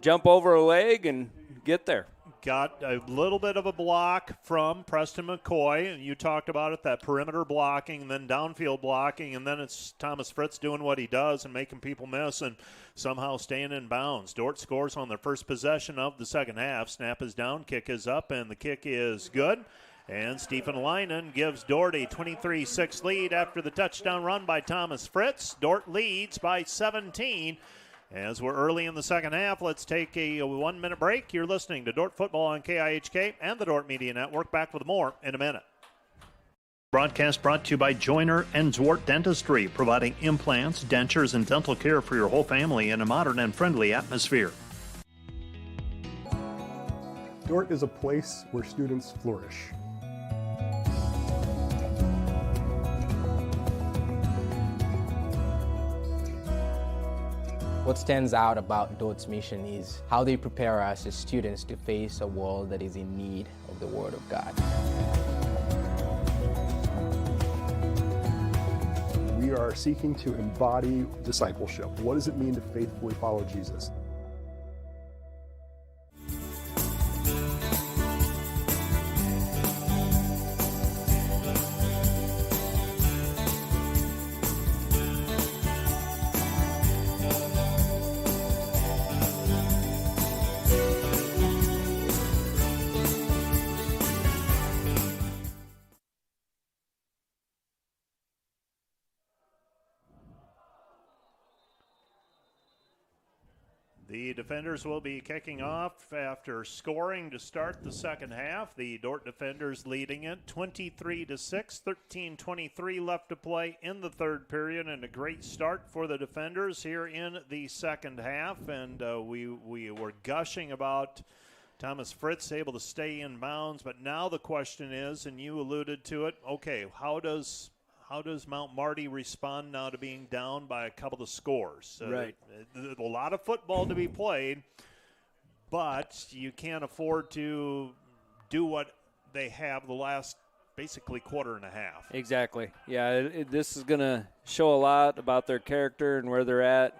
jump over a leg and get there. Got a little bit of a block from Preston McCoy, and you talked about it, that perimeter blocking, and then downfield blocking, and then it's Thomas Fritz doing what he does and making people miss and somehow staying in bounds. Dordt scores on their first possession of the second half. Snap is down, kick is up, and the kick is good. And Stephen Leinen gives Dordt a 23-6 lead after the touchdown run by Thomas Fritz. Dordt leads by 17. As we're early in the second half, let's take a 1-minute break. You're listening to Dordt Football on KIHK and the Dordt Media Network. Back with more in a minute. Broadcast brought to you by Joyner and Zwart Dentistry, providing implants, dentures, and dental care for your whole family in a modern and friendly atmosphere. Dordt is a place where students flourish. What stands out about Dordt's mission is how they prepare us as students to face a world that is in need of the Word of God. We are seeking to embody discipleship. What does it mean to faithfully follow Jesus? The defenders will be kicking off after scoring to start the second half. The Dordt defenders leading it 23-6, 13:23 left to play in the third period, and a great start for the defenders here in the second half. And we were gushing about Thomas Fritz able to stay in bounds, but now the question is, and you alluded to it, okay, how does Mount Marty respond now to being down by a couple of scores? Right. A lot of football to be played, but you can't afford to do what they have the last basically quarter and a half. Exactly. Yeah, this is going to show a lot about their character and where they're at.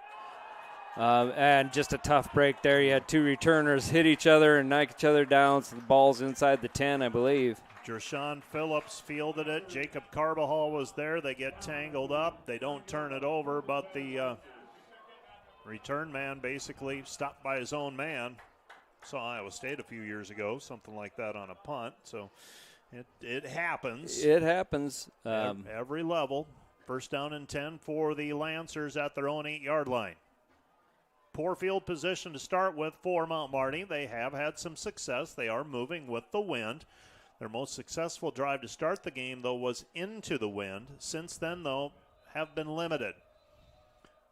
And just a tough break there. You had two returners hit each other and knock each other down, so the ball's inside the 10, I believe. Jershawn Phillips fielded it. Jacob Carbajal was there. They get tangled up. They don't turn it over, but the return man basically stopped by his own man. Saw Iowa State a few years ago, something like that on a punt. So it happens. It happens. Every level. First down and 10 for the Lancers at their own 8-yard line. Poor field position to start with for Mount Marty. They have had some success. They are moving with the wind. Their most successful drive to start the game, though, was into the wind. Since then, though, have been limited.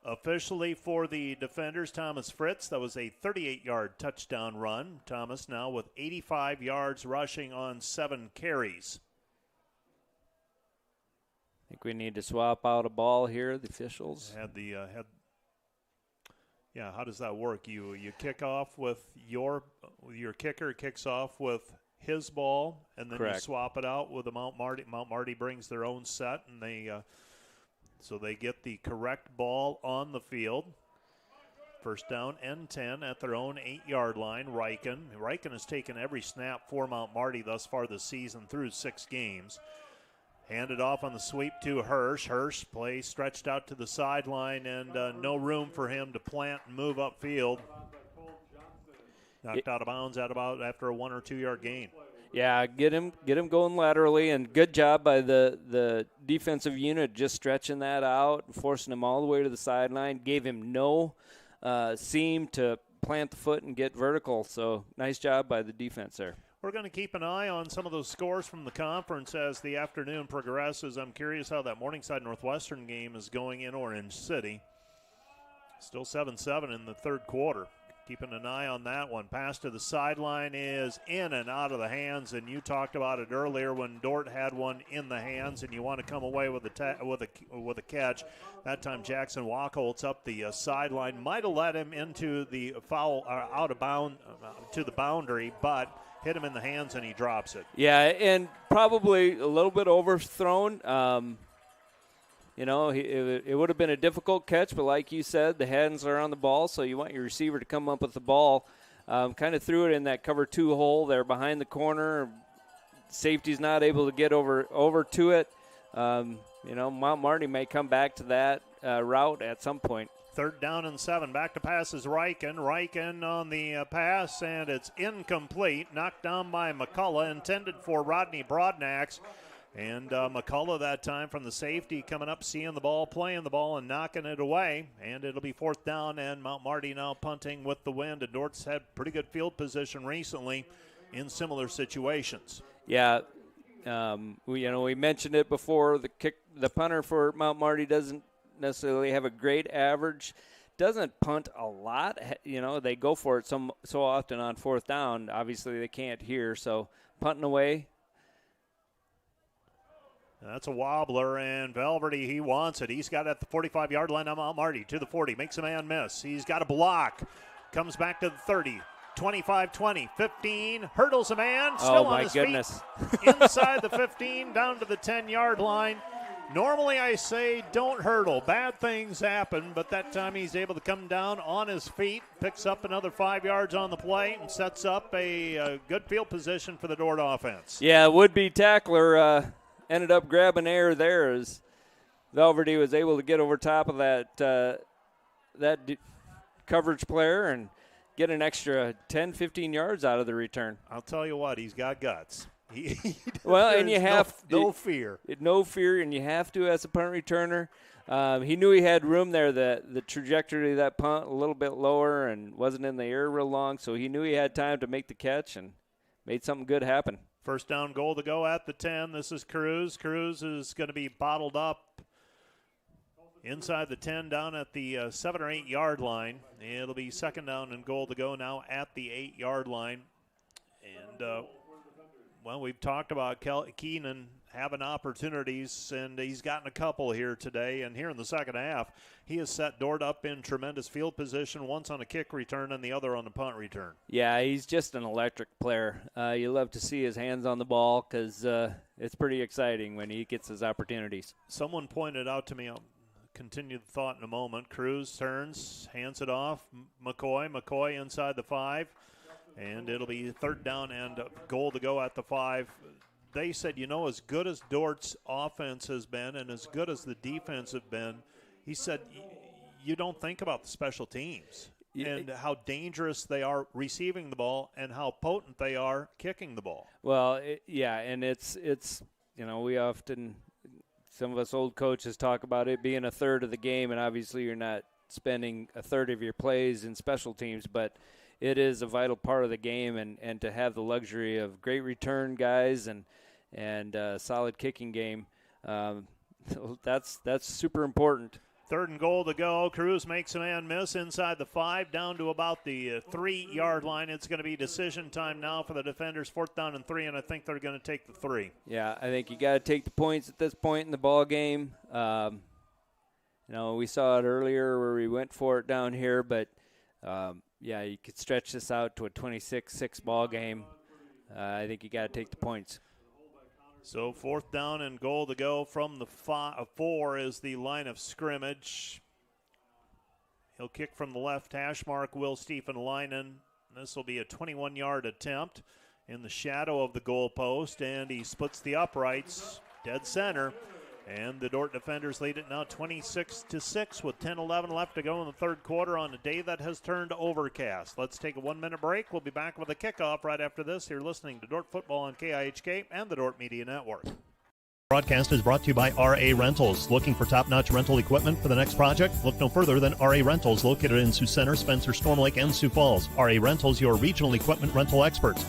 Officially for the defenders, Thomas Fritz, that was a 38-yard touchdown run. Thomas now with 85 yards rushing on 7 carries. I think we need to swap out a ball here, the officials. Yeah, how does that work? You kick off with your kicker kicks off with his ball, and then Correct. You swap it out with the Mount Marty. Mount Marty brings their own set, and they get the correct ball on the field. First down and 10 at their own 8-yard line. Riken has taken every snap for Mount Marty thus far this season through 6 games. Handed off on the sweep to Hirsch. Hirsch play stretched out to the sideline, and no room for him to plant and move upfield. Knocked out of bounds after a 1 or 2 yard gain. Yeah, get him going laterally, and good job by the defensive unit just stretching that out, forcing him all the way to the sideline. Gave him no seam to plant the foot and get vertical. So nice job by the defense there. We're going to keep an eye on some of those scores from the conference as the afternoon progresses. I'm curious how that Morningside Northwestern game is going in Orange City. Still 7-7 in the third quarter. Keeping an eye on that one. Pass to the sideline is in and out of the hands, and you talked about it earlier when Dordt had one in the hands, and you want to come away with a catch. That time Jackson Wachholtz up the sideline. Might have led him into the foul, out of bound to the boundary, but hit him in the hands and he drops it. Yeah, and probably a little bit overthrown. It would have been a difficult catch, but like you said, the hands are on the ball, so you want your receiver to come up with the ball. Kind of threw it in that cover 2 hole there behind the corner. Safety's not able to get over to it. Mount Marty may come back to that route at some point. Third down and 7. Back to pass is Riken. Riken on the pass, and it's incomplete. Knocked down by McCullough, intended for Rodney Broadnax. And McCullough that time from the safety coming up, seeing the ball, playing the ball, and knocking it away. And it'll be 4th down, and Mount Marty now punting with the wind. And Dordt's had pretty good field position recently in similar situations. Yeah, we mentioned it before. The punter for Mount Marty doesn't necessarily have a great average. Doesn't punt a lot. They go for it so often on 4th down. Obviously, they can't hear, so punting away. That's a wobbler, and Valverde, he wants it. He's got it at the 45-yard line on Mount Marty to the 40. Makes a man miss. He's got a block. Comes back to the 30. 25-20, 15, hurdles a man, still on his feet. Inside the 15, down to the 10-yard line. Normally I say don't hurdle. Bad things happen, but that time he's able to come down on his feet, picks up another 5 yards on the play, and sets up a good field position for the Dordt offense. Yeah, would-be tackler ended up grabbing air there as Valverde was able to get over top of that coverage player and get an extra 10, 15 yards out of the return. I'll tell you what, he's got guts. Well, and you have no fear. No fear, and you have to as a punt returner. He knew he had room there. The trajectory of that punt a little bit lower and wasn't in the air real long, so he knew he had time to make the catch and made something good happen. First down goal to go at the 10. This is Cruz. Cruz is going to be bottled up inside the 10 down at the 7 or 8 yard line. It'll be second down and goal to go now at the 8 yard line. And, well, we've talked about Keenan having opportunities, and he's gotten a couple here today. And here in the second half, he has set Dordt up in tremendous field position, once on a kick return and the other on the punt return. Yeah, he's just an electric player. You love to see his hands on the ball because it's pretty exciting when he gets his opportunities. Someone pointed out to me, I'll continue the thought in a moment. Cruz turns, hands it off. McCoy inside the 5. And it'll be third down and goal to go at the 5. They said, as good as Dordt's offense has been and as good as the defense have been, he said, you don't think about the special teams and how dangerous they are receiving the ball and how potent they are kicking the ball. Well, and it's we often, some of us old coaches talk about it being a third of the game, and obviously you're not spending a third of your plays in special teams, but it is a vital part of the game, and to have the luxury of great return guys and solid kicking game, that's super important. Third and goal to go. Cruz makes a man miss inside the 5, down to about the 3 yard line. It's going to be decision time now for the defenders. 4th down and 3, and I think they're going to take the 3. Yeah, I think you got to take the points at this point in the ball game. We saw it earlier where we went for it down here, but you could stretch this out to a 26-6 ball game. I think you got to take the points. So 4th down and goal to go from the 4 is the line of scrimmage. He'll kick from the left hash mark, Will Stephen-Leinen. This will be a 21-yard attempt in the shadow of the goalpost, and he splits the uprights dead center. And the Dordt defenders lead it now 26-6 with 10-11 left to go in the third quarter on a day that has turned overcast. Let's take a 1-minute break. We'll be back with a kickoff right after this. You're listening to Dordt Football on KIHK and the Dordt Media Network. Broadcast is brought to you by RA Rentals. Looking for top-notch rental equipment for the next project? Look no further than RA Rentals, located in Sioux Center, Spencer, Storm Lake, and Sioux Falls. RA Rentals, your regional equipment rental experts.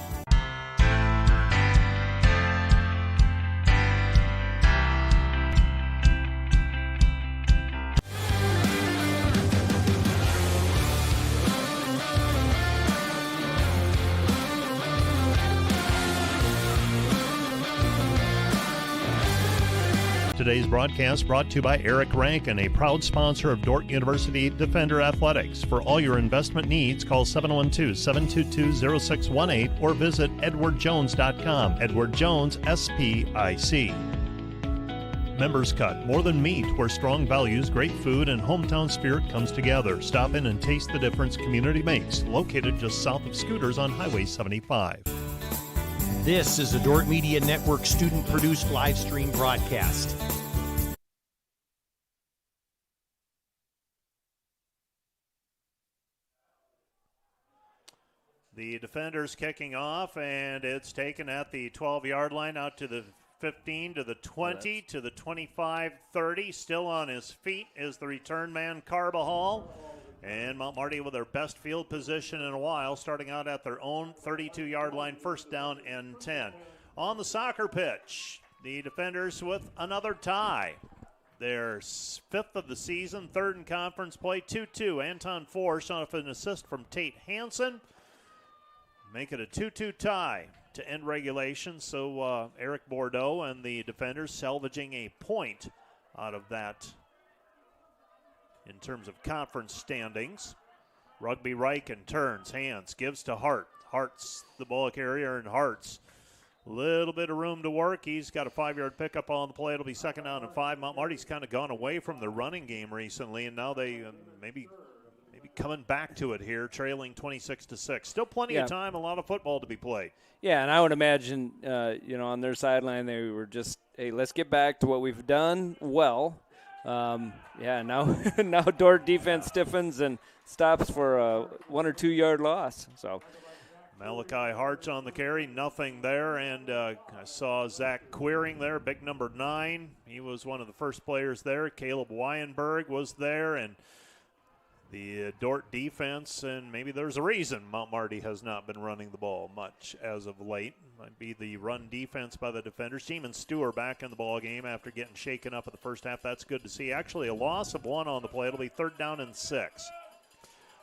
Today's broadcast brought to you by Eric Rankin, a proud sponsor of Dordt University Defender Athletics. For all your investment needs, call 712-722-0618 or visit edwardjones.com. Edward Jones, SPIC. Members Cut, more than meat, where strong values, great food, and hometown spirit comes together. Stop in and taste the difference community makes. Located just south of Scooters on Highway 75. This is a Dordt Media Network student-produced live stream broadcast. The defenders kicking off, and it's taken at the 12-yard line out to the 15, to the 20, to the 25, 30. Still on his feet is the return man, Carbajal. And Mount Marty with their best field position in a while, starting out at their own 32-yard line, 1st down and 10. On the soccer pitch, the defenders with another tie. Their 5th of the season, 3rd in conference play, 2-2. Anton Forsch off an assist from Tate Hansen. Make it a 2-2 tie. to end regulation. So Eric Bordeaux and the defenders salvaging a point out of that in terms of conference standings. Rugby Riken turns, hands, gives to Hart. Hart's the ball carrier, and Hart's a little bit of room to work. He's got a 5-yard pickup on the play. It'll be 2nd down and 5. Mount Marty's kind of gone away from the running game recently, and now they maybe coming back to it here, trailing 26-6. Still plenty of time, a lot of football to be played. Yeah, and I would imagine, on their sideline, they were just, hey, let's get back to what we've done well. Now Dordt defense stiffens and stops for a 1 or 2 yard loss. So Malachi Hart's on the carry, nothing there, and I saw Zach Queering there, big number 9. He was one of the first players there. Caleb Wyenberg was there, and the Dordt defense, and maybe there's a reason Mount Marty has not been running the ball much as of late. Might be the run defense by the defenders. Seaman Stewart back in the ball game after getting shaken up in the first half. That's good to see. Actually, a loss of 1 on the play. It'll be 3rd down and 6.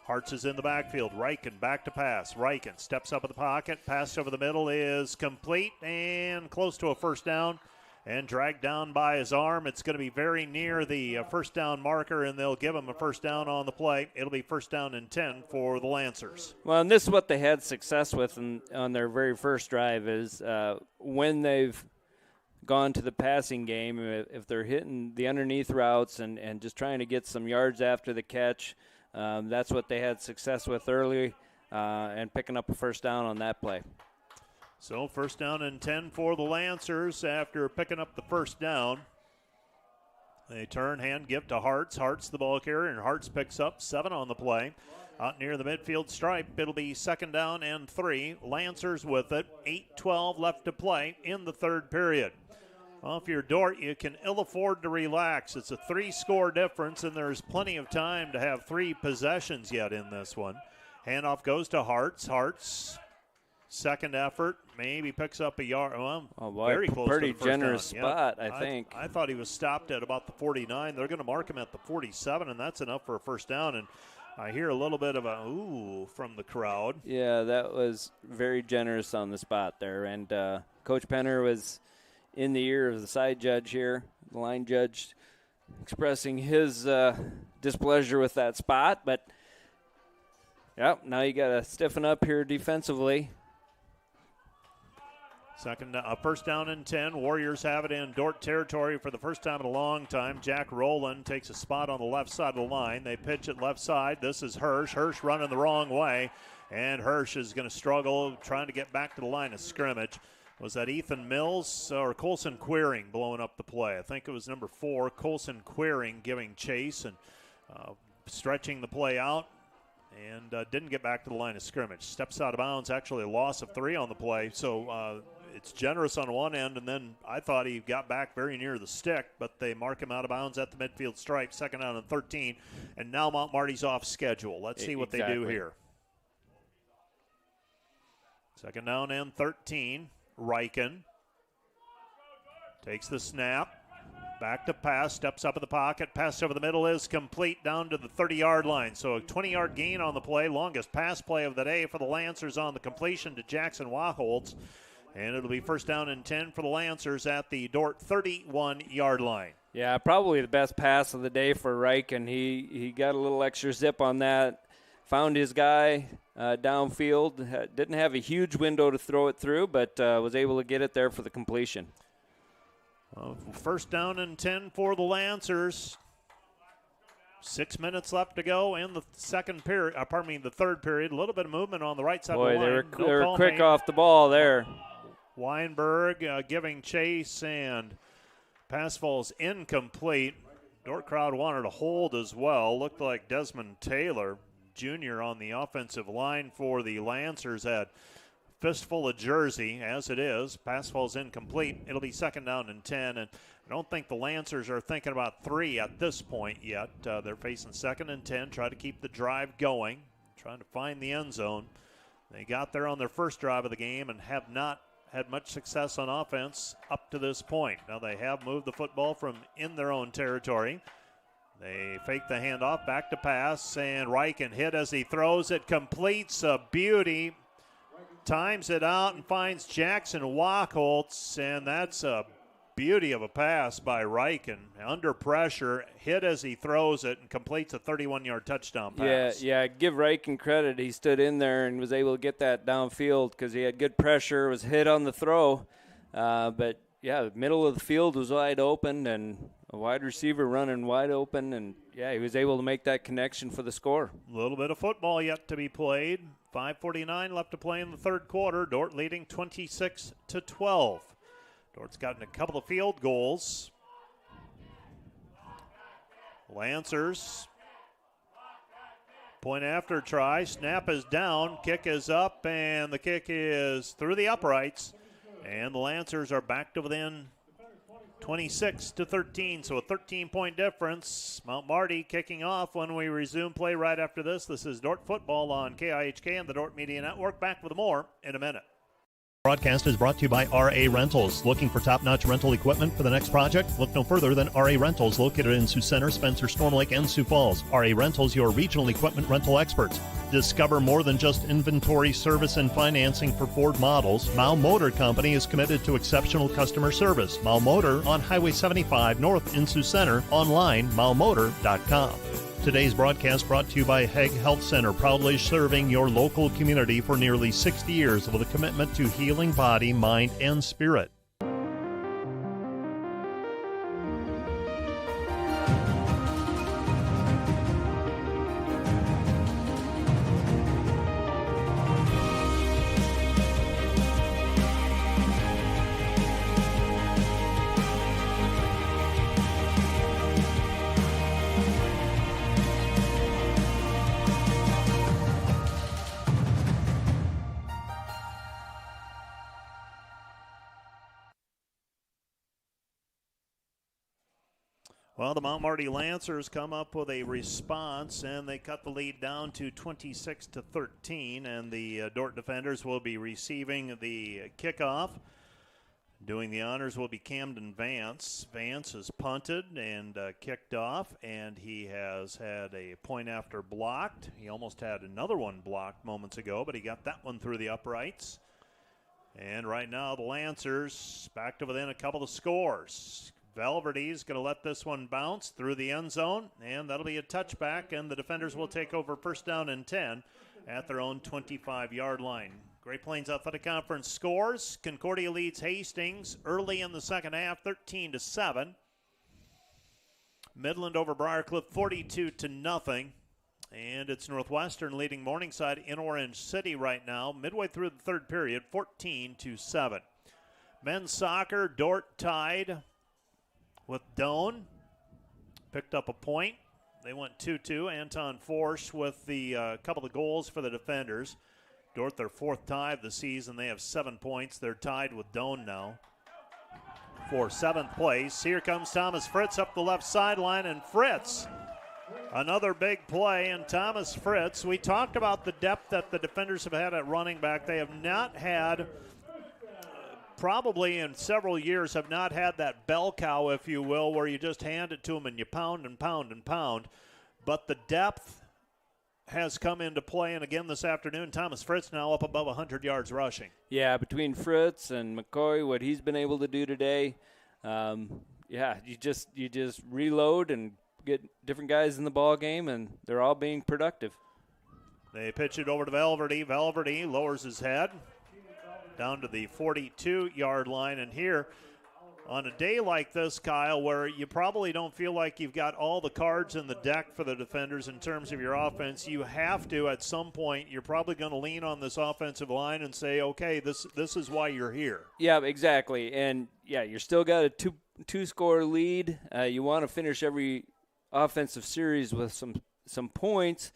Hartz is in the backfield. Riken back to pass. Riken steps up in the pocket. Pass over the middle is complete and close to a 1st down. And dragged down by his arm. It's going to be very near the 1st down marker, and they'll give him a 1st down on the play. It'll be 1st down and 10 for the Lancers. Well, and this is what they had success with on their very first drive is when they've gone to the passing game, if they're hitting the underneath routes and just trying to get some yards after the catch, that's what they had success with early and picking up a 1st down on that play. So 1st down and 10 for the Lancers after picking up the 1st down. They turn, hand, give to Hartz. Hartz the ball carrier, and Hartz picks up 7 on the play. Out near the midfield stripe, it'll be 2nd down and 3. Lancers with it. 8:12 left to play in the 3rd period. Well, if you're Dordt, you can ill afford to relax. It's a 3-score difference, and there's plenty of time to have 3 possessions yet in this one. Handoff goes to Hartz. Hartz, second effort, maybe picks up a yard. Well, very close pretty to the generous first down. spot, I think. I thought he was stopped at about the 49. They're going to mark him at the 47, and that's enough for a 1st down. And I hear a little bit of a ooh from the crowd. Yeah, that was very generous on the spot there. And Coach Penner was in the ear of the side judge here, the line judge, expressing his displeasure with that spot. But, yep, now you got to stiffen up here defensively. 1st down and 10. Warriors have it in Dordt territory for the first time in a long time. Jack Rowland takes a spot on the left side of the line. They pitch it left side. This is Hirsch. Hirsch running the wrong way, and Hirsch is going to struggle trying to get back to the line of scrimmage. Was that Ethan Mills or Colson Queering blowing up the play? I think it was number 4, Colson Queering, giving chase and stretching the play out. And didn't get back to the line of scrimmage. Steps out of bounds, actually a loss of 3 on the play. So it's generous on one end, and then I thought he got back very near the stick, but they mark him out of bounds at the midfield stripe, 2nd down and 13. And now Mount Marty's off schedule. Let's see what they do here. 2nd down and 13. Riken takes the snap. Back to pass, steps up in the pocket, pass over the middle is complete down to the 30-yard line. So a 20-yard gain on the play, longest pass play of the day for the Lancers on the completion to Jackson Wachholtz. And it'll be 1st down and 10 for the Lancers at the Dordt 31-yard line. Yeah, probably the best pass of the day for Reich, and he got a little extra zip on that. Found his guy downfield. Didn't have a huge window to throw it through, but was able to get it there for the completion. 1st down and 10 for the Lancers. 6 minutes left to go in the the 3rd period. A little bit of movement on the right side of the line. They were quick off the ball there. Weinberg giving chase, and pass falls incomplete. Dordt crowd wanted to hold as well. Looked like Desmond Taylor Jr. on the offensive line for the Lancers had fistful of jersey, as it is. Pass falls incomplete. It'll be 2nd down and 10, and I don't think the Lancers are thinking about 3 at this point yet. They're facing 2nd and 10, try to keep the drive going, trying to find the end zone. They got there on their first drive of the game and have not had much success on offense up to this point. Now they have moved the football from in their own territory. They fake the handoff, back to pass, and Riken hit as he throws it, completes a beauty times it out and finds Jackson Wachholtz, and that's a beauty of a pass by Riken. Under pressure, hit as he throws it, and completes a 31-yard touchdown pass. Yeah, give Riken credit. He stood in there and was able to get that downfield because he had good pressure, was hit on the throw. But, yeah, middle of the field was wide open, and a wide receiver running wide open, and, yeah, he was able to make that connection for the score. A little bit of football yet to be played. 5:49 left to play in the third quarter. Dordt leading 26-12. Dort's gotten a couple of field goals. Lancers, point after try. Snap is down. Kick is up, and the kick is through the uprights. And the Lancers are back to within 26-13, so a 13-point difference. Mount Marty kicking off when we resume play right after this. This is Dordt football on KIHK and the Dordt Media Network. Back with more in a minute. Broadcast is brought to you by RA Rentals. Looking for top-notch rental equipment for the next project? Look no further than RA Rentals, located in Sioux Center, Spencer, Storm Lake, and Sioux Falls. RA Rentals, your regional equipment rental experts. Discover more than just inventory, service, and financing for Ford models. Mao Motor Company is committed to exceptional customer service. Mao Motor on Highway 75 North in Sioux Center. Online, maomotor.com. Today's broadcast brought to you by Hague Health Center, proudly serving your local community for nearly 60 years with a commitment to healing body, mind, and spirit. Well, the Mount Marty Lancers come up with a response, and they cut the lead down to 26-13, and the Dordt defenders will be receiving the kickoff. Doing the honors will be Camden Vance. Vance has punted and kicked off, and he has had a point after blocked. He almost had another one blocked moments ago, but he got that one through the uprights. And right now the Lancers back to within a couple of scores. Valverde's going to let this one bounce through the end zone, and that'll be a touchback, and the defenders will take over first down and 10 at their own 25-yard line. Great Plains Athletic Conference scores. Concordia leads Hastings early in the second half, 13-7. Midland over Briarcliff, 42-0. And it's Northwestern leading Morningside in Orange City right now, midway through the third period, 14-7. Men's soccer, Dordt tied with Doane. Picked up a point. They went 2-2. Anton Forsch with the couple of goals for the defenders. Dordt, their fourth tie of the season. They have 7 points. They're tied with Doane now for seventh place. Here comes Thomas Fritz up the left sideline, and Fritz, another big play, and Thomas Fritz. We talked about the depth that the defenders have had at running back. They have not had, probably in several years, have not had that bell cow, if you will, where you just hand it to them and you pound and pound and pound. But the depth has come into play, and again this afternoon, Thomas Fritz now up above 100 yards rushing. Yeah, between Fritz and McCoy, what he's been able to do today, you just reload and get different guys in the ball game, and they're all being productive. They pitch it over to Valverde. Valverde lowers his head down to the 42-yard line. And here, on a day like this, Kyle, where you probably don't feel like you've got all the cards in the deck for the defenders in terms of your offense, you have to, at some point, you're probably going to lean on this offensive line and say, okay, this is why you're here. Yeah, exactly. And, yeah, you're still got a two-score lead. You want to finish every offensive series with some points.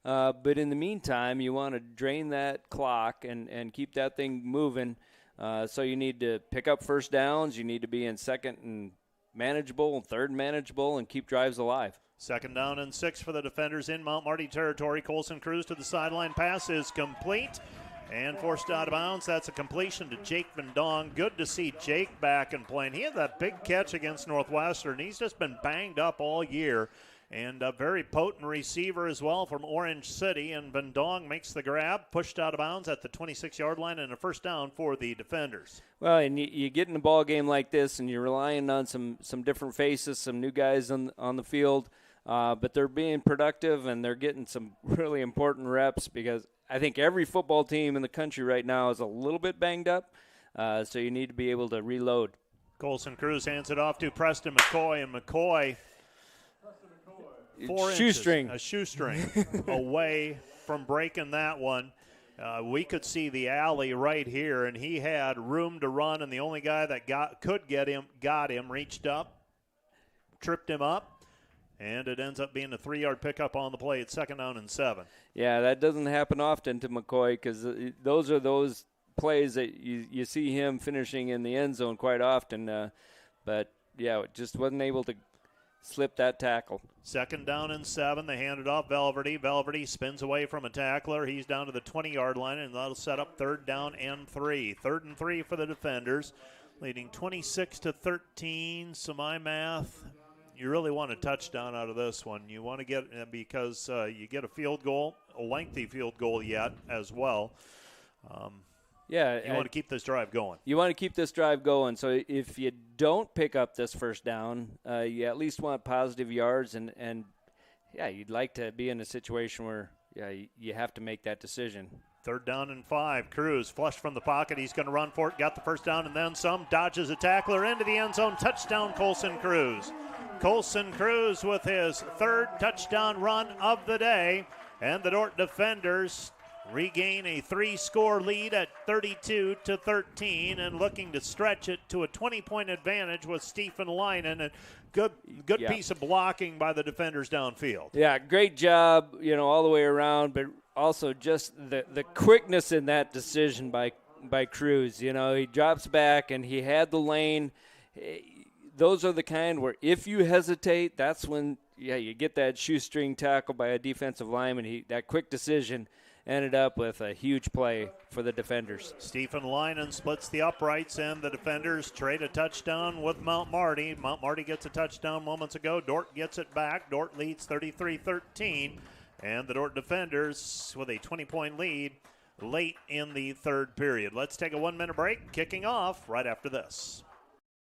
But in the meantime, you want to drain that clock and keep that thing moving. So you need to pick up first downs. You need to be in second and manageable and third manageable and keep drives alive. Second down and 6 for the defenders in Mount Marty territory. Colson Cruz to the sideline. Pass is complete and forced out of bounds. That's a completion to Jake Vendong. Good to see Jake back and playing. He had that big catch against Northwestern. He's just been banged up all year. And a very potent receiver as well from Orange City. And Bandong makes the grab, pushed out of bounds at the 26-yard line, and a first down for the defenders. Well, and you get in a ball game like this, and you're relying on some different faces, some new guys on the field, but they're being productive, and they're getting some really important reps because I think every football team in the country right now is a little bit banged up, so you need to be able to reload. Colson Cruz hands it off to Preston McCoy, and McCoy – a shoestring away from breaking that one. We could see the alley right here, and he had room to run, and the only guy that got him, reached up, tripped him up, and it ends up being a 3-yard pickup on the play. It's 2nd down and 7. Yeah, that doesn't happen often to McCoy because those are those plays that you see him finishing in the end zone quite often. But, yeah, just wasn't able to slip that tackle. 2nd down and 7. They hand it off Velverty. Velverty spins away from a tackler. He's down to the 20-yard line, and that'll set up 3rd down and 3. 3rd and 3 for the defenders, leading 26-13. So my math, you really want a touchdown out of this one. You want to get, because you get a field goal, a lengthy field goal yet as well. Yeah, you want to keep this drive going. You want to keep this drive going. So if you don't pick up this first down, you at least want positive yards, and you'd like to be in a situation where you have to make that decision. 3rd down and 5. Cruz flush from the pocket. He's going to run for it. Got the first down and then some. Dodges a tackler into the end zone. Touchdown, Colson Cruz. Colson Cruz with his 3rd touchdown run of the day, and the Dordt defenders regain a 3-score lead at 32-13 and looking to stretch it to a 20-point advantage with Stephen Linen. And good piece of blocking by the defenders downfield. Yeah, great job, all the way around, but also just the quickness in that decision by Cruz. He drops back and he had the lane. Those are the kind where if you hesitate, that's when you get that shoestring tackle by a defensive lineman. That quick decision ended up with a huge play for the defenders. Stephen Linen splits the uprights, and the defenders trade a touchdown with Mount Marty. Mount Marty gets a touchdown moments ago. Dordt gets it back. Dordt leads 33-13, and the Dordt defenders with a 20-point lead late in the 3rd period. Let's take a 1-minute break, kicking off right after this.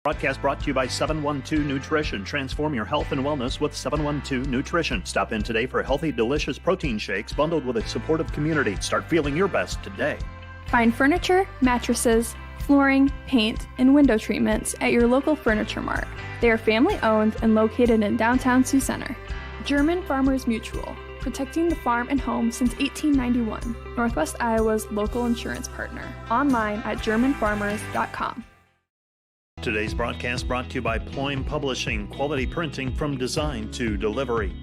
Broadcast brought to you by 712 Nutrition. Transform your health and wellness with 712 Nutrition. Stop in today for healthy, delicious protein shakes bundled with a supportive community. Start feeling your best today. Find furniture, mattresses, flooring, paint, and window treatments at your local Furniture Mart. They are family-owned and located in downtown Sioux Center. German Farmers Mutual, protecting the farm and home since 1891. Northwest Iowa's local insurance partner. Online at germanfarmers.com. Today's broadcast brought to you by Ployne Publishing, quality printing from design to delivery.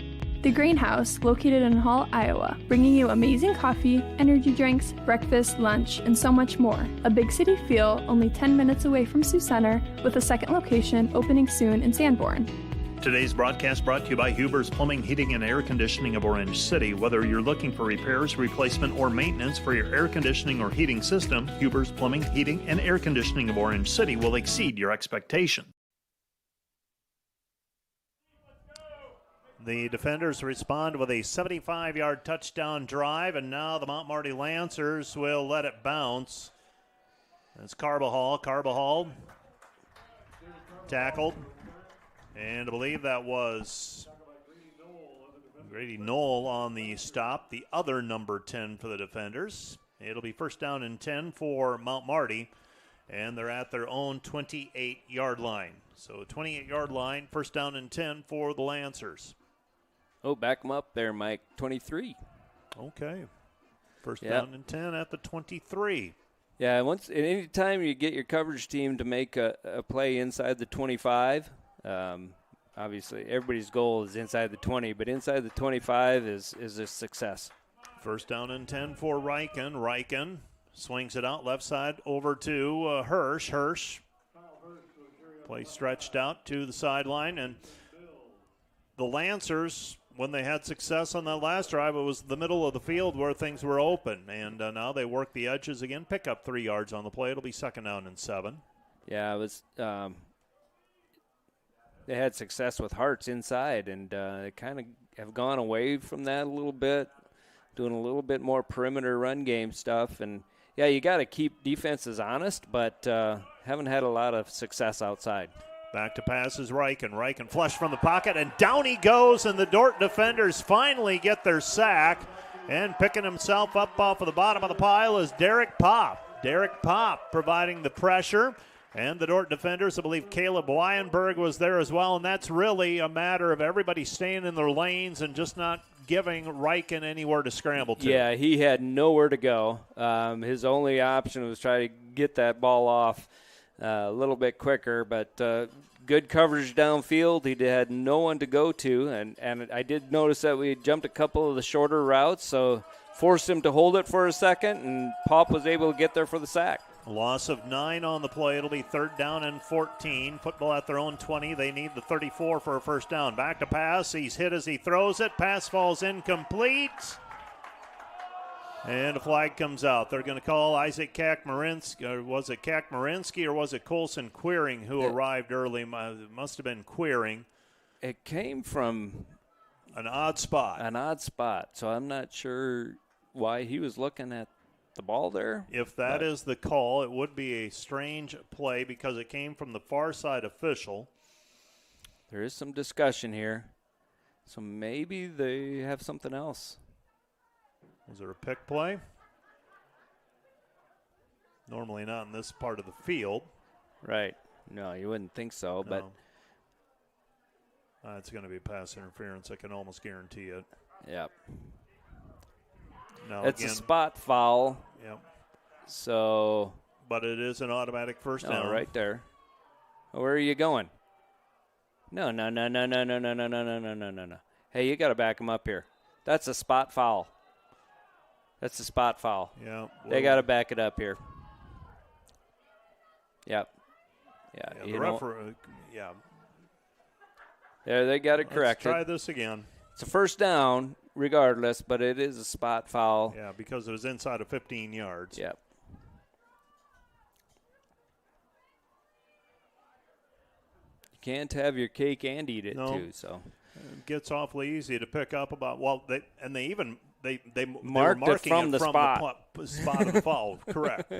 The Greenhouse, located in Hall, Iowa, bringing you amazing coffee, energy drinks, breakfast, lunch, and so much more. A big city feel, only 10 minutes away from Sioux Center, with a 2nd location opening soon in Sanborn. Today's broadcast brought to you by Huber's Plumbing, Heating, and Air Conditioning of Orange City. Whether you're looking for repairs, replacement, or maintenance for your air conditioning or heating system, Huber's Plumbing, Heating, and Air Conditioning of Orange City will exceed your expectation. The defenders respond with a 75-yard touchdown drive, and now the Mount Marty Lancers will let it bounce. It's Carbajal. Carbajal tackled. And I believe that was Grady Knoll on the stop, the other number 10 for the defenders. It'll be 1st down and 10 for Mount Marty, and they're at their own 28-yard line. So 28-yard line, 1st down and 10 for the Lancers. Oh, back them up there, Mike. 23. Okay. 1st down and 10 at the 23. Yeah, any time you get your coverage team to make a play inside the 25, obviously everybody's goal is inside the 20, but inside the 25 is a success. 1st down and 10 for Riken. Riken swings it out left side over to Hirsch. Hirsch play stretched out to the sideline, and the Lancers, when they had success on that last drive, it was the middle of the field where things were open, and now they work the edges again, pick up 3 yards on the play. It'll be 2nd down and 7. Yeah, it was they had success with Hearts inside, and they kind of have gone away from that a little bit, doing a little bit more perimeter run game stuff. And, yeah, you got to keep defenses honest, but haven't had a lot of success outside. Back to pass is Reichen. Reichen flush from the pocket, and down he goes, and the Dordt defenders finally get their sack. And picking himself up off of the bottom of the pile is Derek Popp. Derek Popp providing the pressure. And the Dordt defenders, I believe Caleb Weinberg was there as well. And that's really a matter of everybody staying in their lanes and just not giving Reichen anywhere to scramble to. Yeah, he had nowhere to go. His only option was try to get that ball off a little bit quicker. But good coverage downfield. He had no one to go to. And I did notice that we jumped a couple of the shorter routes, so forced him to hold it for a second, and Popp was able to get there for the sack. A loss of 9 on the play. It'll be 3rd down and 14. Football at their own 20. They need the 34 for a first down. Back to pass. He's hit as he throws it. Pass falls incomplete. And a flag comes out. They're going to call Isaac Kakmarinsky. Was it Kakmarinsky or was it Colson Queering who arrived early? It must have been Queering. It came from an odd spot. An odd spot. So I'm not sure why he was looking at the ball there. If that is the call, it would be a strange play because it came from the far side official. There is some discussion here. So maybe they have something else. Was there a pick play? Normally not in this part of the field. Right. No, you wouldn't think so, but it's going to be pass interference. I can almost guarantee it. Yep. Now it's a spot foul. Yep. So. But it is an automatic first down. Right there. Well, where are you going? No. Hey, you got to back him up here. That's a spot foul. That's a spot foul. Yeah. They got to back it up here. Yep. Yeah. The referee. Yeah. There, they got it corrected. Let's try this again. It's a first down, regardless, but it is a spot foul. Yeah, because it was inside of 15 yards. Yep. You can't have your cake and eat it too. So it gets awfully easy to pick up about. Well, they marked were it from the spot. The spot of the foul. Correct.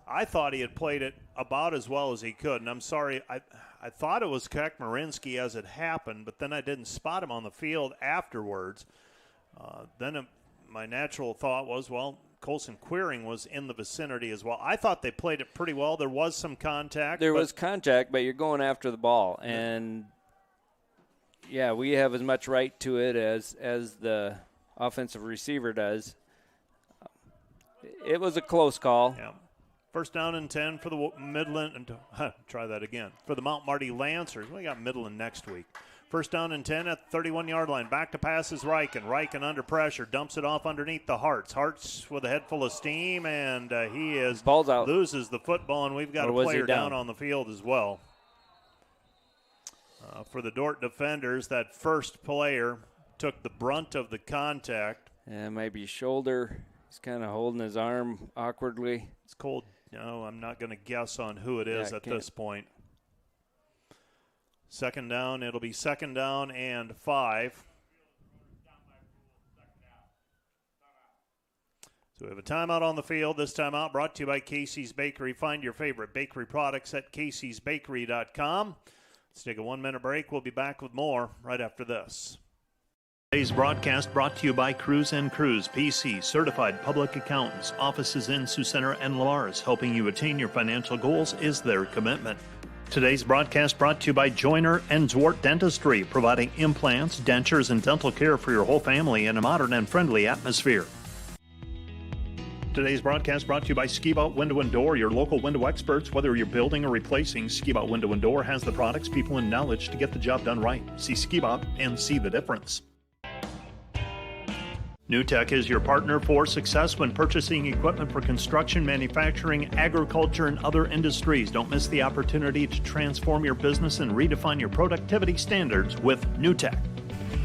I thought he had played it about as well as he could, and I'm sorry. I thought it was Kakmarinsky as it happened, but then I didn't spot him on the field afterwards. My natural thought was, well, Colson Queering was in the vicinity as well. I thought they played it pretty well. There was some contact. There was contact, but you're going after the ball, and yeah, we have as much right to it as the offensive receiver does. It was a close call. Yeah. First down and 10 for the Midland. Try that again. For the Mount Marty Lancers. We got Midland next week. First down and 10 at the 31-yard line. Back to pass is Reichen. Reichen under pressure. Dumps it off underneath the Hearts. Hearts with a head full of steam, and he Ball's out. Loses the football, and we've got a player down on the field as well. For the Dordt defenders, that first player took the brunt of the contact. Yeah, maybe shoulder. He's kind of holding his arm awkwardly. It's cold. No, I'm not going to guess on who it is at this point. Second down. It'll be second down and 5. So we have a timeout on the field. This timeout brought to you by Casey's Bakery. Find your favorite bakery products at caseysbakery.com. Let's take a 1-minute break. We'll be back with more right after this. Today's broadcast brought to you by Cruz & Cruz, PC, certified public accountants, offices in Sioux Center and Lamar's. Helping you attain your financial goals is their commitment. Today's broadcast brought to you by Joyner & Dordt Dentistry, providing implants, dentures, and dental care for your whole family in a modern and friendly atmosphere. Today's broadcast brought to you by Ski-Bout Window and Door, your local window experts. Whether you're building or replacing, Ski-Bout Window and Door has the products, people, and knowledge to get the job done right. See Ski-Bout and see the difference. NewTek is your partner for success when purchasing equipment for construction, manufacturing, agriculture, and other industries. Don't miss the opportunity to transform your business and redefine your productivity standards with NewTek.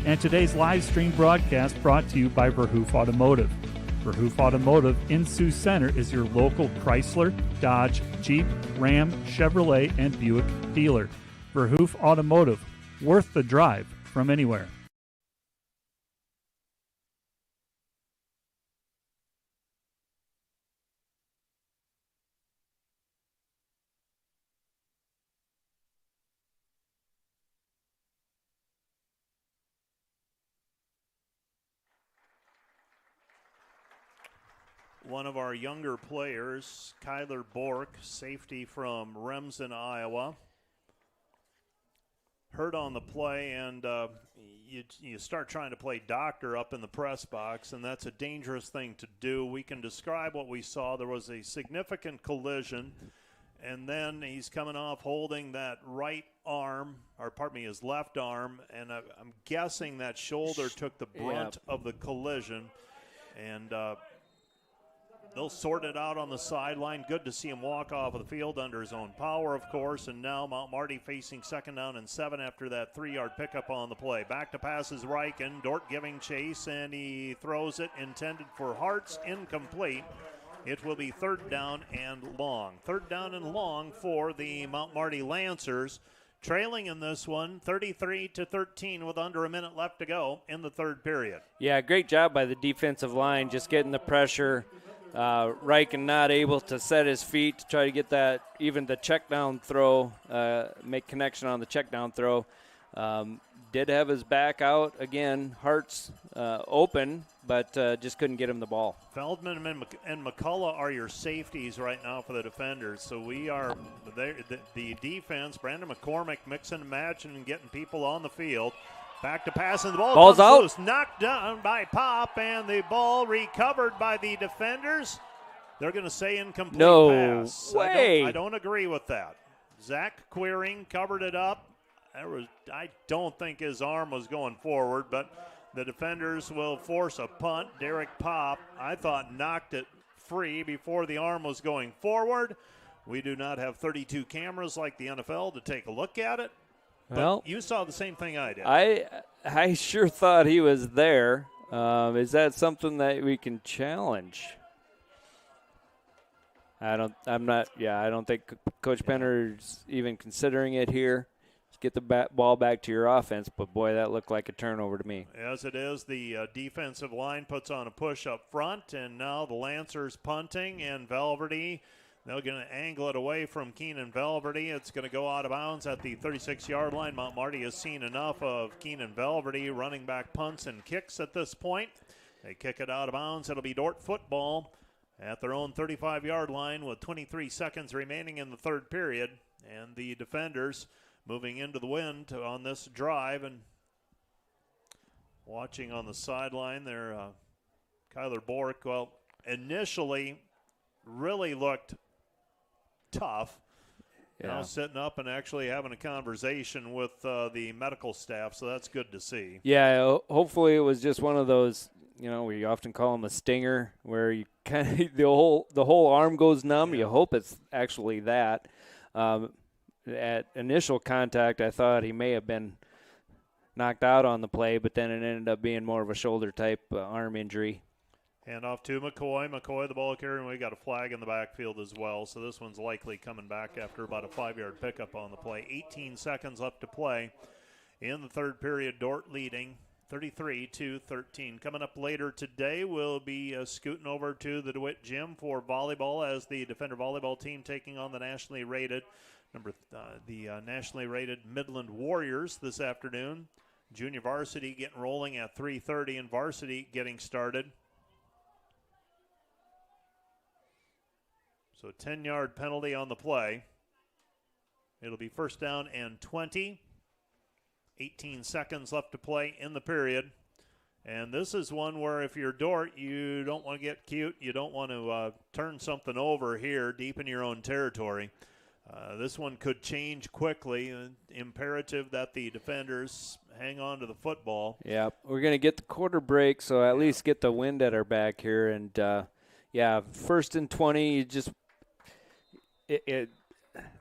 And today's live stream broadcast brought to you by Verhoof Automotive. Verhoof Automotive in Sioux Center is your local Chrysler, Dodge, Jeep, Ram, Chevrolet, and Buick dealer. Verhoof Automotive, worth the drive from anywhere. One of our younger players, Kyler Bork, safety from Remsen, Iowa, hurt on the play, and you start trying to play doctor up in the press box, and that's a dangerous thing to do. We can describe what we saw. There was a significant collision, and then he's coming off holding that right arm, or pardon me, his left arm, and I'm guessing that shoulder took the brunt of the collision, and they'll sort it out on the sideline. Good to see him walk off of the field under his own power, of course. And now Mount Marty facing 2nd down and 7 after that 3-yard pickup on the play. Back to pass is Reichen. Dordt giving chase, and he throws it intended for Hartz, incomplete. It will be 3rd down and long. 3rd down and long for the Mount Marty Lancers. Trailing in this one, 33-13 with under a minute left to go in the 3rd period. Yeah, great job by the defensive line, just getting the pressure. Reichen not able to set his feet to try to get that, even the check down throw, make connection on the check down throw. Did have his back out again, Hart's open, but just couldn't get him the ball. Feldman and McCullough are your safeties right now for the defenders. So we are the defense. Brandon McCormick mixing and matching and getting people on the field. Back to pass, and the ball's out. Loose. Knocked down by Pop, and the ball recovered by the defenders. They're going to say incomplete pass. No way. I don't agree with that. Zach Queering covered it up. I don't think his arm was going forward, but the defenders will force a punt. Derek Pop, I thought, knocked it free before the arm was going forward. We do not have 32 cameras like the NFL to take a look at it. Well, but you saw the same thing I did. I sure thought he was there. Is that something that we can challenge? I don't think Coach Penner's even considering it here. Just get the ball back to your offense, but boy, that looked like a turnover to me. As it is, the defensive line puts on a push up front, and now the Lancers punting, and Valverde, they're going to angle it away from Keenan Valverde. It's going to go out of bounds at the 36-yard line. Mount Marty has seen enough of Keenan Valverde running back punts and kicks at this point. They kick it out of bounds. It'll be Dordt football at their own 35-yard line with 23 seconds remaining in the 3rd period. And the defenders moving into the wind on this drive. And watching on the sideline there, Kyler Bork, well, initially really looked tough. Yeah. Now sitting up and actually having a conversation with the medical staff, so that's good to see. Yeah, hopefully it was just one of those, we often call them a stinger, where you kind of the whole arm goes numb. Yeah. You hope it's actually that. At initial contact, I thought he may have been knocked out on the play, but then it ended up being more of a shoulder type arm injury. Hand off to McCoy. McCoy, the ball carrier, and we got a flag in the backfield as well. So this one's likely coming back after about a 5-yard pickup on the play. 18 seconds left to play in the 3rd period. Dordt leading 33-13. Coming up later today, we'll be scooting over to the DeWitt Gym for volleyball as the Defender volleyball team taking on the nationally rated Midland Warriors this afternoon. Junior varsity getting rolling at 3:30 and varsity getting started. So 10-yard penalty on the play. It'll be 1st down and 20. 18 seconds left to play in the period. And this is one where if you're Dordt, you don't want to get cute. You don't want to turn something over here deep in your own territory. This one could change quickly. Imperative that the defenders hang on to the football. Yeah, we're going to get the quarter break, so at least get the wind at our back here. And, 1st and 20, you just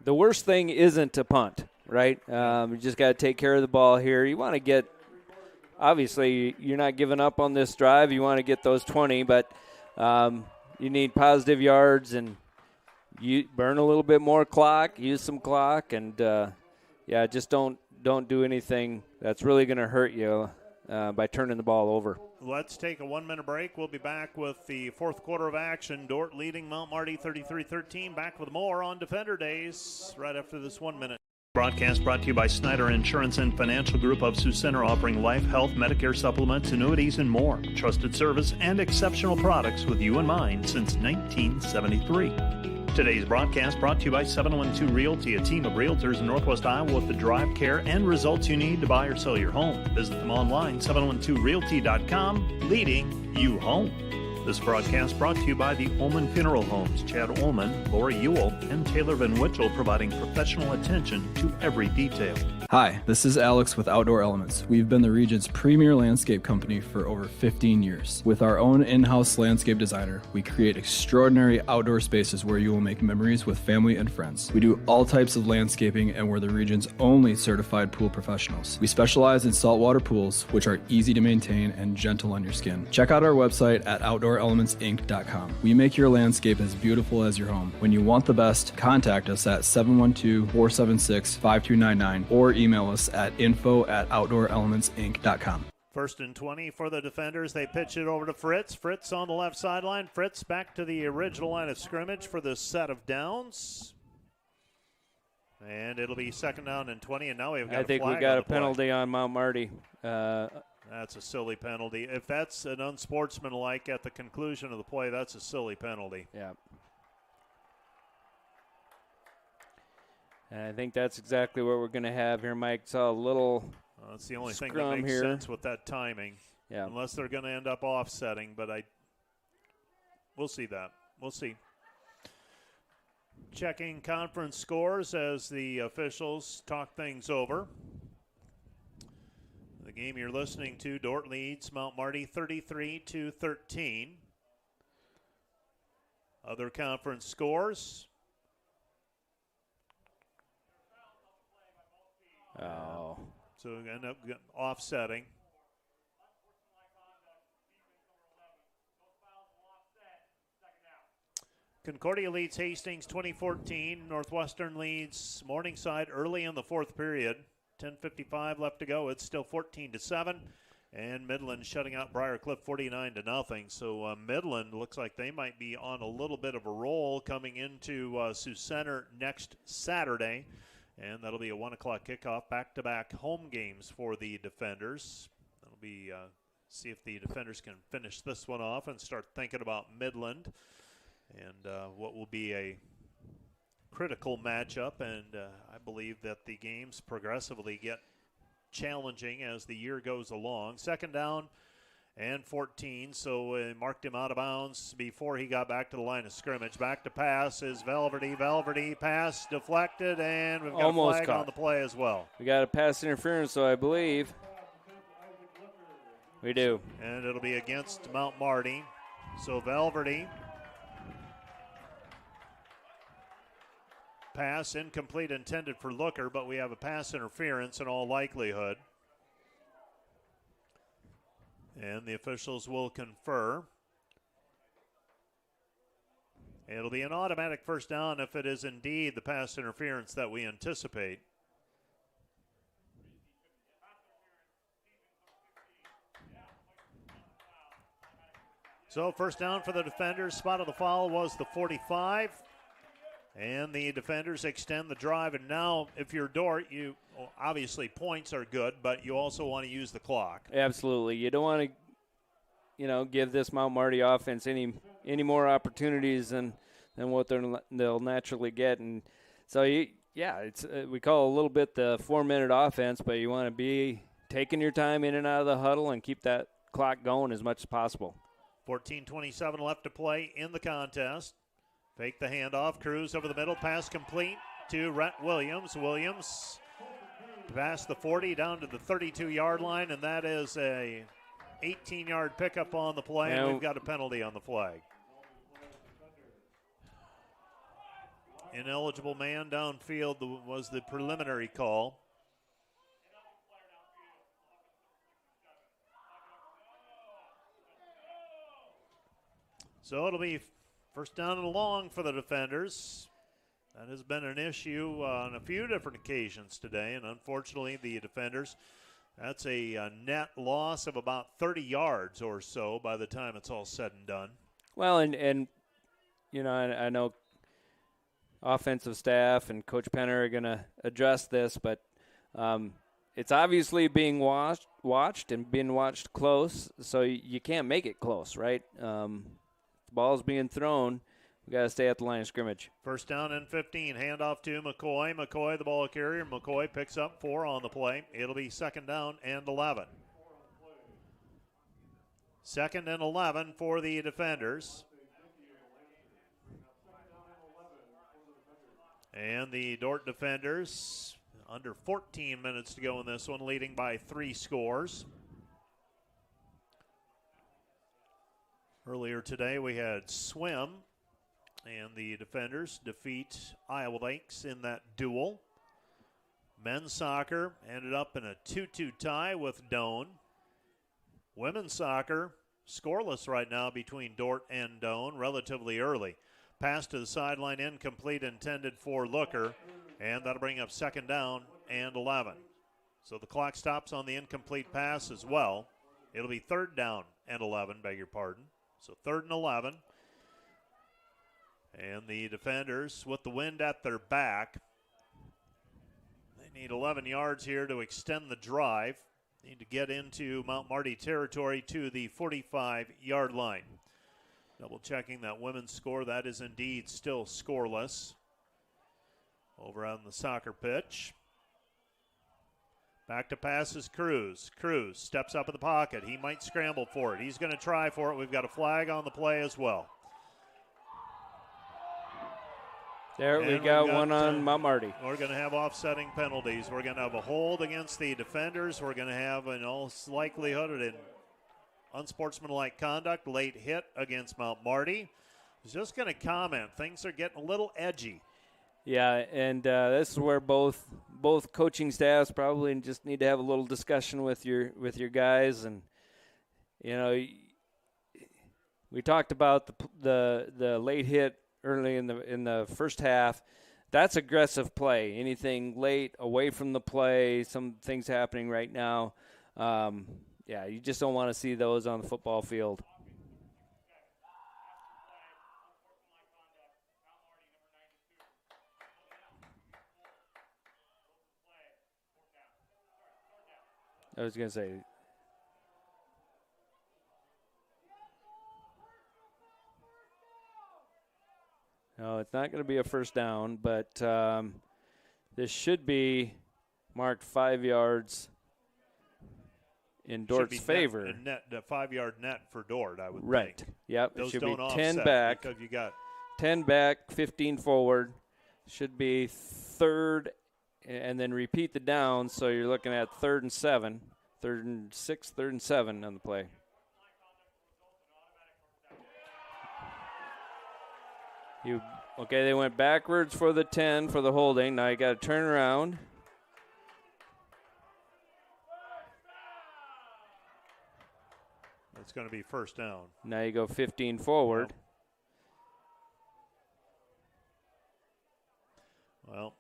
the worst thing isn't to punt, right? You just got to take care of the ball here. You want to get – obviously, you're not giving up on this drive. You want to get those 20, but you need positive yards and you burn a little bit more clock, use some clock, and yeah, just don't do anything that's really going to hurt you by turning the ball over. Let's take a 1-minute break. We'll be back with the fourth quarter of action. Dordt leading Mount Marty 33-13. Back with more on Defender Days right after this 1 minute. Broadcast brought to you by Snyder Insurance and Financial Group of Sioux Center, offering life, health, Medicare supplements, annuities, and more. Trusted service and exceptional products with you in mind since 1973. Today's broadcast brought to you by 712 Realty, a team of realtors in Northwest Iowa with the drive, care, and results you need to buy or sell your home. Visit them online, 712realty.com, leading you home. This broadcast brought to you by the Ullman Funeral Homes, Chad Ullman, Lori Ewell, and Taylor Van Witchell, providing professional attention to every detail. Hi, this is Alex with Outdoor Elements. We've been the region's premier landscape company for over 15 years. With our own in-house landscape designer, we create extraordinary outdoor spaces where you will make memories with family and friends. We do all types of landscaping, and we're the region's only certified pool professionals. We specialize in saltwater pools, which are easy to maintain and gentle on your skin. Check out our website at OutdoorElementsInc.com. We make your landscape as beautiful as your home. When you want the best, contact us at 712-476-5299 or email us at info@OutdoorElementsInc.com. 1st and 20 for the Defenders. They pitch it over to Fritz. Fritz on the left sideline. Fritz back to the original line of scrimmage for this set of downs. And it'll be 2nd down and 20, and now we've got a flag. I think we got a penalty on Mount Marty. That's a silly penalty. If that's an unsportsmanlike at the conclusion of the play, that's a silly penalty. Yeah. And I think that's exactly what we're going to have here, Mike. Saw a little that's the only thing scrum that makes here. sense with that timing. Yeah. Unless they're going to end up offsetting, but we'll see that. We'll see. Checking conference scores as the officials talk things over. The game you're listening to, Dordt leads Mount Marty 33-13. Other conference scores. Oh. So we end up offsetting. Concordia leads Hastings 2014. Northwestern leads Morningside early in the fourth period. 10:55 left to go. It's still 14-7. And Midland shutting out Briarcliff 49-0. So Midland looks like they might be on a little bit of a roll coming into Sioux Center next Saturday. And that'll be a 1 o'clock kickoff, back-to-back home games for the Defenders. That'll be see if the Defenders can finish this one off and start thinking about Midland and what will be a critical matchup. And I believe that the games progressively get challenging as the year goes along. 2nd down and 14, so marked him out of bounds before he got back to the line of scrimmage. Back to pass is Velverty, pass deflected, and we've got almost a flag caught on the play as well. We got a pass interference, so I believe we do. And it'll be against Mount Marty. So Velverty, pass incomplete, intended for Looker, but we have a pass interference in all likelihood. And the officials will confer. It'll be an automatic first down if it is indeed the pass interference that we anticipate. So first down for the Defenders. Spot of the foul was the 45. And the Defenders extend the drive. And now, if you're Dordt, obviously points are good, but you also want to use the clock. Absolutely. You don't want to, give this Mount Marty offense any more opportunities than what they'll naturally get. And so, it's we call a little bit the 4-minute offense, but you want to be taking your time in and out of the huddle and keep that clock going as much as possible. 14:27 left to play in the contest. Fake the handoff. Cruz over the middle. Pass complete to Rhett Williams. Williams past the 40 down to the 32-yard line, and that is a 18-yard pickup on the play, and we've got a penalty on the flag. Ineligible man downfield was the preliminary call. So it'll be first down and long for the Defenders. That has been an issue on a few different occasions today, and unfortunately the defenders, that's a net loss of about 30 yards or so by the time it's all said and done. Well, and you know, I know offensive staff and Coach Penner are going to address this, but it's obviously being watched and being watched close, so you can't make it close, right? The ball's being thrown. We got to stay at the line of scrimmage. First down and 15. Handoff to McCoy. McCoy, the ball carrier. McCoy picks up 4 on the play. It'll be second down and 11. Second and 11 for the defenders. And the Dordt defenders, under 14 minutes to go in this one, leading by 3 scores. Earlier today we had swim, and the defenders defeat Iowa Lakes in that duel. Men's soccer ended up in a 2-2 tie with Doane. Women's soccer scoreless right now between Dordt and Doane, relatively early. Pass to the sideline, incomplete, intended for Looker, and that'll bring up second down and 11. So the clock stops on the incomplete pass as well. It'll be third down and 11, beg your pardon. So third and 11. And the defenders with the wind at their back. They need 11 yards here to extend the drive. Need to get into Mount Marty territory to the 45-yard line. Double checking that women's score. That is indeed still scoreless. Over on the soccer pitch. Back to pass is Cruz. Cruz steps up in the pocket. He might scramble for it. He's going to try for it. We've got a flag on the play as well. There we got one on Mount Marty. We're going to have offsetting penalties. We're going to have a hold against the defenders. We're going to have, in all likelihood, an unsportsmanlike conduct, late hit against Mount Marty. I was just going to comment. Things are getting a little edgy. Yeah, and this is where both coaching staffs probably just need to have a little discussion with your guys. And you know, we talked about the late hit early in the first half. That's aggressive play. Anything late, away from the play, some things happening right now. Yeah, you just don't want to see those on the football field. I was going to say. No, it's not going to be a first down, but this should be marked 5 yards in Dort's favor. Net, a 5-yard net for Dordt, I would think. Right. Yep. Those it should don't be 10 back. Because you got 10 back, 15 forward. Should be third, and then repeat the down. So you're looking at 3rd and 7, 3rd and 6, 3rd and 7 on the play. Okay, they went backwards for the 10 for the holding. Now you got to turn around. It's going to be first down. Now you go 15 forward. Well,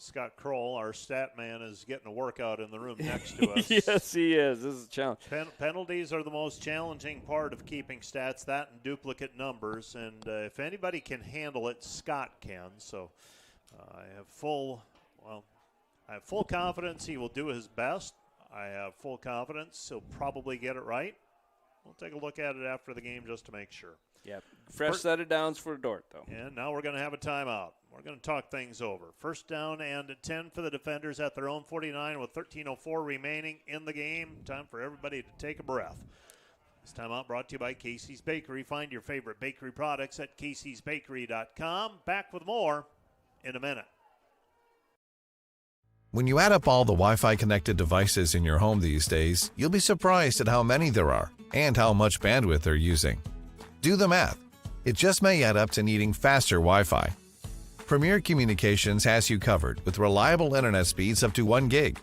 Scott Kroll, our stat man, is getting a workout in the room next to us. Yes, he is. This is a challenge. Penalties are the most challenging part of keeping stats, that and duplicate numbers. And if anybody can handle it, Scott can. So I have full confidence he will do his best. I have full confidence he'll probably get it right. We'll take a look at it after the game just to make sure. Yep. Fresh set of downs for Dordt, though. And now we're going to have a timeout. We're going to talk things over. First down and 10 for the defenders at their own 49 with 13:04 remaining in the game. Time for everybody to take a breath. This timeout brought to you by Casey's Bakery. Find your favorite bakery products at caseysbakery.com. Back with more in a minute. When you add up all the Wi-Fi connected devices in your home these days, you'll be surprised at how many there are and how much bandwidth they're using. Do the math. It just may add up to needing faster Wi-Fi. Premier Communications has you covered with reliable internet speeds up to 1 gig.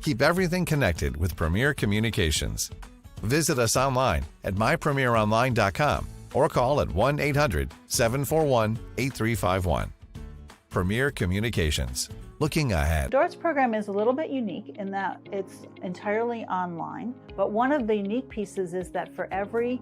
Keep everything connected with Premier Communications. Visit us online at mypremieronline.com or call at 1-800-741-8351. Premier Communications. Looking ahead. Dort's program is a little bit unique in that it's entirely online, but one of the unique pieces is that for every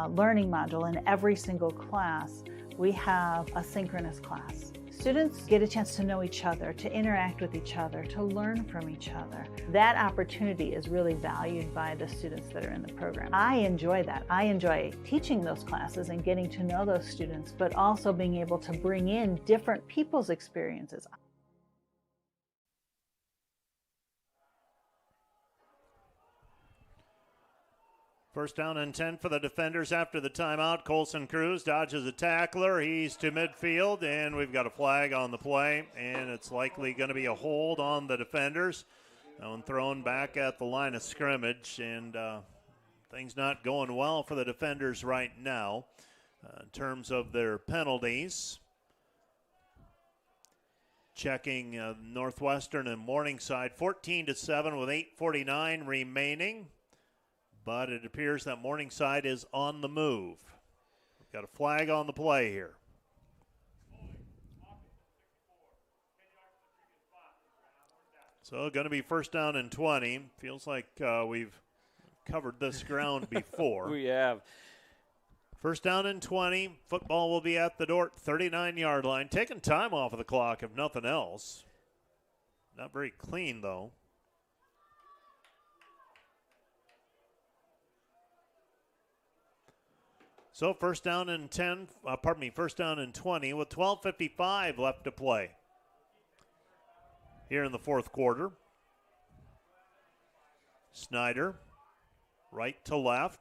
learning module in every single class, we have a synchronous class. Students get a chance to know each other, to interact with each other, to learn from each other. That opportunity is really valued by the students that are in the program. I enjoy that. I enjoy teaching those classes and getting to know those students, but also being able to bring in different people's experiences. First down and 10 for the defenders after the timeout. Colson Cruz dodges a tackler. He's to midfield, and we've got a flag on the play, and it's likely going to be a hold on the defenders. That one thrown back at the line of scrimmage, and things not going well for the defenders right now in terms of their penalties. Checking Northwestern and Morningside, 14-7 with 8:49 remaining. But it appears that Morningside is on the move. We've got a flag on the play here. So going to be first down and 20. Feels like we've covered this ground before. We have. First down and 20. Football will be at the Dordt 39-yard line. Taking time off of the clock, if nothing else. Not very clean, though. So first down and 20 with 12:55 left to play here in the fourth quarter. Snyder, right to left.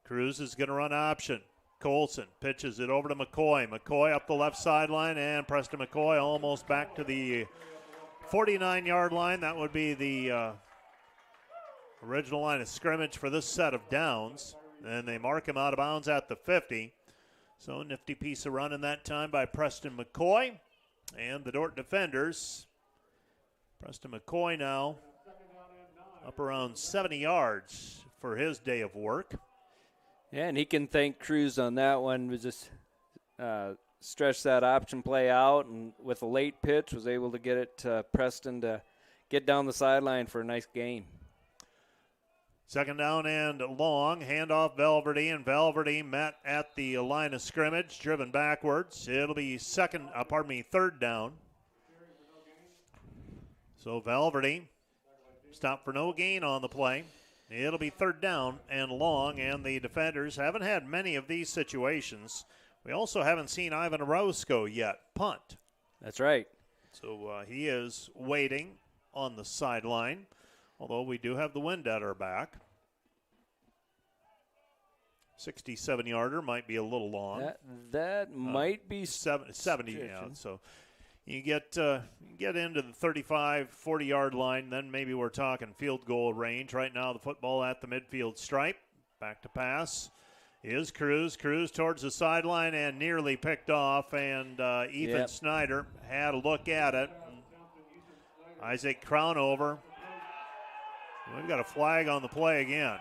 Cruz is going to run option. Colson pitches it over to McCoy. McCoy up the left sideline, and Preston McCoy almost back to the 49-yard line. That would be the original line of scrimmage for this set of downs. And they mark him out of bounds at the 50. So nifty piece of run in that time by Preston McCoy. And the Dordt defenders. Preston McCoy now up around 70 yards for his day of work. Yeah, and he can thank Cruz on that one. Was just stretch that option play out, and with a late pitch was able to get it to Preston to get down the sideline for a nice gain. Second down and long. Handoff Valverde, and Valverde met at the line of scrimmage, driven backwards. It'll be third down. So Valverde stopped for no gain on the play. It'll be third down and long, and the defenders haven't had many of these situations. We also haven't seen Ivan Orozco yet punt. That's right. So he is waiting on the sideline. Although we do have the wind at our back. 67-yarder might be a little long. That might be 70. Yeah. So you get into the 35, 40-yard line, then maybe we're talking field goal range. Right now the football at the midfield stripe. Back to pass is Cruz. Cruz towards the sideline and nearly picked off. And Ethan Snyder had a look at it. Isaac Crownover. We've got a flag on the play again.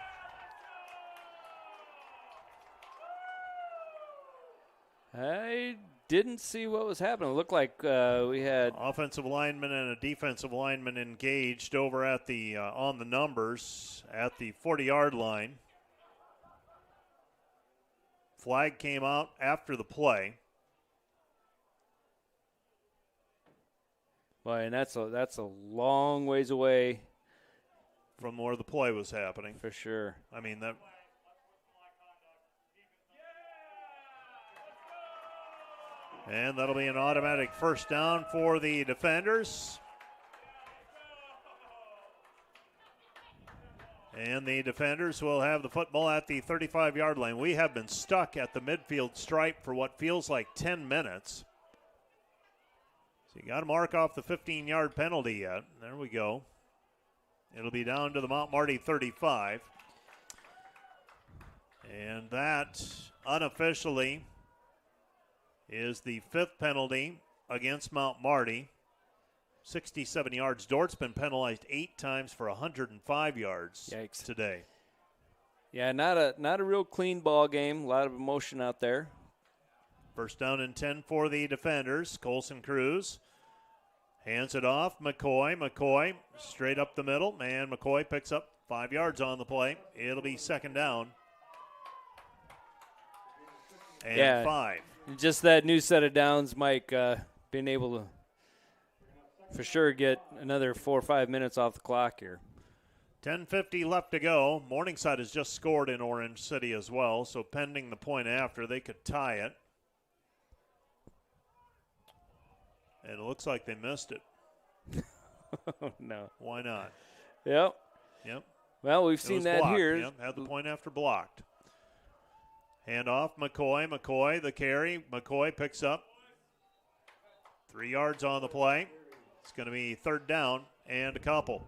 I didn't see what was happening. It looked like we had offensive lineman and a defensive lineman engaged over at the on the numbers at the 40-yard line. Flag came out after the play. Boy, and that's a long ways away from where the play was happening. For sure. I mean, that. And that'll be an automatic first down for the defenders. And the defenders will have the football at the 35-yard line. We have been stuck at the midfield stripe for what feels like 10 minutes. So you got to mark off the 15-yard penalty yet. There we go. It'll be down to the Mount Marty 35. And that unofficially is the fifth penalty against Mount Marty. 67 yards. Dordt's been penalized 8 times for 105 yards today. Yeah, not a real clean ball game. A lot of emotion out there. First down and 10 for the defenders. Colson Cruz hands it off. McCoy straight up the middle, and McCoy picks up 5 yards on the play. It'll be second down. And 5. Just that new set of downs, Mike, being able to for sure get another 4 or 5 minutes off the clock here. 10:50 left to go. Morningside has just scored in Orange City as well, so pending the point after, they could tie it. And it looks like they missed it. Oh, no. Why not? Yep. Well, we've seen that blocked. here. Yep, had the point after blocked. Hand off, McCoy, the carry. McCoy picks up 3 yards on the play. It's going to be third down and a couple.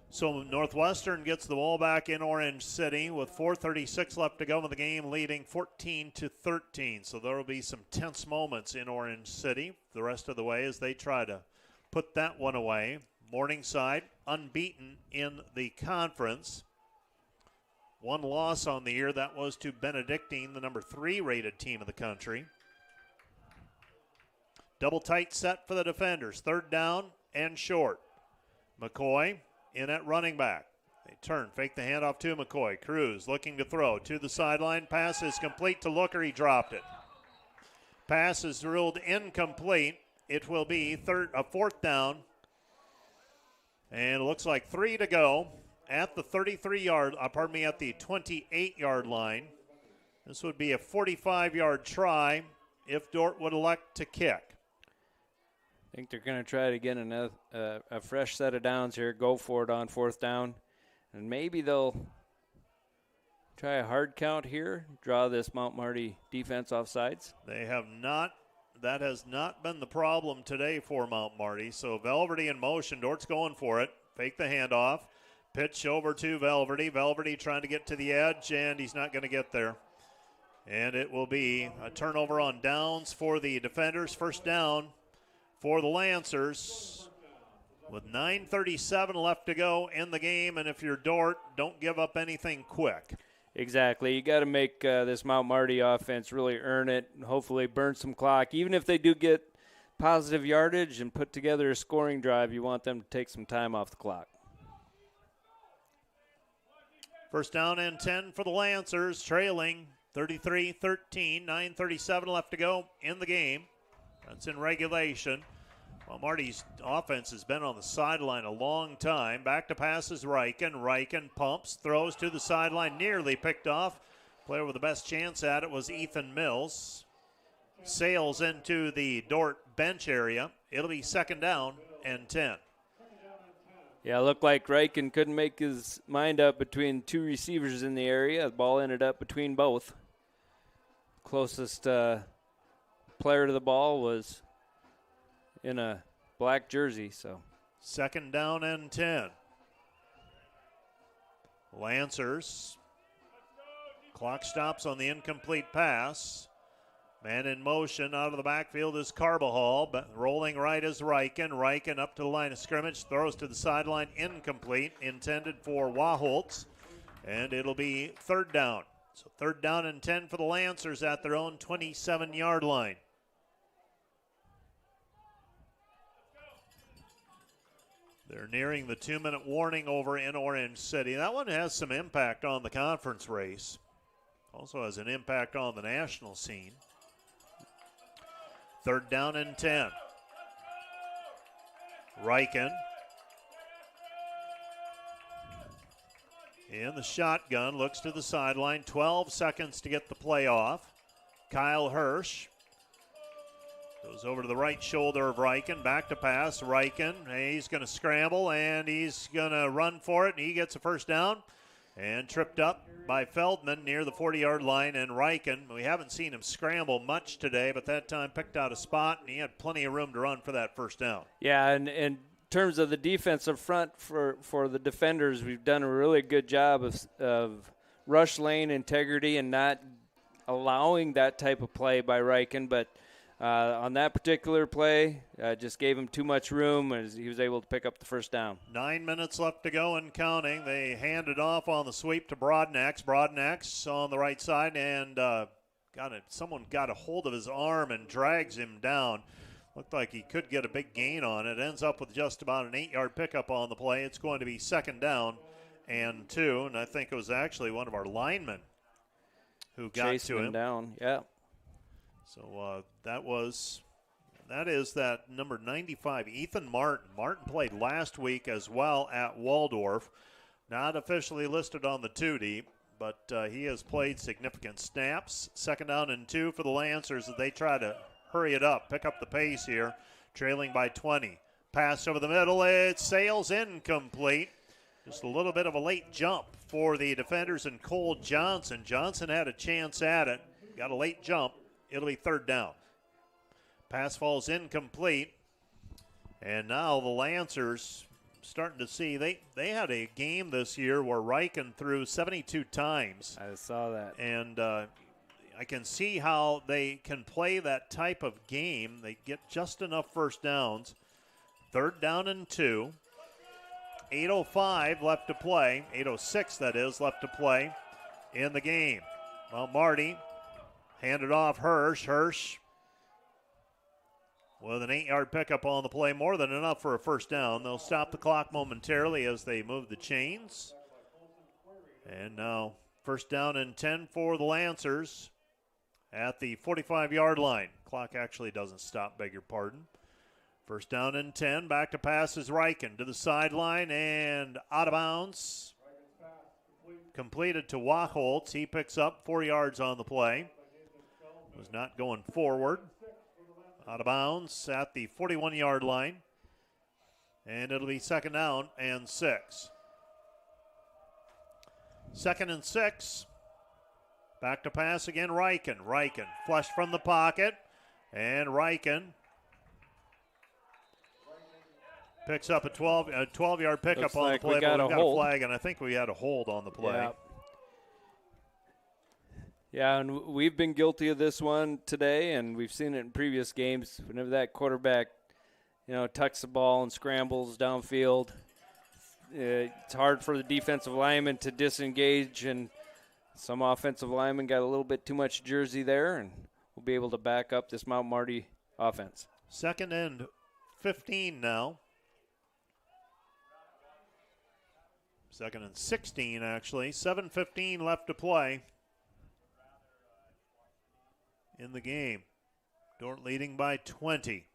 So Northwestern gets the ball back in Orange City with 4:36 left to go in the game, leading 14-13. So there will be some tense moments in Orange City the rest of the way as they try to put that one away. Morningside unbeaten in the conference. One loss on the year, that was to Benedictine, the number 3 rated team of the country. Double tight set for the defenders. Third down and short. McCoy in at running back. They turn, fake the handoff to McCoy. Cruz looking to throw to the sideline. Pass is complete to Looker. He dropped it. Pass is ruled incomplete. It will be fourth down. And it looks like 3 to go at the 28-yard line. This would be a 45-yard try if Dordt would elect to kick. I think they're going to try to get a fresh set of downs here, go for it on fourth down, and maybe they'll try a hard count here, draw this Mount Marty defense off sides. They have not. That has not been the problem today for Mount Marty. So Velverty in motion. Dort's going for it. Fake the handoff. Pitch over to Velverty. Velverty trying to get to the edge, and he's not going to get there. And it will be a turnover on downs for the defenders. First down for the Lancers with 9:37 left to go in the game. And if you're Dordt, don't give up anything quick. Exactly. You got to make this Mount Marty offense really earn it and hopefully burn some clock. Even if they do get positive yardage and put together a scoring drive, you want them to take some time off the clock. First down and 10 for the Lancers, trailing 33-13, 9:37 left to go in the game. That's in regulation. Well, Marty's offense has been on the sideline a long time. Back to pass is Reichen. Reichen pumps, throws to the sideline, nearly picked off. Player with the best chance at it was Ethan Mills. Sails into the Dordt bench area. It'll be second down and 10. Yeah, it looked like Reichen couldn't make his mind up between two receivers in the area. The ball ended up between both. Closest player to the ball was in a black jersey. So second down and 10. Lancers. Clock stops on the incomplete pass. Man in motion out of the backfield is Carbajal, but rolling right is Reichen. Reichen up to the line of scrimmage, throws to the sideline, incomplete, intended for Waholtz, and it'll be third down. So third down and 10 for the Lancers at their own 27-yard line. They're nearing the 2-minute warning over in Orange City. That one has some impact on the conference race. Also has an impact on the national scene. Third down and 10. Reichen in the shotgun, looks to the sideline. 12 seconds to get the play off. Kyle Hirsch goes over to the right shoulder of Reichen. Back to pass. Reichen, he's going to scramble, and he's going to run for it, and he gets a first down. And tripped up by Feldman near the 40-yard line. And Reichen, we haven't seen him scramble much today, but that time picked out a spot, and he had plenty of room to run for that first down. Yeah, and in terms of the defensive front for the defenders, we've done a really good job of rush lane integrity and not allowing that type of play by Reichen. But on that particular play, just gave him too much room, and he was able to pick up the first down. 9 minutes left to go and counting. They hand it off on the sweep to Broadnax. Broadnax on the right side and going someone got a hold of his arm and drags him down. Looked like he could get a big gain on it. Ends up with just about an 8-yard pickup on the play. It's going to be 2nd down and 2, and I think it was actually one of our linemen who got Chasing to him down. Yeah. So that is that number 95, Ethan Martin. Martin played last week as well at Waldorf. Not officially listed on the 2 deep, but he has played significant snaps. 2nd down and 2 for the Lancers as they try to hurry it up, pick up the pace here, trailing by 20. Pass over the middle, it sails incomplete. Just a little bit of a late jump for the defenders and Cole Johnson. Johnson had a chance at it, got a late jump. It'll be 3rd down. Pass falls incomplete. And now the Lancers starting to see, they had a game this year where Riken threw 72 times. I saw that. And I can see how they can play that type of game. They get just enough first downs. 3rd down and 2. 8:05 left to play. 8:06, that is, left to play in the game. Well, Marty handed off Hirsch. Hirsch with an 8-yard pickup on the play, more than enough for a first down. They'll stop the clock momentarily as they move the chains. And now 1st down and 10 for the Lancers at the 45-yard line. Clock actually doesn't stop, beg your pardon. 1st down and 10. Back to pass is Riken to the sideline and out of bounds. Completed to Wachholtz. He picks up 4 yards on the play. Was not going forward. Out of bounds at the 41-yard line. And it'll be 2nd down and 6. 2nd and 6. Back to pass again, Riken. Riken flushed from the pocket. And Riken picks up a 12-yard pickup Looks on like the play. we got but we've a got hold. a flag, and I think we had a hold on the play. Yeah, and we've been guilty of this one today, and we've seen it in previous games. Whenever that quarterback, tucks the ball and scrambles downfield, it's hard for the defensive lineman to disengage, and some offensive linemen got a little bit too much jersey there, and we'll be able to back up this Mount Marty offense. 2nd and 15 now. 2nd and 16, actually. 7:15 left to play in the game. Dordt leading by 20.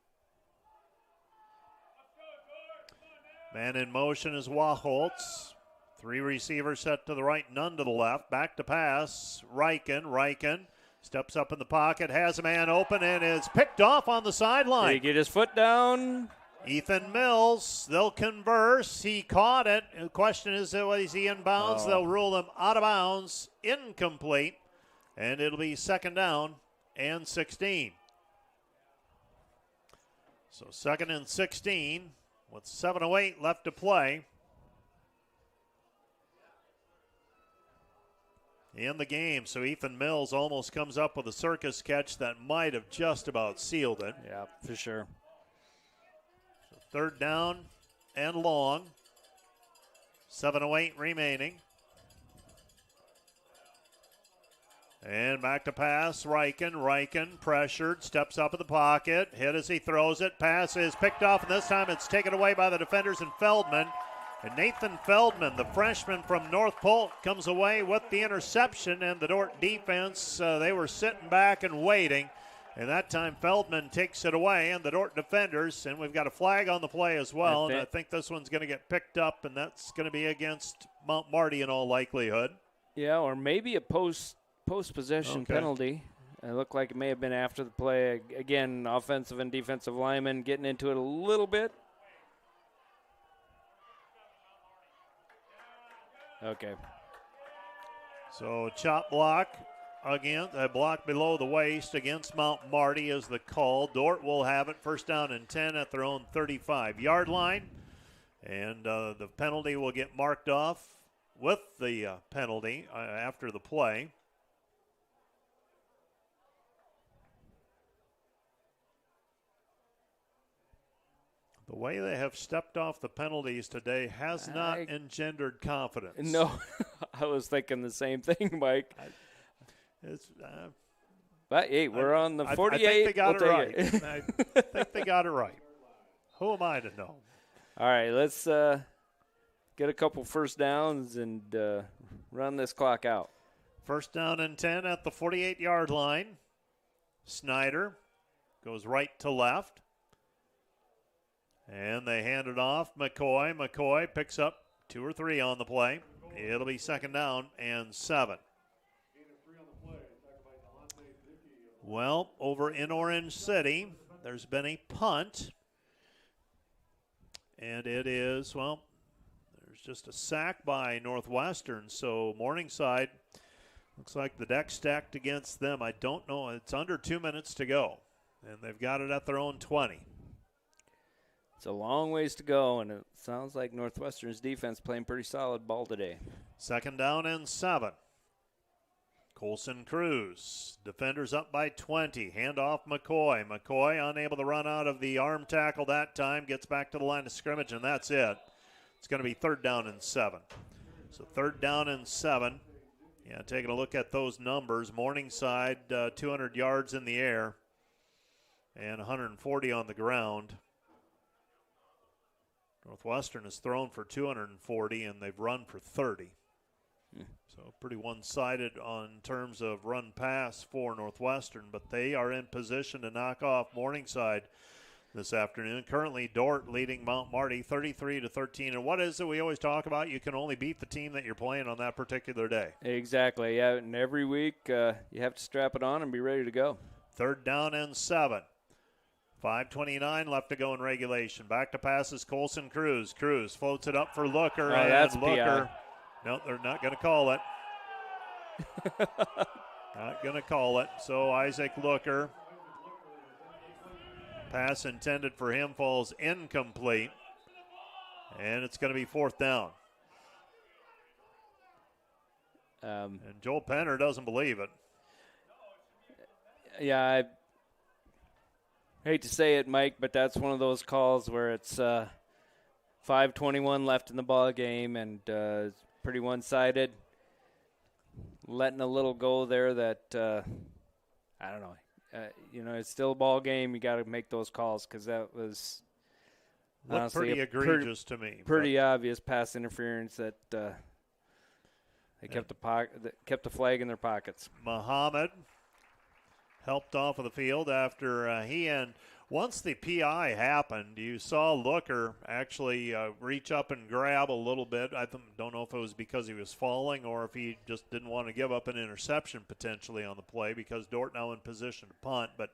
Man in motion is Wachholtz. 3 receivers set to the right, none to the left. Back to pass. Riken. Riken steps up in the pocket, has a man open, and is picked off on the sideline. Did he get his foot down? Ethan Mills, they'll converse. He caught it. The question is he in bounds? They'll rule him out of bounds, incomplete, and it'll be 2nd down and 16. So 2nd and 16 with 7:08 left to play in the game. So Ethan Mills almost comes up with a circus catch that might have just about sealed it. Yeah, for sure. 3rd down and long. 7:08 remaining. And back to pass, Riken. Riken pressured, steps up in the pocket, hit as he throws it. Pass is picked off, and this time it's taken away by the defenders and Feldman. And Nathan Feldman, the freshman from North Polk, comes away with the interception, and the Dordt defense, they were sitting back and waiting. And that time Feldman takes it away, and the Dordt defenders, and we've got a flag on the play as well, and I think this one's going to get picked up, and that's going to be against Mount Marty in all likelihood. Yeah, or maybe a post-possession penalty. It looked like it may have been after the play. Again, offensive and defensive linemen getting into it a little bit. Okay. So chop block again, a block below the waist against Mount Marty is the call. Dordt will have it 1st down and 10 at their own 35-yard line. And the penalty will get marked off with the penalty after the play. The way they have stepped off the penalties today has not engendered confidence. No, I was thinking the same thing, Mike. But, hey, we're on the 48. I think they got we'll it right. it. I think they got it right. Who am I to know? All right, let's get a couple first downs and run this clock out. First down and 10 at the 48-yard line. Snyder goes right to left. And they hand it off. McCoy. McCoy picks up 2 or 3 on the play. It'll be second down and 7. Well, over in Orange City, there's been a punt. And it is, well, there's just a sack by Northwestern. So Morningside looks like the deck stacked against them. I don't know. It's under 2 minutes to go. And they've got it at their own 20. It's a long ways to go, and it sounds like Northwestern's defense playing pretty solid ball today. Second down and 7. Colson Cruz. Defenders up by 20. Handoff McCoy. McCoy unable to run out of the arm tackle that time. Gets back to the line of scrimmage, and that's it. It's going to be third down and 7. So third down and 7. Yeah, taking a look at those numbers. Morningside, 200 yards in the air and 140 on the ground. Northwestern has thrown for 240, and they've run for 30. So pretty one-sided on terms of run-pass for Northwestern, but they are in position to knock off Morningside this afternoon. Currently, Dordt leading Mount Marty 33-13. And what is it we always talk about? You can only beat the team that you're playing on that particular day. Exactly, yeah, and every week you have to strap it on and be ready to go. Third down and 7. 5:29 left to go in regulation. Back to passes Colson Cruz. Cruz floats it up for Looker. Oh, and that's Looker. PI. No, they're not going to call it. Not going to call it. So Isaac Looker. Pass intended for him falls incomplete. And it's going to be fourth down. And Joel Penner doesn't believe it. Yeah, I hate to say it, Mike, but that's one of those calls where it's 5:21 left in the ball game, and it's pretty one-sided. Letting a little go there that I don't know. It's still a ball game. You got to make those calls because that was honestly pretty egregious to me. Pretty obvious pass interference that they kept the flag in their pockets. Muhammad helped off of the field after once the PI happened, you saw Looker actually reach up and grab a little bit. I don't know if it was because he was falling or if he just didn't want to give up an interception potentially on the play because Dordt now in position to punt. But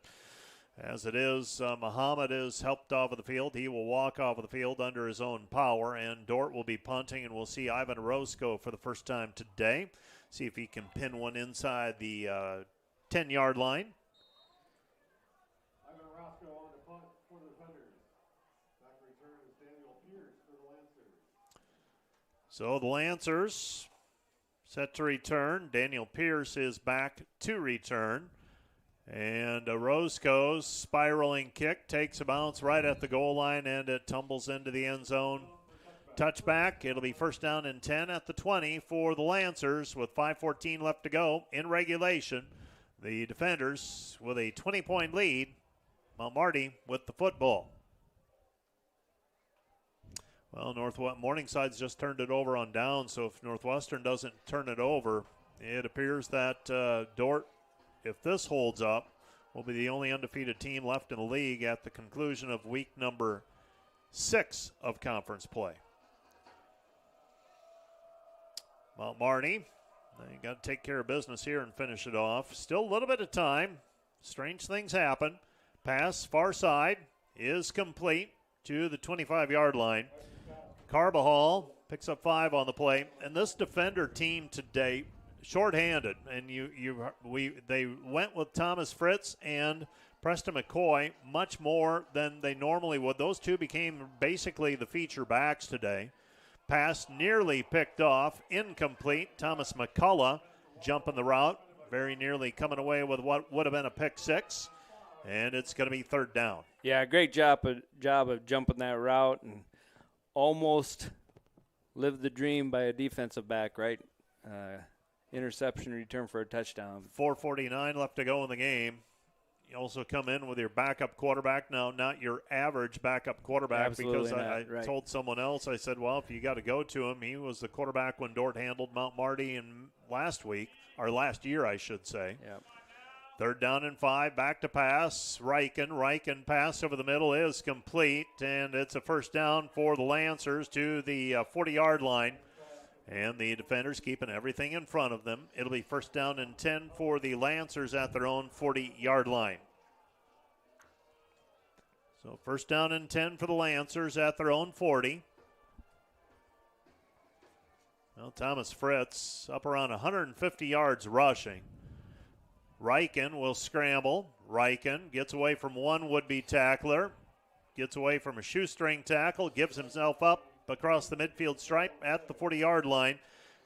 as it is, Muhammad is helped off of the field. He will walk off of the field under his own power, and Dordt will be punting, and we'll see Ivan Roscoe for the first time today. See if he can pin one inside the 10-yard line. So the Lancers set to return. Daniel Pierce is back to return. And Roscoe's spiraling kick takes a bounce right at the goal line, and it tumbles into the end zone. Touchback. It'll be first down and 10 at the 20 for the Lancers with 5:14 left to go in regulation. The Defenders with a 20-point lead. Mount Marty with the football. Well, Morningside's just turned it over on down, so if Northwestern doesn't turn it over, it appears that Dordt, if this holds up, will be the only undefeated team left in the league at the conclusion of week number 6 of conference play. Mount Marty, they got to take care of business here and finish it off. Still a little bit of time. Strange things happen. Pass far side is complete to the 25-yard line. Carbajal picks up 5 on the play, and this Defender team today shorthanded, and they went with Thomas Fritz and Preston McCoy much more than they normally would. Those two became basically the feature backs today. Pass nearly picked off, incomplete. Thomas McCullough jumping the route, very nearly coming away with what would have been a pick 6, and it's going to be third down. Yeah, great job of jumping that route and almost lived the dream by a defensive back, right? interception return for a touchdown. 4:49 left to go in the game. You also come in with your backup quarterback. Now, not your average backup quarterback. Absolutely because I not, right. told someone else, I said, well, if you got to go to him, he was the quarterback when Dordt handled Mount Marty last year, I should say. Yep. 3rd down and 5, back to pass. Reichen pass over the middle is complete, and it's a 1st down for the Lancers to the 40-yard line. And the defenders keeping everything in front of them. It'll be 1st down and 10 for the Lancers at their own 40-yard line. So 1st down and 10 for the Lancers at their own 40. Well, Thomas Fritz up around 150 yards rushing. Reichen will scramble. Reichen gets away from one would-be tackler. Gets away from a shoestring tackle. Gives himself up across the midfield stripe at the 40-yard line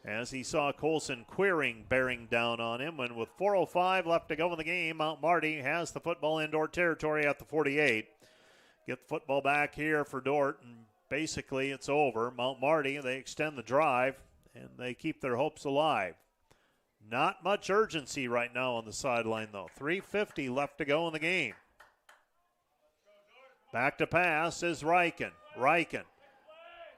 as he saw Colson Queering bearing down on him. And with 4:05 left to go in the game, Mount Marty has the football in Dordt territory at the 48. Get the football back here for Dordt, and basically it's over. Mount Marty, they extend the drive, and they keep their hopes alive. Not much urgency right now on the sideline, though. 3:50 left to go in the game. Back to pass is Reichen. Reichen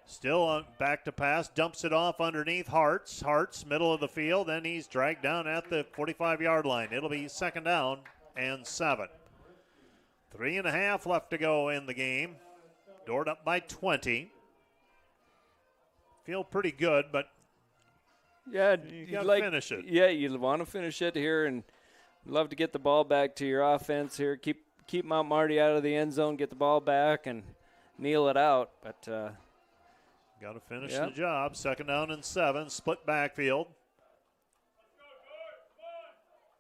still on back to pass, dumps it off underneath Hartz. Hartz, middle of the field, and he's dragged down at the 45-yard line. It'll be 2nd down and 7. 3.5 left to go in the game. Dordt up by 20. Feel pretty good, but yeah, you got to finish it. Yeah, you want to finish it here, and love to get the ball back to your offense here. Keep Mount Marty out of the end zone, get the ball back, and kneel it out. But got to finish the job. 2nd down and 7, split backfield.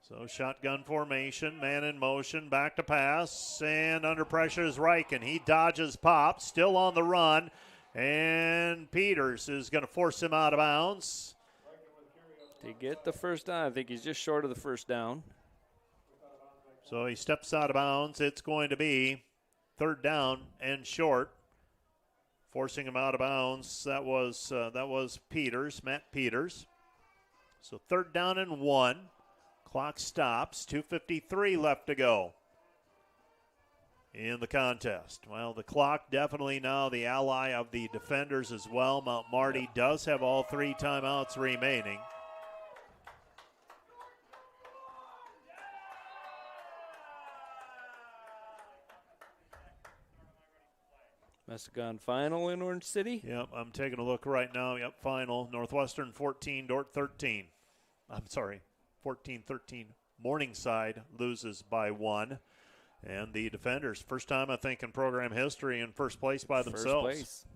So shotgun formation, man in motion, back to pass, and under pressure is Reichen. He dodges Pop, still on the run, and Peters is going to force him out of bounds. To get the 1st down, I think he's just short of the 1st down. So he steps out of bounds. It's going to be 3rd down and short. Forcing him out of bounds, that was Peters, Matt Peters. So 3rd down and 1. Clock stops, 2:53 left to go in the contest. Well, the clock definitely now the ally of the defenders as well. Mount Marty does have all 3 timeouts remaining. Must have gone final in Orange City. Yep, I'm taking a look right now. Yep, final. Northwestern 14, Dordt 13. I'm sorry, 14-13. Morningside loses by 1. And the defenders, first time I think in program history, in first place by themselves. First place.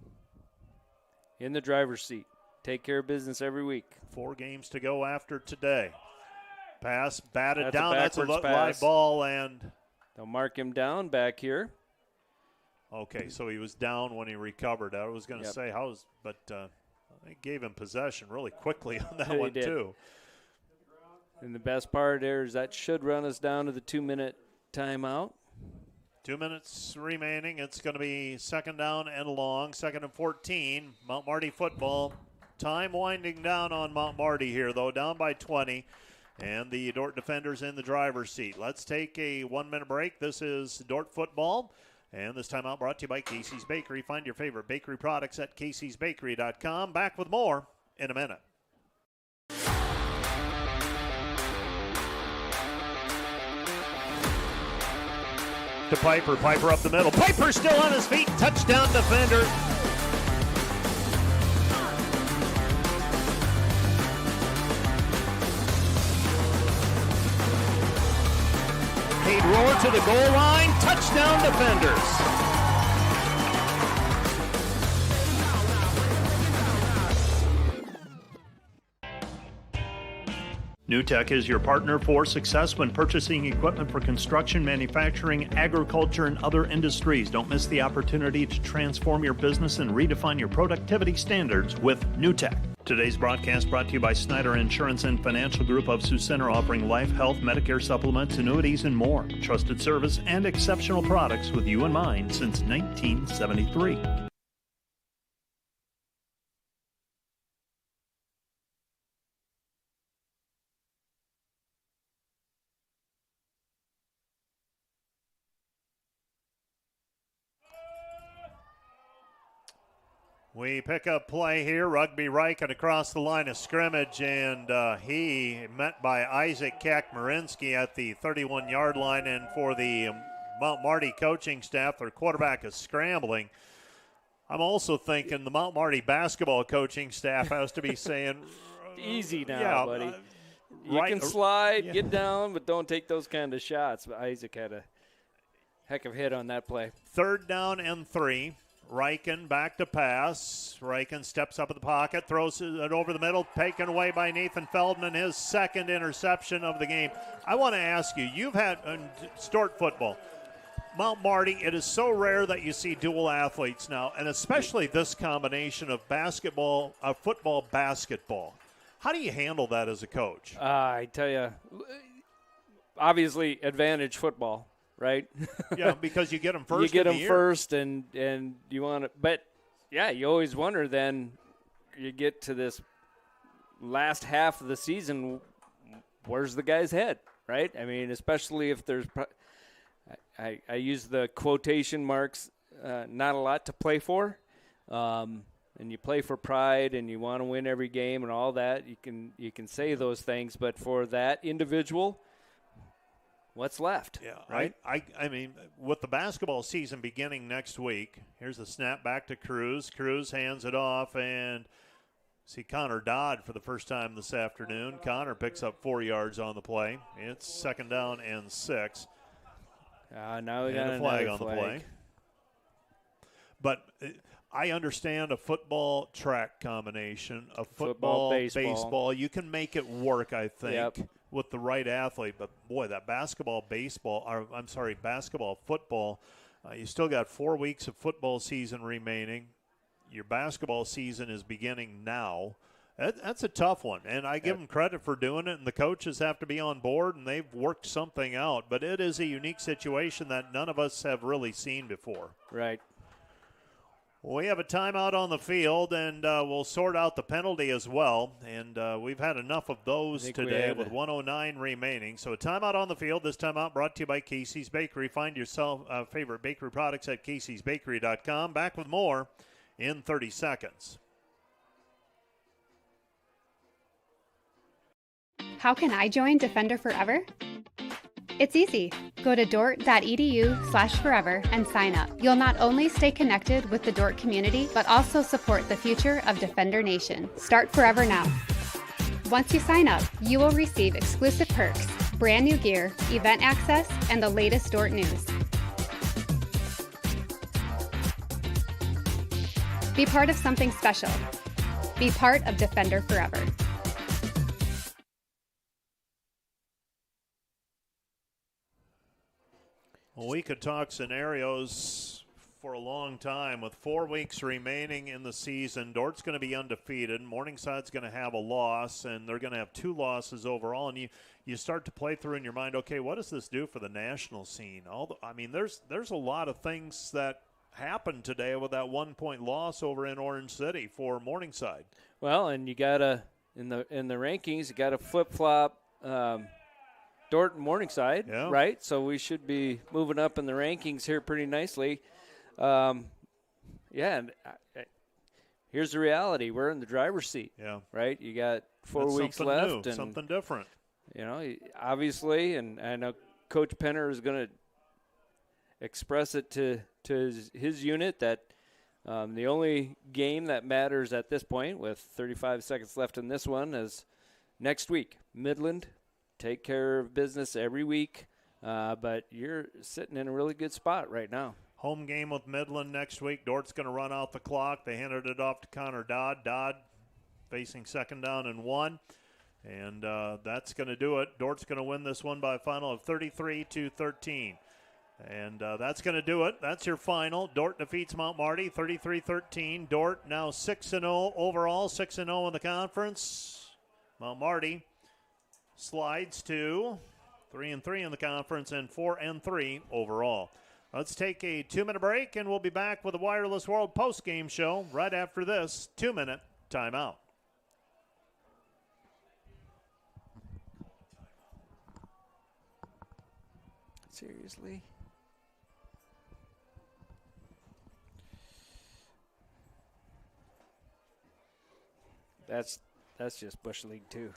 In the driver's seat. Take care of business every week. 4 games to go after today. Pass batted That's down. That's a live ball, and they'll mark him down back here. Okay, so he was down when he recovered. I was going to say but they gave him possession really quickly on that one too. And the best part there is that should run us down to the 2-minute timeout. 2 minutes remaining. It's going to be 2nd down and long, 2nd and 14. Mount Marty football. Time winding down on Mount Marty here, though, down by 20. And the Dordt defenders in the driver's seat. Let's take a 1-minute break. This is Dordt football. And this timeout brought to you by Casey's Bakery. Find your favorite bakery products at caseysbakery.com. Back with more in a minute. To Piper. Piper up the middle. Piper still on his feet. Touchdown defender. Cade Rohr to the goal line. Touchdown defenders. NewTek is your partner for success when purchasing equipment for construction, manufacturing, agriculture, and other industries. Don't miss the opportunity to transform your business and redefine your productivity standards with NewTek. Today's broadcast brought to you by Snyder Insurance and Financial Group of Sioux Center, offering life, health, Medicare supplements, annuities, and more. Trusted service and exceptional products with you in mind since 1973. We pick up play here. Rugby Riken across the line of scrimmage, and he met by Isaac Kakmarinsky at the 31-yard line. And for the Mount Marty coaching staff, their quarterback is scrambling. I'm also thinking the Mount Marty basketball coaching staff has to be saying, easy now, buddy. You right, can slide, get down, but don't take those kind of shots. But Isaac had a heck of a hit on that play. 3rd down and 3. Riken back to pass. Riken steps up in the pocket, throws it over the middle, taken away by Nathan Feldman, his 2nd interception of the game. I want to ask you, you've had Dordt football. Mount Marty, it is so rare that you see dual athletes now, and especially this combination of basketball, football, basketball. How do you handle that as a coach? I tell you, obviously advantage football. Right? Yeah, because you get them first. You get them first, and you want to. But yeah, you always wonder. Then you get to this last half of the season. Where's the guy's head? Right? I mean, especially if there's. I use the quotation marks. Not a lot to play for, and you play for pride, and you want to win every game, and all that. You can say those things, but for that individual. What's left? Yeah, right. I mean, with the basketball season beginning next week, here's the snap back to Cruz. Cruz hands it off, and see Connor Dodd for the first time this afternoon. Connor picks up 4 yards on the play. It's 2nd down and 6. Now we got a flag on the play. But I understand a football track combination, a football baseball. You can make it work, I think. Yep. With the right athlete, but boy, that basketball, football, you still got 4 weeks of football season remaining. Your basketball season is beginning now. That's a tough one, and I give them credit for doing it, and the coaches have to be on board, and they've worked something out, but it is a unique situation that none of us have really seen before. Right. We have a timeout on the field, and we'll sort out the penalty as well. And we've had enough of those today with 1:09 remaining. So a timeout on the field. This timeout brought to you by Casey's Bakery. Find yourself favorite bakery products at caseysbakery.com. Back with more in 30 seconds. How can I join Defender Forever? It's easy. Go to dordt.edu/forever and sign up. You'll not only stay connected with the Dordt community, but also support the future of Defender Nation. Start Forever now. Once you sign up, you will receive exclusive perks, brand new gear, event access, and the latest Dordt news. Be part of something special. Be part of Defender Forever. Well, we could talk scenarios for a long time. With 4 weeks remaining in the season, Dordt's going to be undefeated. Morningside's going to have a loss, and they're going to have 2 losses overall. And you start to play through in your mind, okay, what does this do for the national scene? There's a lot of things that happened today with that 1-point loss over in Orange City for Morningside. Well, and you got to, in the rankings, you got to flip-flop Dordt and Morningside, right? So we should be moving up in the rankings here pretty nicely. And here's the reality. We're in the driver's seat, right? You got 4 weeks left. And something different. You know, obviously, and I know Coach Penner is going to express it to his unit that the only game that matters at this point, with 35 seconds left in this one, is next week, Midland. Take care of business every week, but you're sitting in a really good spot right now. Home game with Midland next week. Dordt's going to run out the clock. They handed it off to Connor Dodd. Dodd facing 2nd down and 1, and that's going to do it. Dordt's going to win this one by a final of 33-13. And that's going to do it. That's your final. Dordt defeats Mount Marty 33-13. Dordt now 6-0 overall, 6-0 in the conference. Mount Marty slides to 3-3 in the conference and 4-3 overall. Let's take a 2-minute break, and we'll be back with the Wireless World post-game show right after this 2-minute timeout. Seriously? That's just Bush League 2.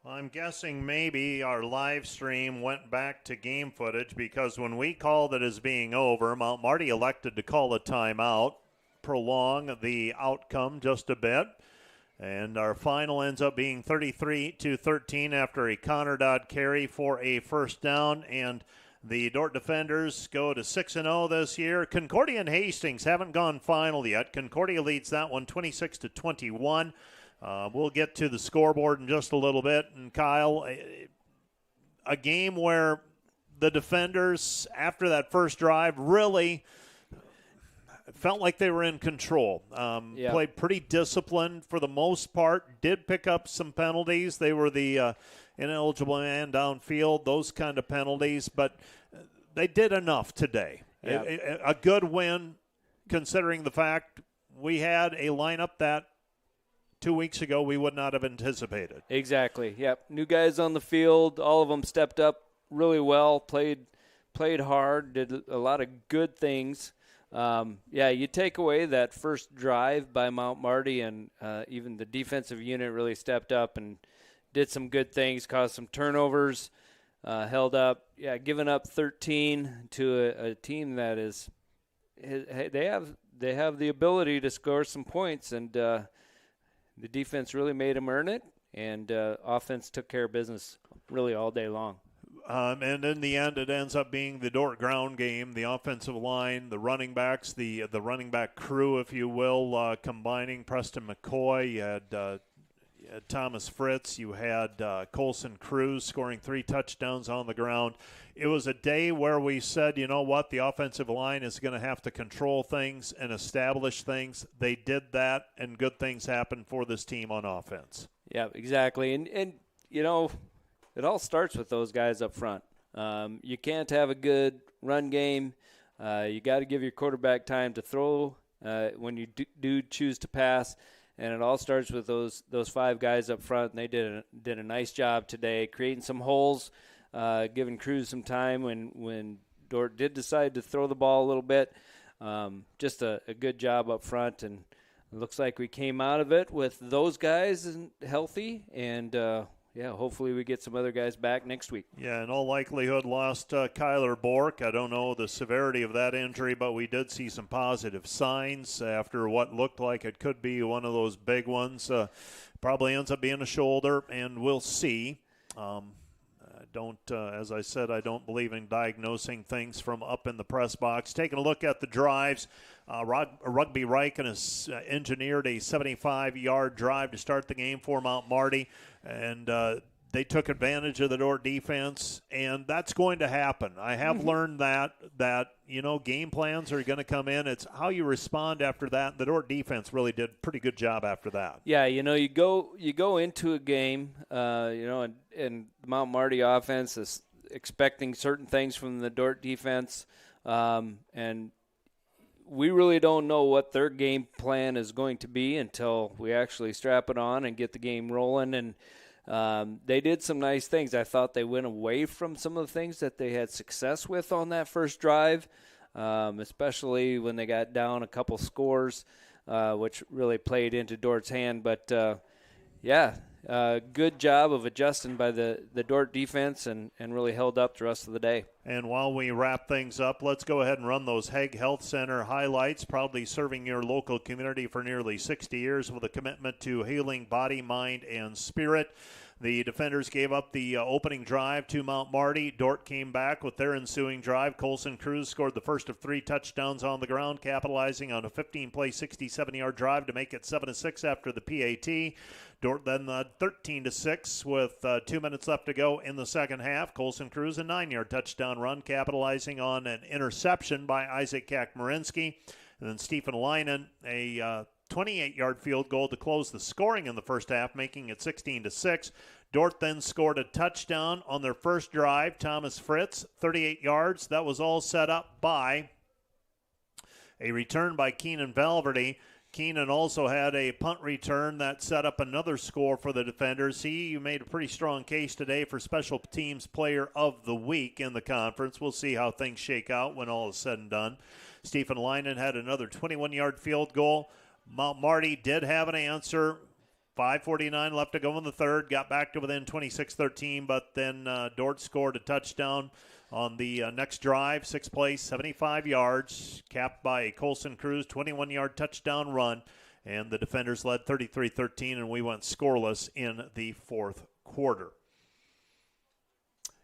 I'm guessing maybe our live stream went back to game footage because when we called it as being over, Mount Marty elected to call a timeout, prolong the outcome just a bit. And our final ends up being 33-13 after a Connor Dodd carry for a first down. And the Dordt defenders go to 6-0 this year. Concordia and Hastings haven't gone final yet. Concordia leads that one 26-21. We'll get to the scoreboard in just a little bit. And Kyle, a game where the defenders, after that first drive, really felt like they were in control. Played pretty disciplined for the most part. Did pick up some penalties. They were the ineligible man downfield, those kind of penalties. But they did enough today. Yeah. A good win considering the fact we had a lineup that 2 weeks ago we would not have anticipated. Exactly. Yep. New guys on the field. All of them stepped up really well, played hard, did a lot of good things. You take away that first drive by Mount Marty, and even the defensive unit really stepped up and did some good things, caused some turnovers, held up. Yeah, giving up 13 to a team that is they have the ability to score some points, and the defense really made them earn it, and offense took care of business really all day long. And in the end, it ends up being the Dordt ground game, the offensive line, the running backs, the running back crew, if you will, combining Preston McCoy. You had Thomas Fritz. You had Colson Cruz scoring 3 touchdowns on the ground. It was a day where we said, you know what, the offensive line is going to have to control things and establish things. They did that, and good things happened for this team on offense. Yeah, exactly. And you know, it all starts with those guys up front. You can't have a good run game. You got to give your quarterback time to throw when you do choose to pass. And it all starts with those 5 guys up front. And they did a nice job today, creating some holes, giving Cruz some time when Dordt did decide to throw the ball a little bit. Just a good job up front, and it looks like we came out of it with those guys healthy, and hopefully we get some other guys back next week. Yeah, in all likelihood lost Kyler Bork. I don't know the severity of that injury, but we did see some positive signs after what looked like it could be one of those big ones. Probably ends up being a shoulder, and we'll see. As I said, I don't believe in diagnosing things from up in the press box. Taking a look at the drives, Rugby Riken has engineered a 75-yard drive to start the game for Mount Marty, and they took advantage of the Dordt defense, and that's going to happen. I have learned that game plans are going to come in. It's how you respond after that. The Dordt defense really did a pretty good job after that. Yeah, you go into a game, and the Mount Marty offense is expecting certain things from the Dordt defense, and we really don't know what their game plan is going to be until we actually strap it on and get the game rolling. And they did some nice things. I thought they went away from some of the things that they had success with on that first drive, especially when they got down a couple scores, which really played into Dort's hand. But, good job of adjusting by the Dordt defense and really held up the rest of the day. And while we wrap things up, let's go ahead and run those Hague Health Center highlights, proudly serving your local community for nearly 60 years with a commitment to healing body, mind, and spirit. The defenders gave up the opening drive to Mount Marty. Dordt came back with their ensuing drive. Colson Cruz scored the first of 3 touchdowns on the ground, capitalizing on a 15-play, 67-yard drive to make it 7-6 after the PAT. Dordt then 13-6 with 2 minutes left to go in the second half. Colson Cruz a 9-yard touchdown run, capitalizing on an interception by Isaac Kakmarinsky. And then Stephen Leinen, a 28-yard field goal to close the scoring in the first half, making it 16-6. Dordt then scored a touchdown on their first drive. Thomas Fritz, 38 yards. That was all set up by a return by Keenan Valverde. Keenan also had a punt return that set up another score for the defenders. You made a pretty strong case today for Special Teams Player of the Week in the conference. We'll see how things shake out when all is said and done. Stephen Leinen had another 21-yard field goal. Mount Marty did have an answer. 5:49 left to go in the third. Got back to within 26-13, but then Dordt scored a touchdown on the next drive. 6 plays, 75 yards, capped by a Colson Cruz 21-yard touchdown run. And the defenders led 33-13, and we went scoreless in the fourth quarter.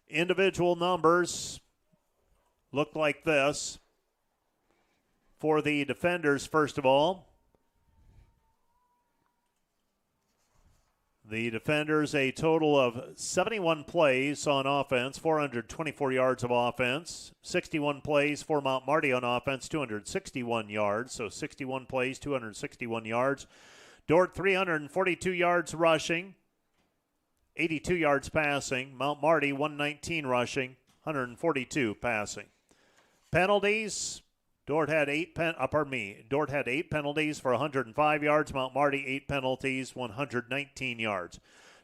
Individual numbers looked like this. For the defenders, first of all, the defenders, a total of 71 plays on offense, 424 yards of offense. 61 plays for Mount Marty on offense, 261 yards. So 61 plays, 261 yards. Dordt, 342 yards rushing, 82 yards passing. Mount Marty, 119 rushing, 142 passing. Penalties. Dordt had 8 penalties for 105 yards. Mount Marty 8 penalties, 119 yards.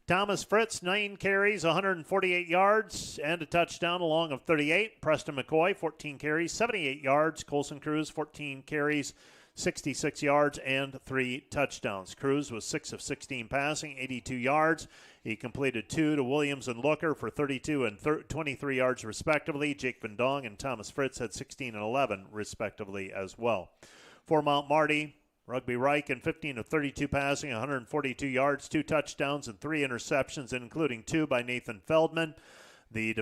Thomas Fritz 9 carries, 148 yards and a touchdown along of 38. Preston McCoy 14 carries, 78 yards. Colson Cruz 14 carries, 66 yards and 3 touchdowns. Cruz was 6 of 16 passing, 82 yards. He completed 2 to Williams and Looker for 32 and 23 yards respectively. Jake Van Dong and Thomas Fritz had 16 and 11 respectively as well. For Mount Marty, Rugby Riken 15 of 32 passing, 142 yards, 2 touchdowns and 3 interceptions, including 2 by Nathan Feldman. The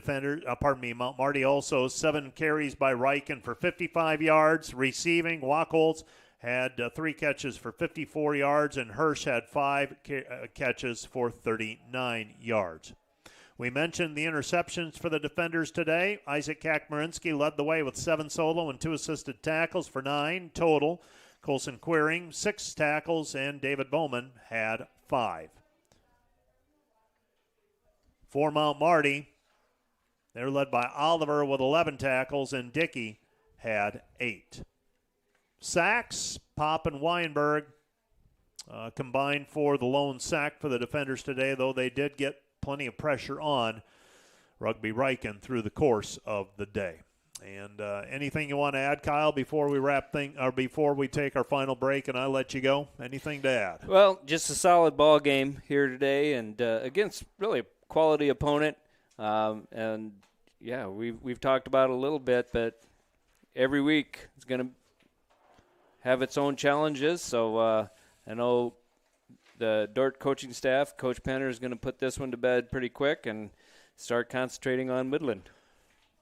Mount Marty also 7 carries by Riken for 55 yards. Receiving, Wachholz had 3 catches for 54 yards, and Hirsch had 5 catches for 39 yards. We mentioned the interceptions for the defenders today. Isaac Kakmarinsky led the way with 7 solo and 2 assisted tackles for 9 total. Colson Quiring, 6 tackles, and David Bowman had 5. For Mount Marty, they're led by Oliver with 11 tackles, and Dickey had 8. Sacks, Pop and Weinberg combined for the lone sack for the defenders today, though they did get plenty of pressure on Rugby Riken through the course of the day. And anything you want to add, Kyle, before we before we take our final break and I let you go? Anything to add? Well, just a solid ball game here today, and against really a quality opponent. And yeah, we've talked about it a little bit, but every week it's going to have its own challenges. So I know the Dordt coaching staff, Coach Penner, is going to put this one to bed pretty quick and start concentrating on Midland.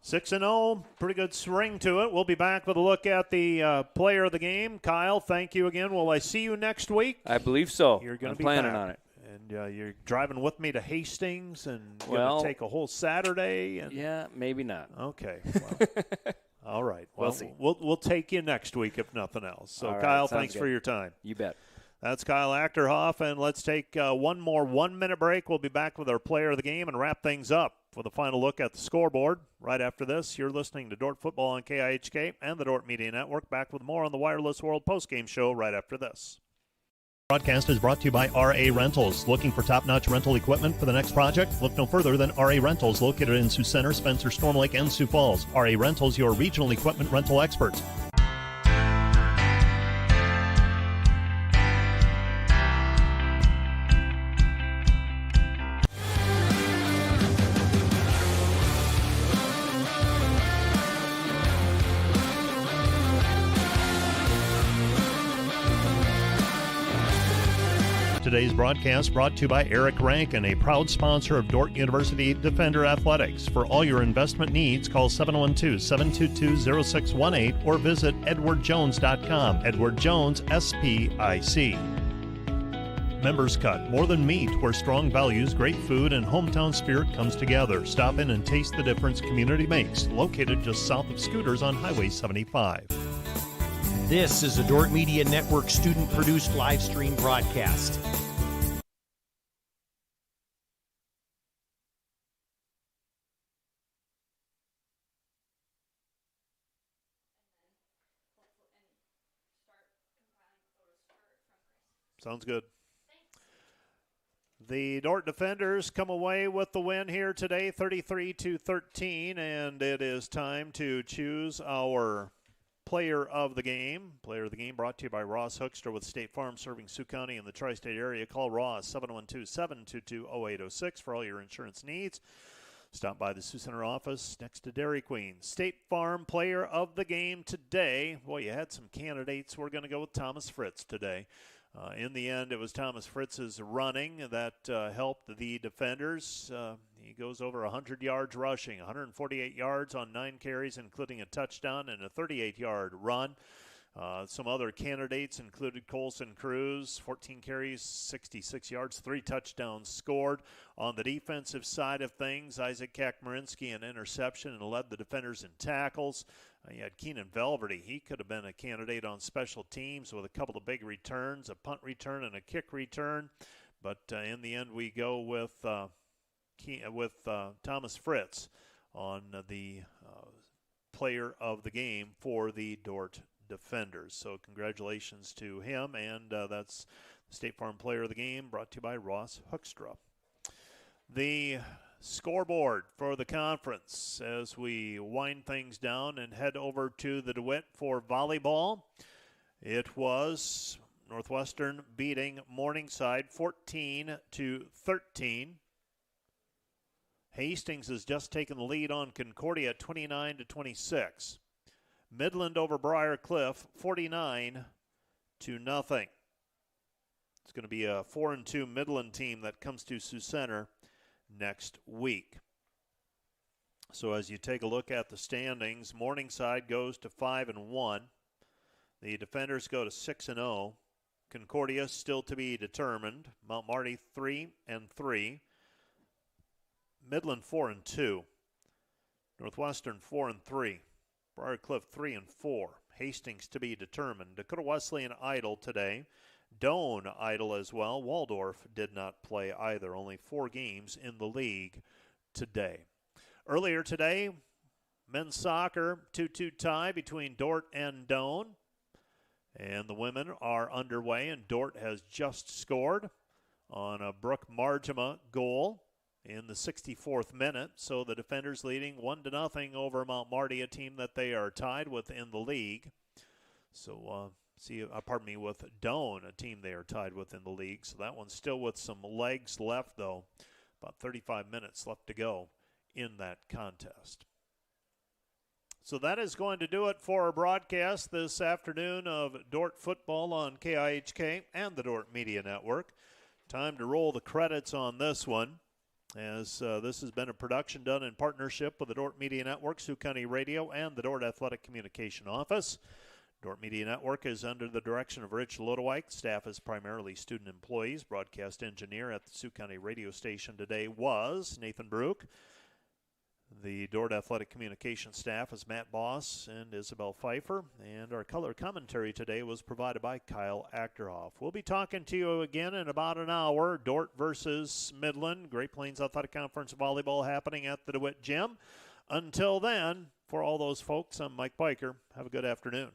6-0, pretty good swing to it. We'll be back with a look at the player of the game. Kyle, thank you again. Will I see you next week? I believe so. You're going to be planning back. on it. And you're driving with me to Hastings and well, going to take a whole Saturday? And yeah, maybe not. Okay. Well, all right. Well, we'll see. We'll take you next week if nothing else. So, all Kyle, right, thanks good. for your time. You bet. That's Kyle Achterhoff, and let's take one more 1-minute break. We'll be back with our player of the game and wrap things up with a final look at the scoreboard. Right after this, you're listening to Dordt Football on KIHK and the Dordt Media Network. Back with more on the Wireless World postgame show right after this. Broadcast is brought to you by RA Rentals. Looking for top-notch rental equipment for the next project? Look no further than RA Rentals, located in Sioux Center, Spencer, Storm Lake, and Sioux Falls. RA Rentals, your regional equipment rental experts. Today's broadcast brought to you by Eric Rankin, a proud sponsor of Dordt University Defender Athletics. For all your investment needs, call 712-722-0618 or visit edwardjones.com. Edward Jones, SPIC. Members Cut, more than meat, where strong values, great food, and hometown spirit comes together. Stop in and taste the difference community makes. Located just south of Scooters on Highway 75. This is a Dordt Media Network student-produced live stream broadcast. Sounds good. The Dordt Defenders come away with the win here today, 33-13, and it is time to choose our player of the game. Player of the game brought to you by Ross Hoekstra with State Farm, serving Sioux County and the tri-state area. Call Ross 712-722-0806 for all your insurance needs. Stop by the Sioux Center office next to Dairy Queen. State Farm player of the game today. Boy, you had some candidates. We're going to go with Thomas Fritz today. In the end, it was Thomas Fritz's running that helped the defenders. He goes over 100 yards rushing, 148 yards on 9 carries, including a touchdown and a 38-yard run. Some other candidates included Colson Cruz, 14 carries, 66 yards, 3 touchdowns scored. On the defensive side of things, Isaac Kakmarinsky an interception and led the defenders in tackles. You had Keenan Velverty. He could have been a candidate on special teams with a couple of big returns, a punt return and a kick return. But in the end, we go with Thomas Fritz on the player of the game for the Dordt Defenders. So congratulations to him, and that's the State Farm player of the game brought to you by Ross Hoekstra. The scoreboard for the conference as we wind things down and head over to the DeWitt for volleyball. It was Northwestern beating Morningside 14-13. Hastings has just taken the lead on Concordia at 29-26. Midland over Briar Cliff 49-0. It's going to be a 4-2 Midland team that comes to Sioux Center next week. So as you take a look at the standings, Morningside goes to 5-1. The Defenders go to 6-0. Concordia still to be determined. Mount Marty 3-3. Midland 4-2. Northwestern 4-3. Briar Cliff 3-4. Hastings to be determined. Dakota Wesleyan idle today. Doane idle as well. Waldorf did not play either. Only 4 games in the league today. Earlier today, men's soccer 2-2 tie between Dordt and Doane. And the women are underway, and Dordt has just scored on a Brooke Margema goal in the 64th minute. So the Defenders leading 1-0 over Mount Marty, a team that they are tied with in the league. So, with Doane, a team they are tied with in the league. So that one's still with some legs left, though. About 35 minutes left to go in that contest. So that is going to do it for our broadcast this afternoon of Dordt football on KIHK and the Dordt Media Network. Time to roll the credits on this one, as this has been a production done in partnership with the Dordt Media Network, Sioux County Radio, and the Dordt Athletic Communication Office. Dordt Media Network is under the direction of Rich Lodewijk. Staff is primarily student employees. Broadcast engineer at the Sioux County radio station today was Nathan Brook. The Dordt Athletic Communications staff is Matt Boss and Isabel Pfeiffer. And our color commentary today was provided by Kyle Achterhoff. We'll be talking to you again in about an hour. Dordt versus Midland. Great Plains Athletic Conference volleyball happening at the DeWitt Gym. Until then, for all those folks, I'm Mike Biker. Have a good afternoon.